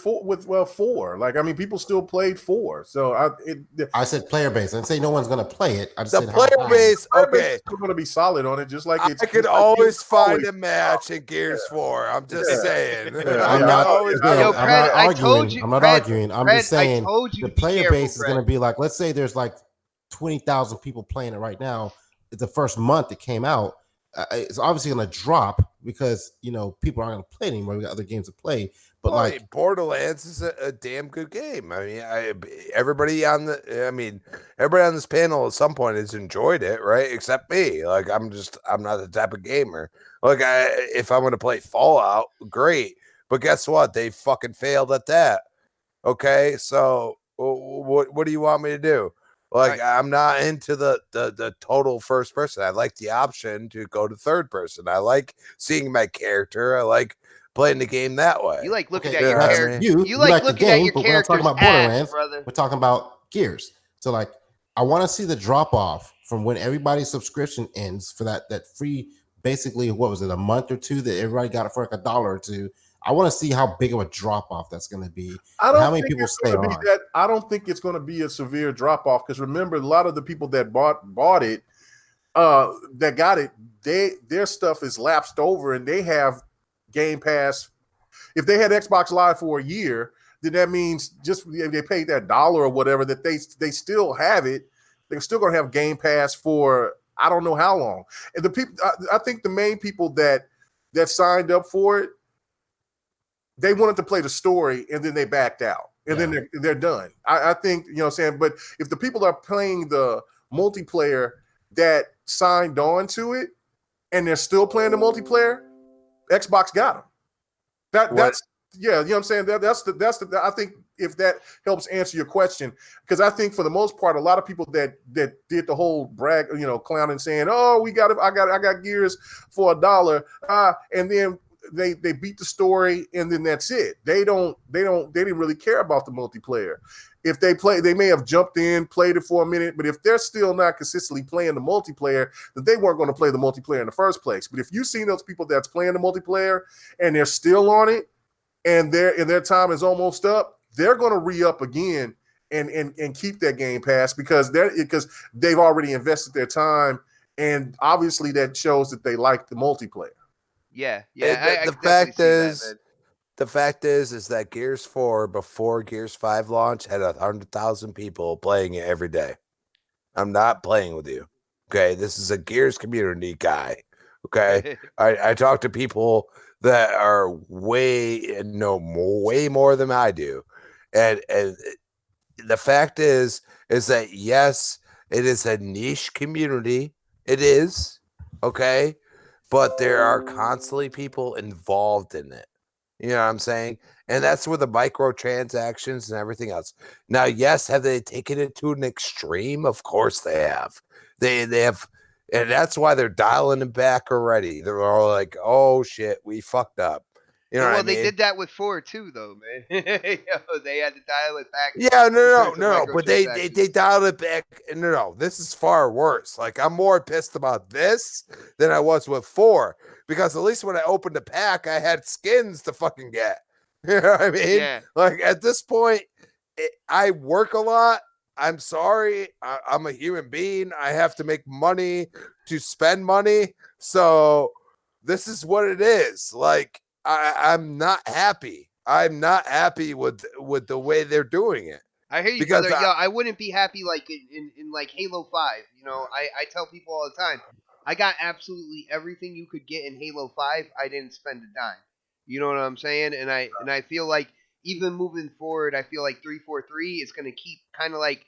4. Like, I mean, people still played 4. So I said player base. I didn't say no one's going to play it. I just said player base. Okay, it's still going to be solid on it. Just like I could always find a match in Gears 4. I'm just saying. I'm not arguing. I'm not arguing. I'm just saying the player base is going to be like, let's say there's like 20,000 people playing it right now. The first month it came out. It's obviously going to drop because people aren't going to play it anymore. We got other games to play, but like Borderlands is a damn good game. I mean, everybody on this panel at some point has enjoyed it, right? Except me. Like, I'm not the type of gamer. Like, if I'm going to play Fallout, great, but guess what? They fucking failed at that. Okay, so what do you want me to do? Like, I'm not into the total first person. I like the option to go to third person. I like seeing my character. I like playing the game that way. You like looking at your character. You like looking the game, at your but we're not talking about Borderlands. Brother. We're talking about Gears. So, like, I want to see the drop off from when everybody's subscription ends for that free, basically, what was it, a month or two that everybody got it for like $1 or $2. I want to see how big of a drop off that's going to be. How many people stay on? I don't think it's going to be a severe drop off, because remember, a lot of the people that bought it, that got it, their stuff is lapsed over, and they have Game Pass. If they had Xbox Live for a year, then that means just if they paid that $1 or whatever, that they still have it. They're still going to have Game Pass for I don't know how long. And the people, I think the main people that signed up for it, they wanted to play the story, and then they backed out, and then they're done. I think, what I'm saying, but if the people are playing the multiplayer that signed on to it, and they're still playing the multiplayer, Xbox got them. That's you know what I'm saying. That's the. I think if that helps answer your question, because I think for the most part, a lot of people that did the whole clowning, saying, "Oh, I got Gears for $1," and then they beat the story and then that's it. They didn't really care about the multiplayer. If they play, they may have jumped in, played it for a minute, but if they're still not consistently playing the multiplayer, then they weren't going to play the multiplayer in the first place. But if you've seen those people that's playing the multiplayer and they're still on it and their time is almost up, they're going to re-up again and keep that Game Pass because they've already invested their time, and obviously that shows that they like the multiplayer. Yeah. The fact is that Gears 4 before Gears 5 launch had 100,000 people playing it every day. I'm not playing with you. Okay, this is a Gears community guy. Okay, I talk to people that are way more than I do, and the fact is that yes, it is a niche community. It is okay, but there are constantly people involved in it. You know what I'm saying? And that's where the microtransactions and everything else. Now, yes, have they taken it to an extreme? Of course they have. They have, and that's why they're dialing it back already. They're all like, "Oh shit, we fucked up." You know what I mean? They did that with 4 too, though, man. They had to dial it back. Yeah, no. But they dialed it back. No. This is far worse. Like, I'm more pissed about this than I was with 4 because at least when I opened the pack, I had skins to fucking get. You know what I mean? Yeah. Like, at this point, I work a lot. I'm sorry. I'm a human being. I have to make money to spend money. So this is what it is. Like, I'm not happy. I'm not happy with the way they're doing it. I hear you, brother. I wouldn't be happy like in like Halo 5. You know, I tell people all the time, I got absolutely everything you could get in Halo 5. I didn't spend a dime. You know what I'm saying? And I feel like even moving forward, I feel like 343 is going to keep kind of like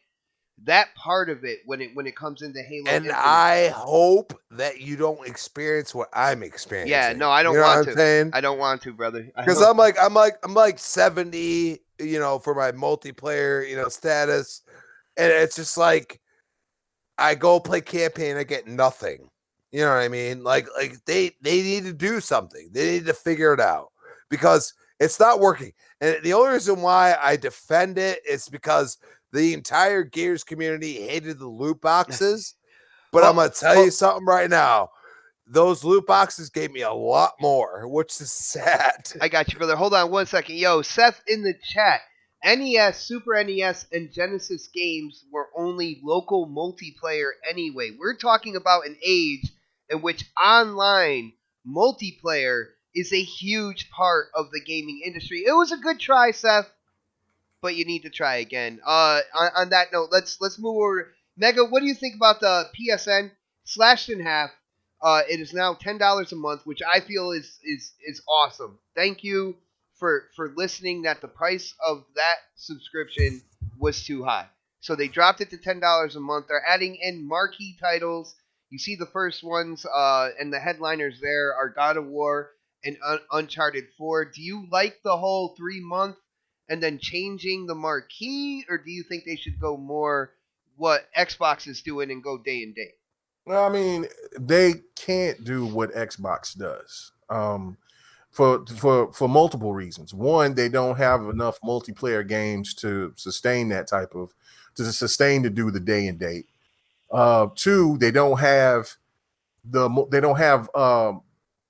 that part of it when it comes into Halo. And Infinite. I hope that you don't experience what I'm experiencing. Yeah, no, I don't want to. I don't want to, brother. Because I'm like 70, you know, for my multiplayer, you know, status, and it's just like I go play campaign, I get nothing. You know what I mean? Like they need to do something. They need to figure it out because it's not working. And the only reason why I defend it is because the entire Gears community hated the loot boxes, but I'm going to tell you something right now. Those loot boxes gave me a lot more, which is sad. I got you, brother. Hold on 1 second. Yo, Seth in the chat. NES, Super NES, and Genesis games were only local multiplayer anyway. We're talking about an age in which online multiplayer is a huge part of the gaming industry. It was a good try, Seth, but you need to try again. On that note, let's move over. Mega, what do you think about the PSN slashed in half? It is now $10 a month, which I feel is awesome. Thank you for listening. That the price of that subscription was too high, so they dropped it to $10 a month. They're adding in marquee titles. You see the first ones, and the headliners there are God of War and Uncharted 4. Do you like the whole 3-month? And then changing the marquee, or do you think they should go more what Xbox is doing and go day and day? Well, I mean, they can't do what Xbox does for multiple reasons. One, they don't have enough multiplayer games to sustain to do the day and date. Two, they don't have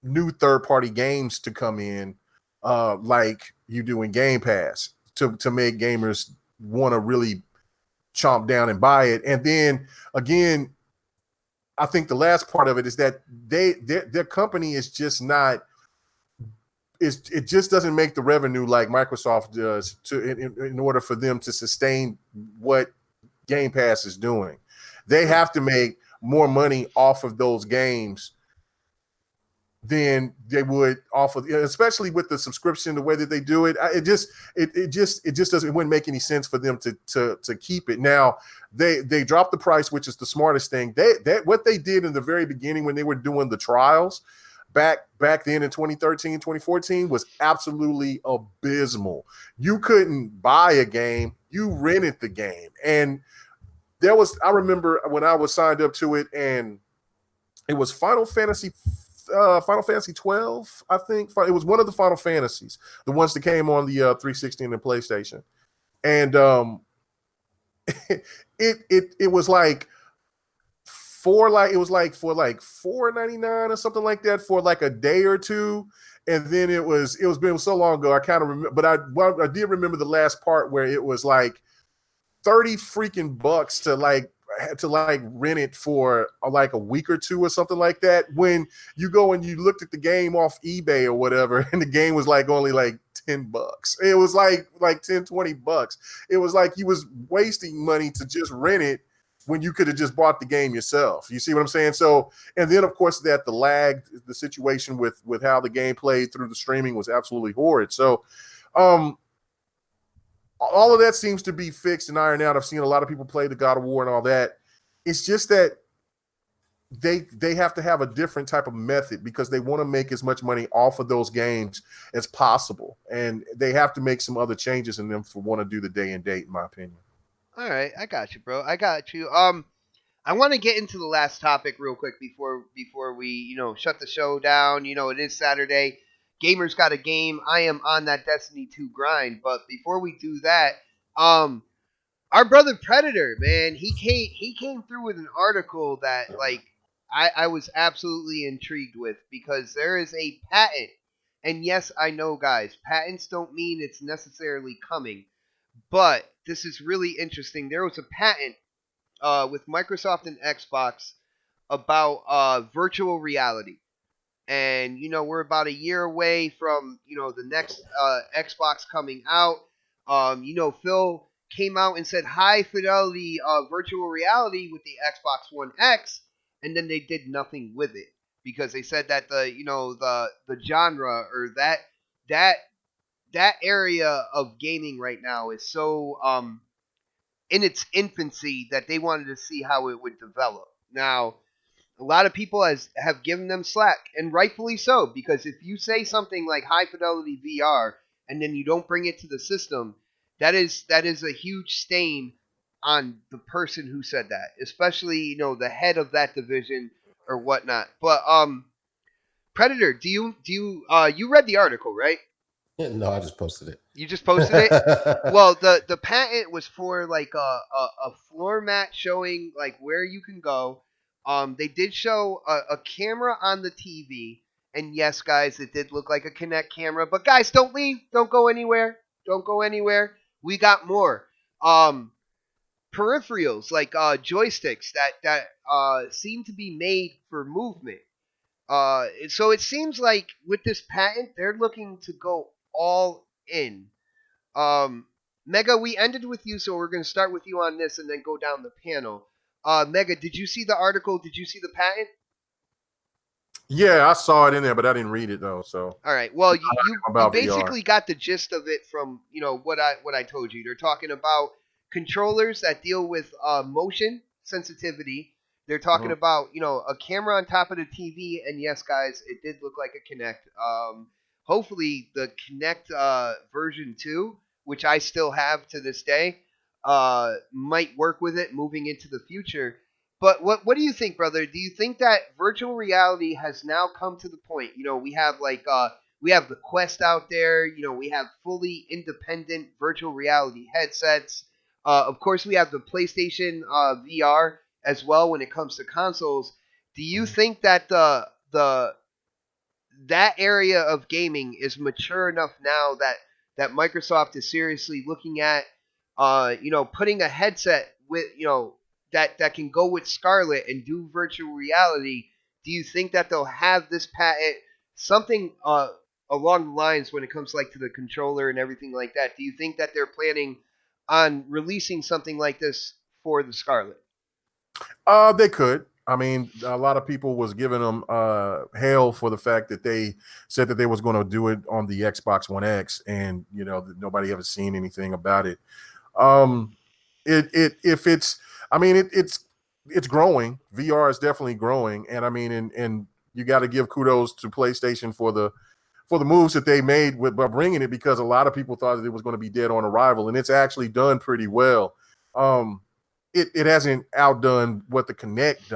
new third-party games to come in like you do in Game Pass to make gamers want to really chomp down and buy it. And then again, I think the last part of it is that their company is just not. It just doesn't make the revenue like Microsoft does in order for them to sustain what Game Pass is doing. They have to make more money off of those games than they would off of, especially with the subscription, the way that they do it. It just doesn't. It wouldn't make any sense for them to keep it. Now they dropped the price, which is the smartest thing. What they did in the very beginning when they were doing the trials back then in 2013, 2014 was absolutely abysmal. You couldn't buy a game, you rented the game. And I remember when I was signed up to it, and it was Final Fantasy Final Fantasy 12, I think. It was one of the Final Fantasies, the ones that came on the 360 and the PlayStation. And it was like for $4.99 or something like that for like a day or two. And then it was been so long ago, I kind of remember, but I did remember the last part where it was like 30 freaking bucks to rent it for like a week or two or something like that. When you go and you looked at the game off eBay or whatever, and the game was like only like $10. It was like 10, 20 bucks. It was like you was wasting money to just rent it when you could have just bought the game yourself. You see what I'm saying? So, and then of course that the situation with how the game played through the streaming was absolutely horrid. So, all of that seems to be fixed and ironed out. I've seen a lot of people play the God of War and all that. It's just that they have to have a different type of method because they want to make as much money off of those games as possible. And they have to make some other changes in them for want to do the day and date, in my opinion. All right, I got you, bro. I got you. I want to get into the last topic real quick before we shut the show down. It is Saturday. Gamers got a game. I am on that Destiny 2 grind. But before we do that, our brother Predator, man, he came through with an article that I was absolutely intrigued with because there is a patent. And yes, I know, guys, patents don't mean it's necessarily coming. But this is really interesting. There was a patent with Microsoft and Xbox about virtual reality. And, we're about a year away from, the next Xbox coming out. Phil came out and said high fidelity virtual reality with the Xbox One X, and then they did nothing with it because they said that the genre or that area of gaming right now is so in its infancy that they wanted to see how it would develop. Now, a lot of people have given them slack, and rightfully so, because if you say something like high fidelity VR and then you don't bring it to the system, that is a huge stain on the person who said that, especially the head of that division or whatnot. But Predator, do you read the article, right? No, I just posted it. You just posted it? Well, the patent was for like a floor mat showing like where you can go. They did show a camera on the TV, and yes, guys, it did look like a Kinect camera. But guys, don't leave. Don't go anywhere. Don't go anywhere. We got more. Peripherals like joysticks that seem to be made for movement. So it seems like with this patent, they're looking to go all in. Mega, we ended with you, so we're going to start with you on this and then go down the panel. Mega, did you see the article? Did you see the patent? Yeah, I saw it in there, but I didn't read it though. So all right. Well, you basically VR. got the gist of it from what I told you. They're talking about controllers that deal with motion sensitivity. They're talking about a camera on top of the TV, and yes, guys, it did look like a Kinect. Hopefully, the Kinect version 2, which I still have to this day, might work with it moving into the future. But what do you think, brother? Do you think that virtual reality has now come to the point? We have we have the Quest out there. We have fully independent virtual reality headsets. Of course, we have the PlayStation VR as well when it comes to consoles. Do you think that that area of gaming is mature enough now that Microsoft is seriously looking at putting a headset with that can go with Scarlett and do virtual reality? Do you think that they'll have this patent something along the lines when it comes to the controller and everything like that? Do you think that they're planning on releasing something like this for the Scarlett? They could. I mean, a lot of people was giving them hell for the fact that they said that they was going to do it on the Xbox One X, and nobody ever seen anything about it. It's growing. VR is definitely growing, and I mean, and you got to give kudos to PlayStation for the moves that they made by bringing it, because a lot of people thought that it was going to be dead on arrival, and it's actually done pretty well. it hasn't outdone what the Connect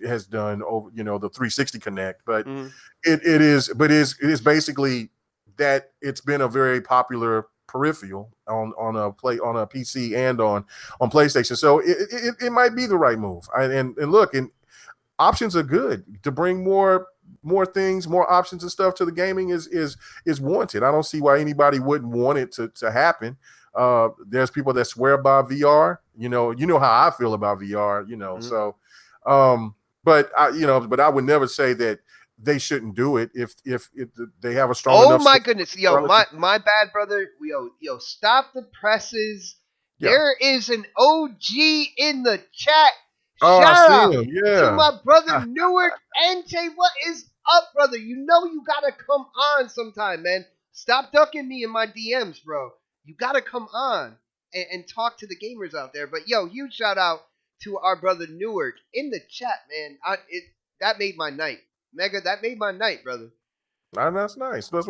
has done over the 360 Connect, but Mhm. it is basically that it's been a very popular peripheral on a PC and on PlayStation. So it might be the right move. And look, and options are good to bring more things, more options and stuff to the gaming is warranted. I don't see why anybody wouldn't want it to happen. There's people that swear by VR. You know how I feel about VR. Mhm. So, but I would never say that they shouldn't do it if they have a strong Oh enough my system. goodness, yo, my bad, brother. Yo, stop the presses. Yeah. There is an OG in the chat. Oh, I Shout see out him. to Yeah. my brother Newark NJ. What is up, brother? You know you gotta come on sometime, man. Stop ducking me in my DMs, bro. You gotta come on and talk to the gamers out there. But yo, huge shout out to our brother Newark in the chat, man. That made my night. Mega, that made my night, brother. That's nice. What's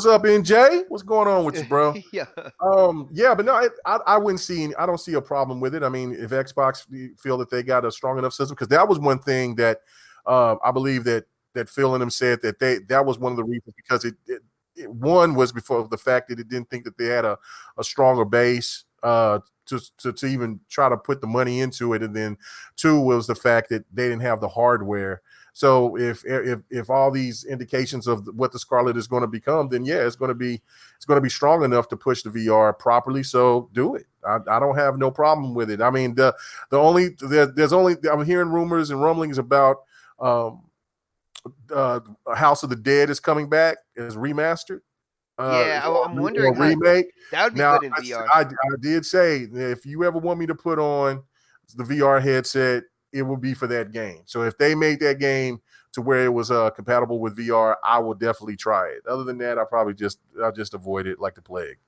up, NJ? What's going on with you, bro? Yeah. Yeah, but no, I wouldn't see. I don't see a problem with it. I mean, if Xbox feel that they got a strong enough system, because that was one thing that I believe that Phil and them said that was one of the reasons, because one was before the fact that it didn't think that they had a stronger base to even try to put the money into it, and then two was the fact that they didn't have the hardware. So if all these indications of what the Scarlet is going to become, then yeah, it's going to be strong enough to push the VR properly. So do it. I don't have no problem with it. I mean, there's only I'm hearing rumors and rumblings about House of the Dead is coming back as remastered. Yeah, I'm Or wondering how remake. that would be Now, good in VR. I did say that if you ever want me to put on the VR headset, it will be for that game. So if they made that game to where it was compatible with VR, I will definitely try it. Other than that, I'll just avoid it like the plague.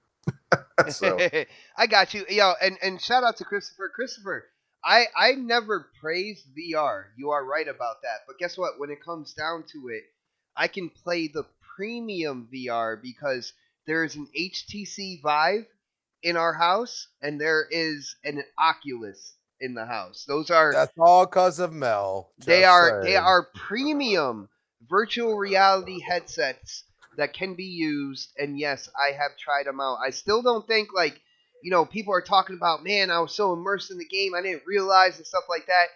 So I got you, yo, and shout out to Christopher. Christopher, I never praised VR. You are right about that. But guess what? When it comes down to it, I can play the premium VR because there is an HTC Vive in our house, and there is an Oculus in the house. Those are That's all because of Mel. they Just are they saying. are premium virtual reality headsets that can be used. And yes, I have tried them out. I still don't think like people are talking about, man, I was so immersed in the game I didn't realize and stuff like that.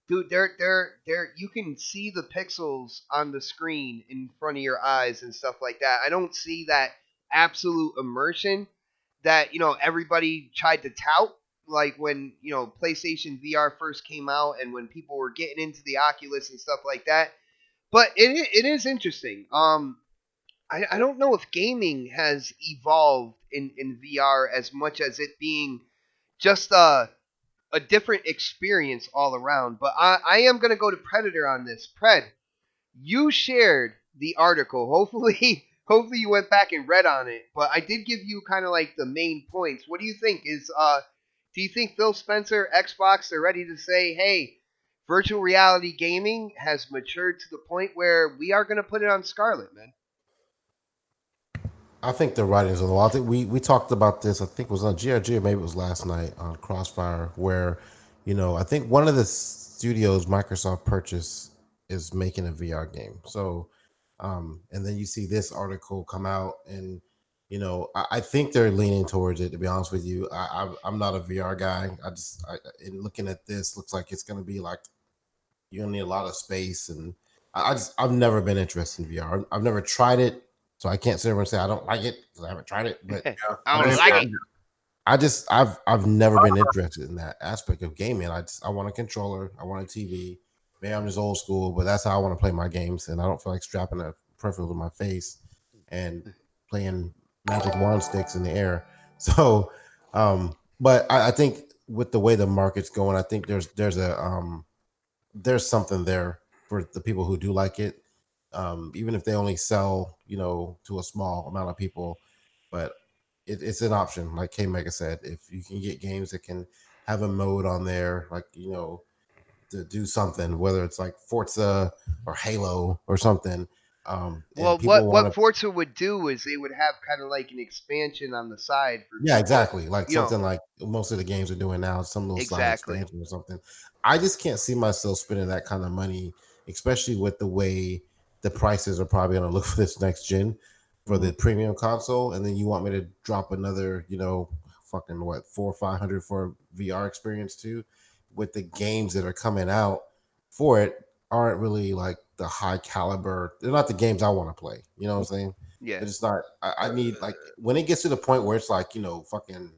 Dude, they're you can see the pixels on the screen in front of your eyes and stuff like that. I don't see that absolute immersion that everybody tried to tout, like when PlayStation VR first came out and when people were getting into the Oculus and stuff like that. But it is interesting. I don't know if gaming has evolved in VR as much as it being just a different experience all around. But I am gonna go to Predator on this. Pred, you shared the article. Hopefully, hopefully you went back and read on it. But I did give you kind of like the main points. What do you think? Do you think Phil Spencer, Xbox, are ready to say, hey, virtual reality gaming has matured to the point where we are going to put it on Scarlet, man? I think the writing's on the wall. I think we talked about this. I think it was on GRG or maybe it was last night on Crossfire, where I think one of the studios Microsoft purchased is making a VR game. So, and then you see this article come out, and I think they're leaning towards it. To be honest with you, I'm not a VR guy. In looking at this, looks like it's going to be like you're gonna need a lot of space, and I've never been interested in VR. I've never tried it, so I can't sit there and say I don't like it because I haven't tried it. But yeah, I don't like it. I've never been interested in that aspect of gaming. I want a controller, I want a TV. Maybe I'm just old school, but that's how I want to play my games, and I don't feel like strapping a peripheral to my face and playing magic wand sticks in the air. So, but I think with the way the market's going, I think there's something there for the people who do like it, even if they only sell to a small amount of people. But it's an option, like K Mega said. If you can get games that can have a mode on there, like to do something, whether it's like Forza or Halo or something, And Well, people want what to. Forza would do is they would have kind of like an expansion on the side for Yeah, people. exactly. Like You know, something like most of the games are doing now, some little side exactly. expansion or something. I just can't see myself spending that kind of money, especially with the way the prices are probably going to look for this next gen for the premium console. And then you want me to drop another, fucking what, 400 or 500 for a VR experience too, with the games that are coming out for it aren't really like the high caliber. They're not the games I want to play. You know what I'm saying? Yeah. It's not. I need like when it gets to the point where it's like fucking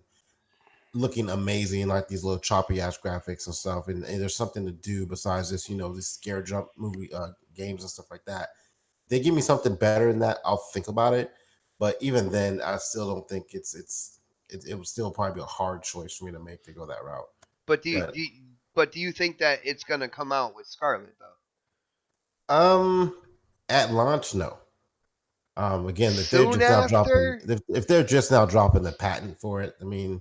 looking amazing, like these little choppy ass graphics and stuff, and there's something to do besides this, this scare jump movie games and stuff like that. They give me something better than that, I'll think about it. But even then, I still don't think it would still probably be a hard choice for me to make to go that route. But But do you think that it's gonna come out with Scarlet though? at launch, no. Again, if they're Soon just now dropping, after, if they're just now dropping the patent for it, I mean,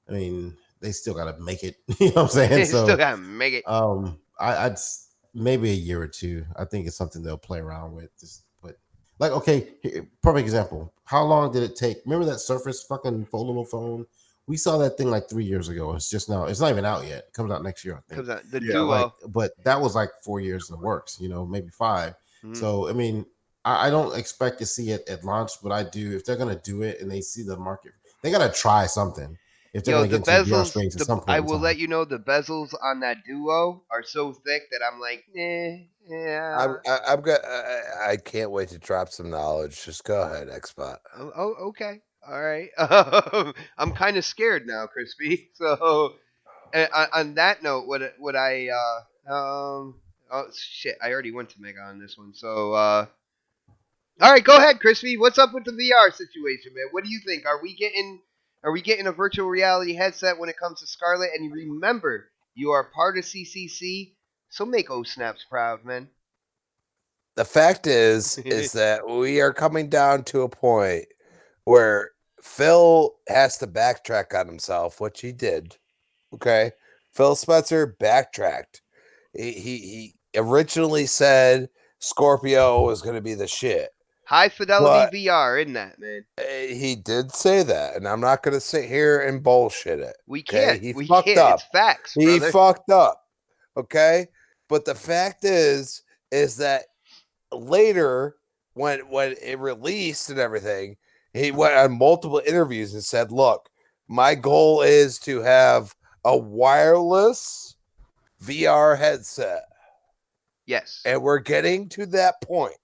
they still got to make it. You know what I'm saying? they still So, gotta make it. maybe a year or two. I think it's something they'll play around with. Just put like, okay, perfect example. How long did it take? Remember that Surface fucking foldable phone? We saw that thing like 3 years ago. It's just now. It's not even out yet. It comes out next year, I think. Comes out the Yeah. Duo. But that was like 4 years in the works. Maybe 5. Mhm. So I mean, I don't expect to see it at launch, but I do. If they're gonna do it and they see the market, they gotta try something. If they're Yo, gonna the get into the VR bezels. space at some I point in will time. let you know the bezels on that Duo are so thick that I'm like, yeah. I'm gonna. I can't wait to drop some knowledge. Just go ahead, Xbot. Oh, okay. All right. I'm kind of scared now, Crispy. So, on that note, what I oh shit, I already went to Mega on this one. So, all right, go ahead, Crispy. What's up with the VR situation, man? What do you think? Are we getting a virtual reality headset when it comes to Scarlet? And remember, you are part of CCC, so make O Snaps proud, man. The fact is that we are coming down to a point where Phil has to backtrack on himself, which he did. Okay, Phil Spencer backtracked. He originally said Scorpio was going to be the shit. High fidelity But VR, isn't that, man? he did say that, and I'm not going to sit here and bullshit it. We Okay, can't. he We fucked can't. up. It's facts, He brother. fucked up. Okay, but the fact is that later when it released and everything, he went on multiple interviews and said, "Look, my goal is to have a wireless VR headset." Yes. And we're getting to that point.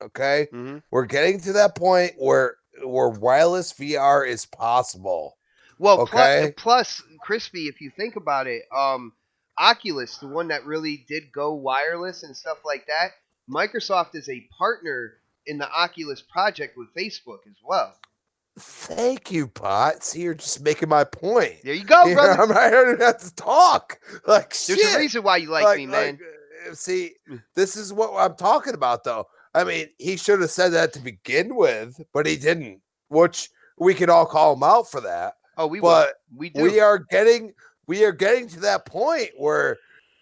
Okay? Mm-hmm. We're getting to that point where wireless VR is possible. Well, Okay? plus, Crispy, if you think about it, Oculus, the one that really did go wireless and stuff like that, Microsoft is a partner in the Oculus project with Facebook as well. Thank you, Pot. See, you're just making my point. There you go, brother. I'm not even have to talk. Like, There's shit. a reason why you like me, man. See, this is what I'm talking about, though. I mean, he should have said that to begin with, but he didn't, which we can all call him out for that. Oh, we but will. We do. We are getting to that point where,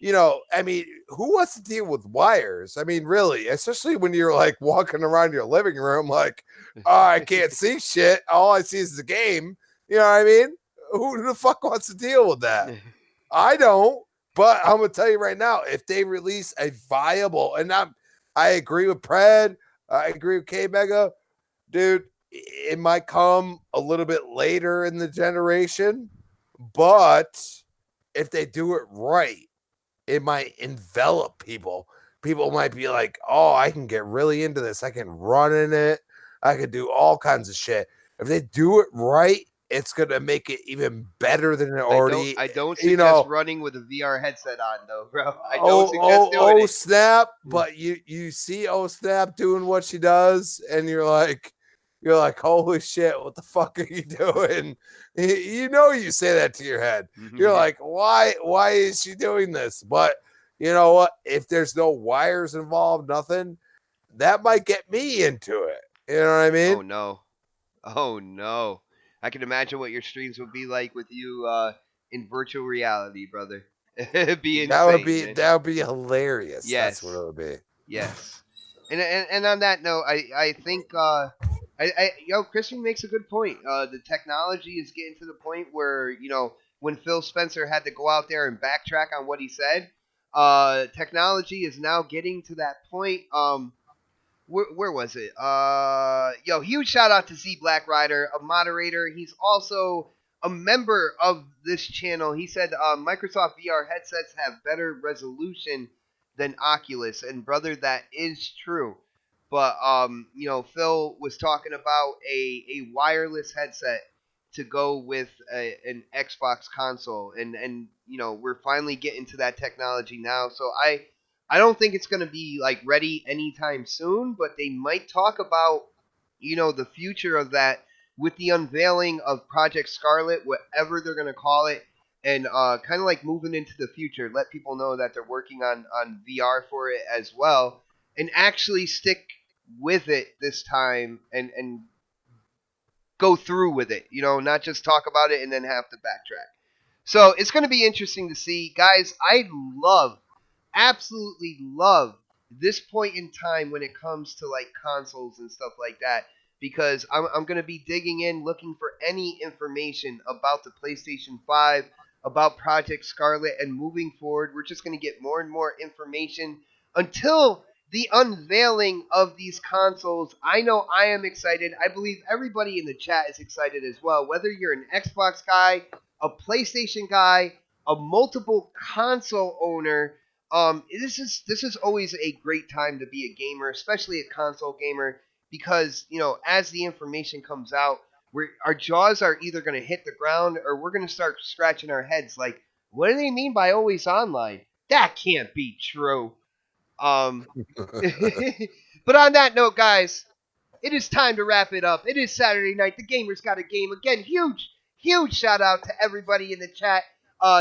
I mean, who wants to deal with wires? I mean, really, especially when you're like walking around your living room, like, oh, I can't see shit. All I see is the game. You know what I mean? Who the fuck wants to deal with that? I don't. But I'm gonna tell you right now, if they release a viable, and I agree with Pred, I agree with K Mega, dude. It might come a little bit later in the generation, but if they do it right, it might envelop people. People might be like, "Oh, I can get really into this. I can run in it. I can do all kinds of shit." If they do it right, it's gonna make it even better than it already. I don't suggest running with a VR headset on, though, bro. I don't suggest doing Oh it. snap! But you see, oh snap, doing what she does, and you're like, holy shit, what the fuck are you doing? You say that to your head. You're like, why is she doing this? But you know what? If there's no wires involved, nothing, that might get me into it. You know what I mean? Oh no. I can imagine what your streams would be like with you in virtual reality, brother. It'd be insane. That would be hilarious. Yes. That's what it would be. Yes. And on that note, I think Christian makes a good point. The technology is getting to the point where when Phil Spencer had to go out there and backtrack on what he said, technology is now getting to that point. Where was it? Huge shout out to Z Black Rider, a moderator. He's also a member of this channel. He said Microsoft VR headsets have better resolution than Oculus, and brother, that is true. But Phil was talking about a wireless headset to go with an Xbox console, and we're finally getting to that technology now. So I don't think it's going to be like ready anytime soon, but they might talk about the future of that with the unveiling of Project Scarlet, whatever they're going to call it, and kind of like moving into the future, let people know that they're working on VR for it as well, and actually stick with it this time and go through with it, not just talk about it and then have to backtrack. So it's going to be interesting to see. Guys, I absolutely love this point in time when it comes to like consoles and stuff like that, because I'm going to be digging in looking for any information about the PlayStation 5, about Project Scarlet, and moving forward we're just going to get more and more information until the unveiling of these consoles. I know I am excited. I believe everybody in the chat is excited as well, whether you're an Xbox guy, a PlayStation guy, a multiple console owner. This is always a great time to be a gamer, especially a console gamer, because as the information comes out, our jaws are either going to hit the ground or we're going to start scratching our heads like, what do they mean by always online? That can't be true. But on that note, guys, it is time to wrap it up. It is Saturday night. The Gamers Got a Game. Again, huge shout out to everybody in the chat.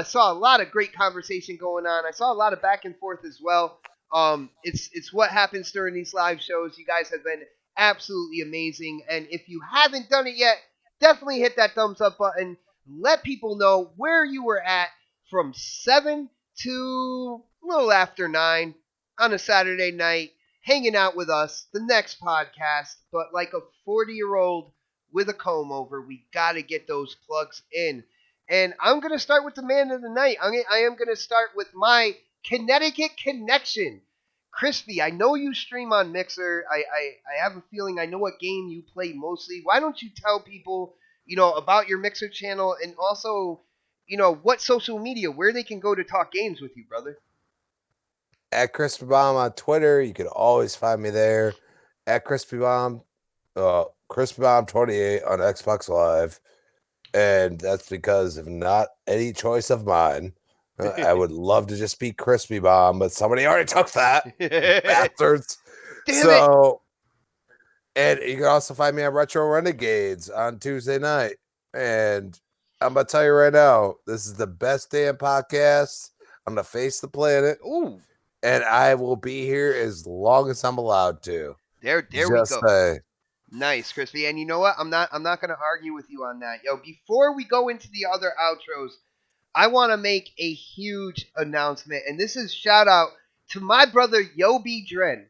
Saw a lot of great conversation going on. I saw a lot of back and forth as well. It's what happens during these live shows. You guys have been absolutely amazing. And if you haven't done it yet, definitely hit that thumbs up button. Let people know where you were at from 7 to a little after 9 on a Saturday night, hanging out with us, the next podcast. But like a 40-year-old with a comb over, we got to get those plugs in. And I'm going to start with the man of the night. I am going to start with my Connecticut connection. Crispy, I know you stream on Mixer. I have a feeling I know what game you play mostly. Why don't you tell people, about your Mixer channel, and also, what social media, where they can go to talk games with you, brother? At Crispy Bomb on Twitter, you can always find me there. At Crispy Bomb, Crispy Bomb 28 on Xbox Live, and that's because of not any choice of mine. I would love to just be Crispy Bomb, but somebody already took that. Bastards. Damn it. And you can also find me on Retro Renegades on Tuesday night. And I'm going to tell you right now, this is the best damn podcast on the face of the planet. Ooh. And I will be here as long as I'm allowed to. There just we go. Say. Nice, Crispy. And you know what? I'm not going to argue with you on that. Before we go into the other outros, I want to make a huge announcement. And this is shout out to my brother Yobi Dren.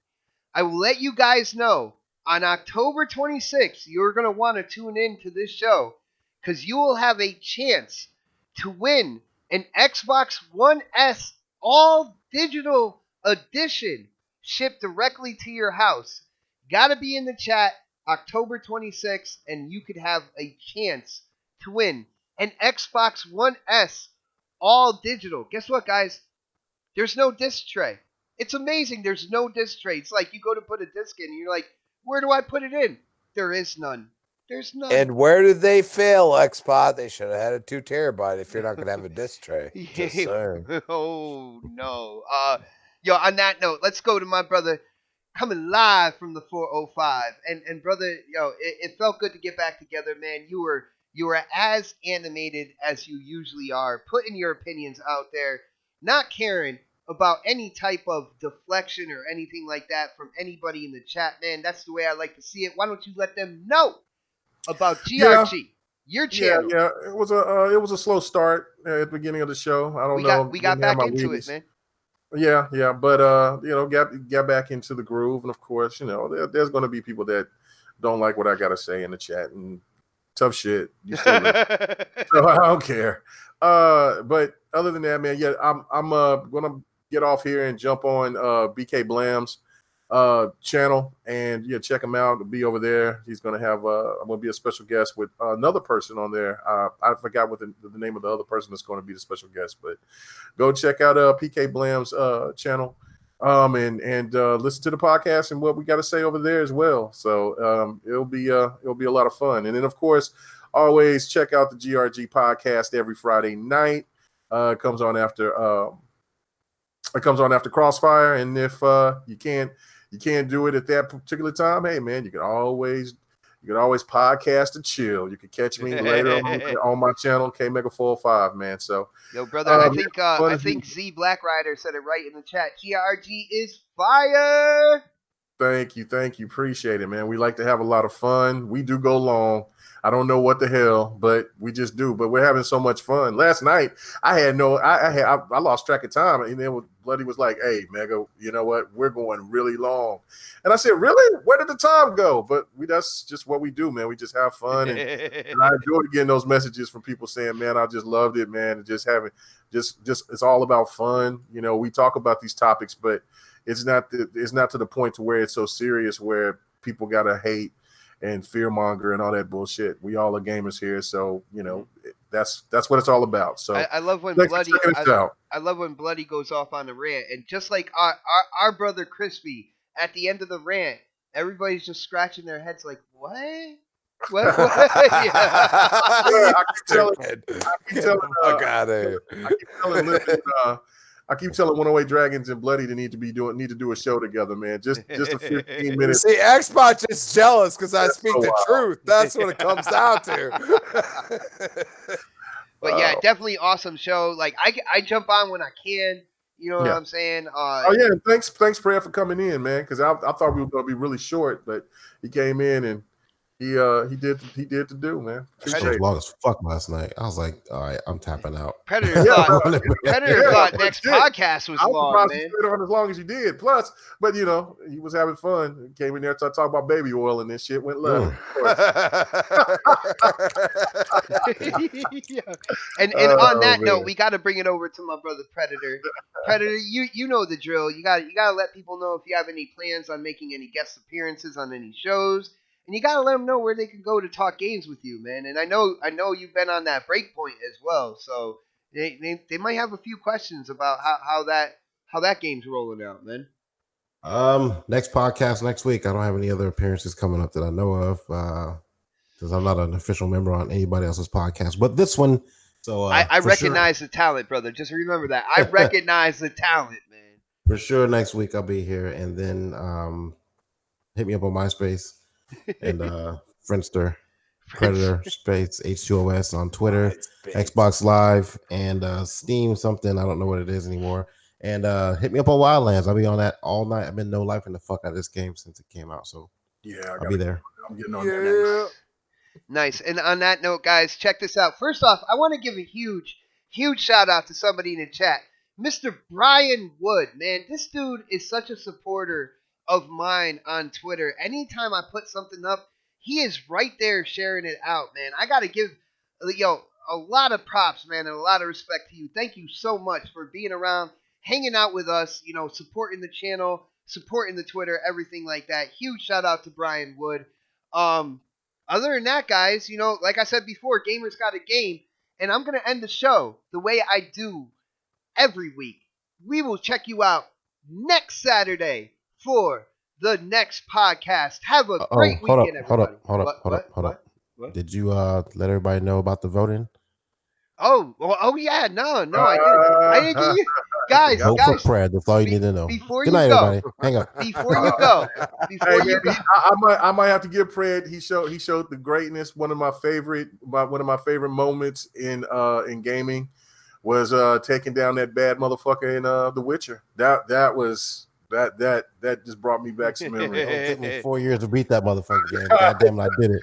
I will let you guys know on October 26th, you're going to want to tune in to this show, because you will have a chance to win an Xbox One S all digital edition shipped directly to your house. Gotta be in the chat October 26th, and you could have a chance to win an Xbox One S all digital. Guess what, guys? There's no disc tray. It's amazing. There's no disc tray. It's like you go to put a disc in, and you're like, where do I put it in? There is none. There's none. And where did they fail, Xpod? They should have had a 2 terabyte if you're not going to have a disc tray. Just saying. Oh, no. On that note, let's go to my brother coming live from the 405. And brother, it felt good to get back together, man. You were as animated as you usually are, putting your opinions out there, not caring about any type of deflection or anything like that from anybody in the chat, man. That's the way I like to see it. Why don't you let them know about GRG, your channel? Yeah. It was a slow start at the beginning of the show. I don't know. We got back into it, man. Yeah, yeah, but get back into the groove, and of course, there's going to be people that don't like what I got to say in the chat, and tough shit. You still live, so I don't care. But other than that, man, yeah, I'm gonna get off here and jump on BK Blam's channel, and yeah, check him out. Be over there. He's gonna have I'm gonna be a special guest with another person on there. I forgot what the name of the other person that's going to be the special guest, but go check out PK Blam's channel, and listen to the podcast and what we got to say over there as well. So it'll be a lot of fun. And then of course, always check out the GRG podcast every Friday night. It comes on after Crossfire, and if you can't do it at that particular time, hey man, you can always podcast and chill. You can catch me later on my channel, K Mega 405, man. So, yo, brother, I think Z Black Rider said it right in the chat. GRG is fire. Thank you, appreciate it, man. We like to have a lot of fun. We do go long. I don't know what the hell, but we just do. But we're having so much fun. Last night, I lost track of time, and then Bloody was like, "Hey, Mega, you know what? We're going really long," and I said, "Really? Where did the time go?" But that's just what we do, man. We just have fun, and I enjoyed getting those messages from people saying, "Man, I just loved it, man." And just having, just it's all about fun. We talk about these topics, but it's not to the point to where it's so serious where people gotta hate and fearmonger and all that bullshit. We all are gamers here, so that's what it's all about. So I love when Bloody I love when Bloody goes off on a rant, and just like our brother Crispy at the end of the rant, everybody's just scratching their heads like, what? What? I keep telling I keep telling 108 Dragons and Bloody to need to do a show together, man. Just a 15 minutes. See, Xbox is jealous because I speak the truth. That's what it comes down to. But yeah, definitely awesome show. Like I jump on when I can. You know what I'm saying? Oh yeah, thanks, Fred, for coming in, man. Because I thought we were going to be really short, but he came in and he did to do, man. It was long as fuck last night. I was like, all right, I'm tapping out. Predator thought next podcast was long, man. Stayed on as long as you did. Plus, but he was having fun. He came in there to talk about baby oil, and this shit went left. Yeah. And on that note, we got to bring it over to my brother Predator. Predator, you know the drill. You got to let people know if you have any plans on making any guest appearances on any shows. And you gotta let them know where they can go to talk games with you, man. And I know you've been on that breakpoint as well, so they might have a few questions about how that game's rolling out, man. Next podcast next week. I don't have any other appearances coming up that I know of, because I'm not an official member on anybody else's podcast. But this one, so I recognize the talent, brother. Just remember that I recognize the talent, man. For sure, next week I'll be here, and then hit me up on MySpace. And Friendster, Predator Space H2OS on Twitter, Xbox Live, and Steam something. I don't know what it is anymore. And hit me up on Wildlands. I'll be on that all night. I've been no lifing the fuck out of this game since it came out. So yeah, I'll be there. I'm getting on that. Nice. And on that note, guys, check this out. First off, I want to give a huge shout out to somebody in the chat, Mr. Brian Wood. Man, this dude is such a supporter of mine on Twitter. Anytime I put something up, he is right there sharing it out, man. I gotta give a lot of props, man, and a lot of respect to you. Thank you so much for being around, hanging out with us, supporting the channel, supporting the Twitter, everything like that. Huge shout out to Brian Wood. Other than that, guys, like I said before, Gamers Got a Game, and I'm gonna end the show the way I do every week. We will check you out next Saturday for the next podcast. Have a great weekend, everybody. Hold up. What? Did you let everybody know about the voting? Oh yeah, no, I didn't give you guys. Vote for Pred. That's all you need to know. Good night, everybody. Hang up. Before you go, I might have to give Pred. He showed the greatness. One of my favorite moments in gaming was taking down that bad motherfucker in The Witcher. That just brought me back some memories. It took me 4 years to beat that motherfucking game. Goddamn, I did it.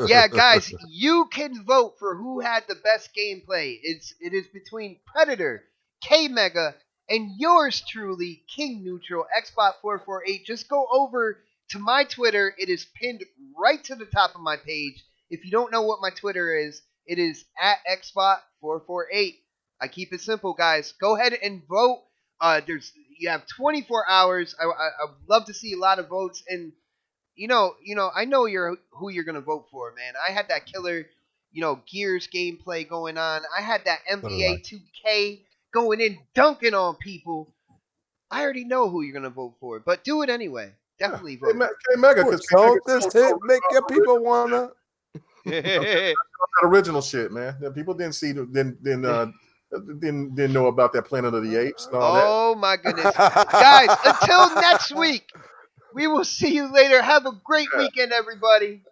Yeah, guys, you can vote for who had the best gameplay. It is between Predator, K Mega, and yours truly, King Neutral, Xbot448. Just go over to my Twitter. It is pinned right to the top of my page. If you don't know what my Twitter is, it is at Xbot448. I keep it simple, guys. Go ahead and vote. You have 24 hours. I would love to see a lot of votes, and I know who you're gonna vote for, man. I had that killer, Gears gameplay going on. I had that NBA 2K going in, dunking on people. I already know who you're gonna vote for, but do it anyway. Definitely vote. K Mega, because Don't this hit make your people wanna? That original shit, man. The people didn't see, didn't know about that Planet of the Apes and all that. Oh my goodness, guys! Until next week, we will see you later. Have a great weekend, everybody.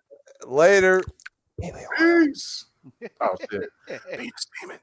Later. Peace. Oh shit. Peace, demon.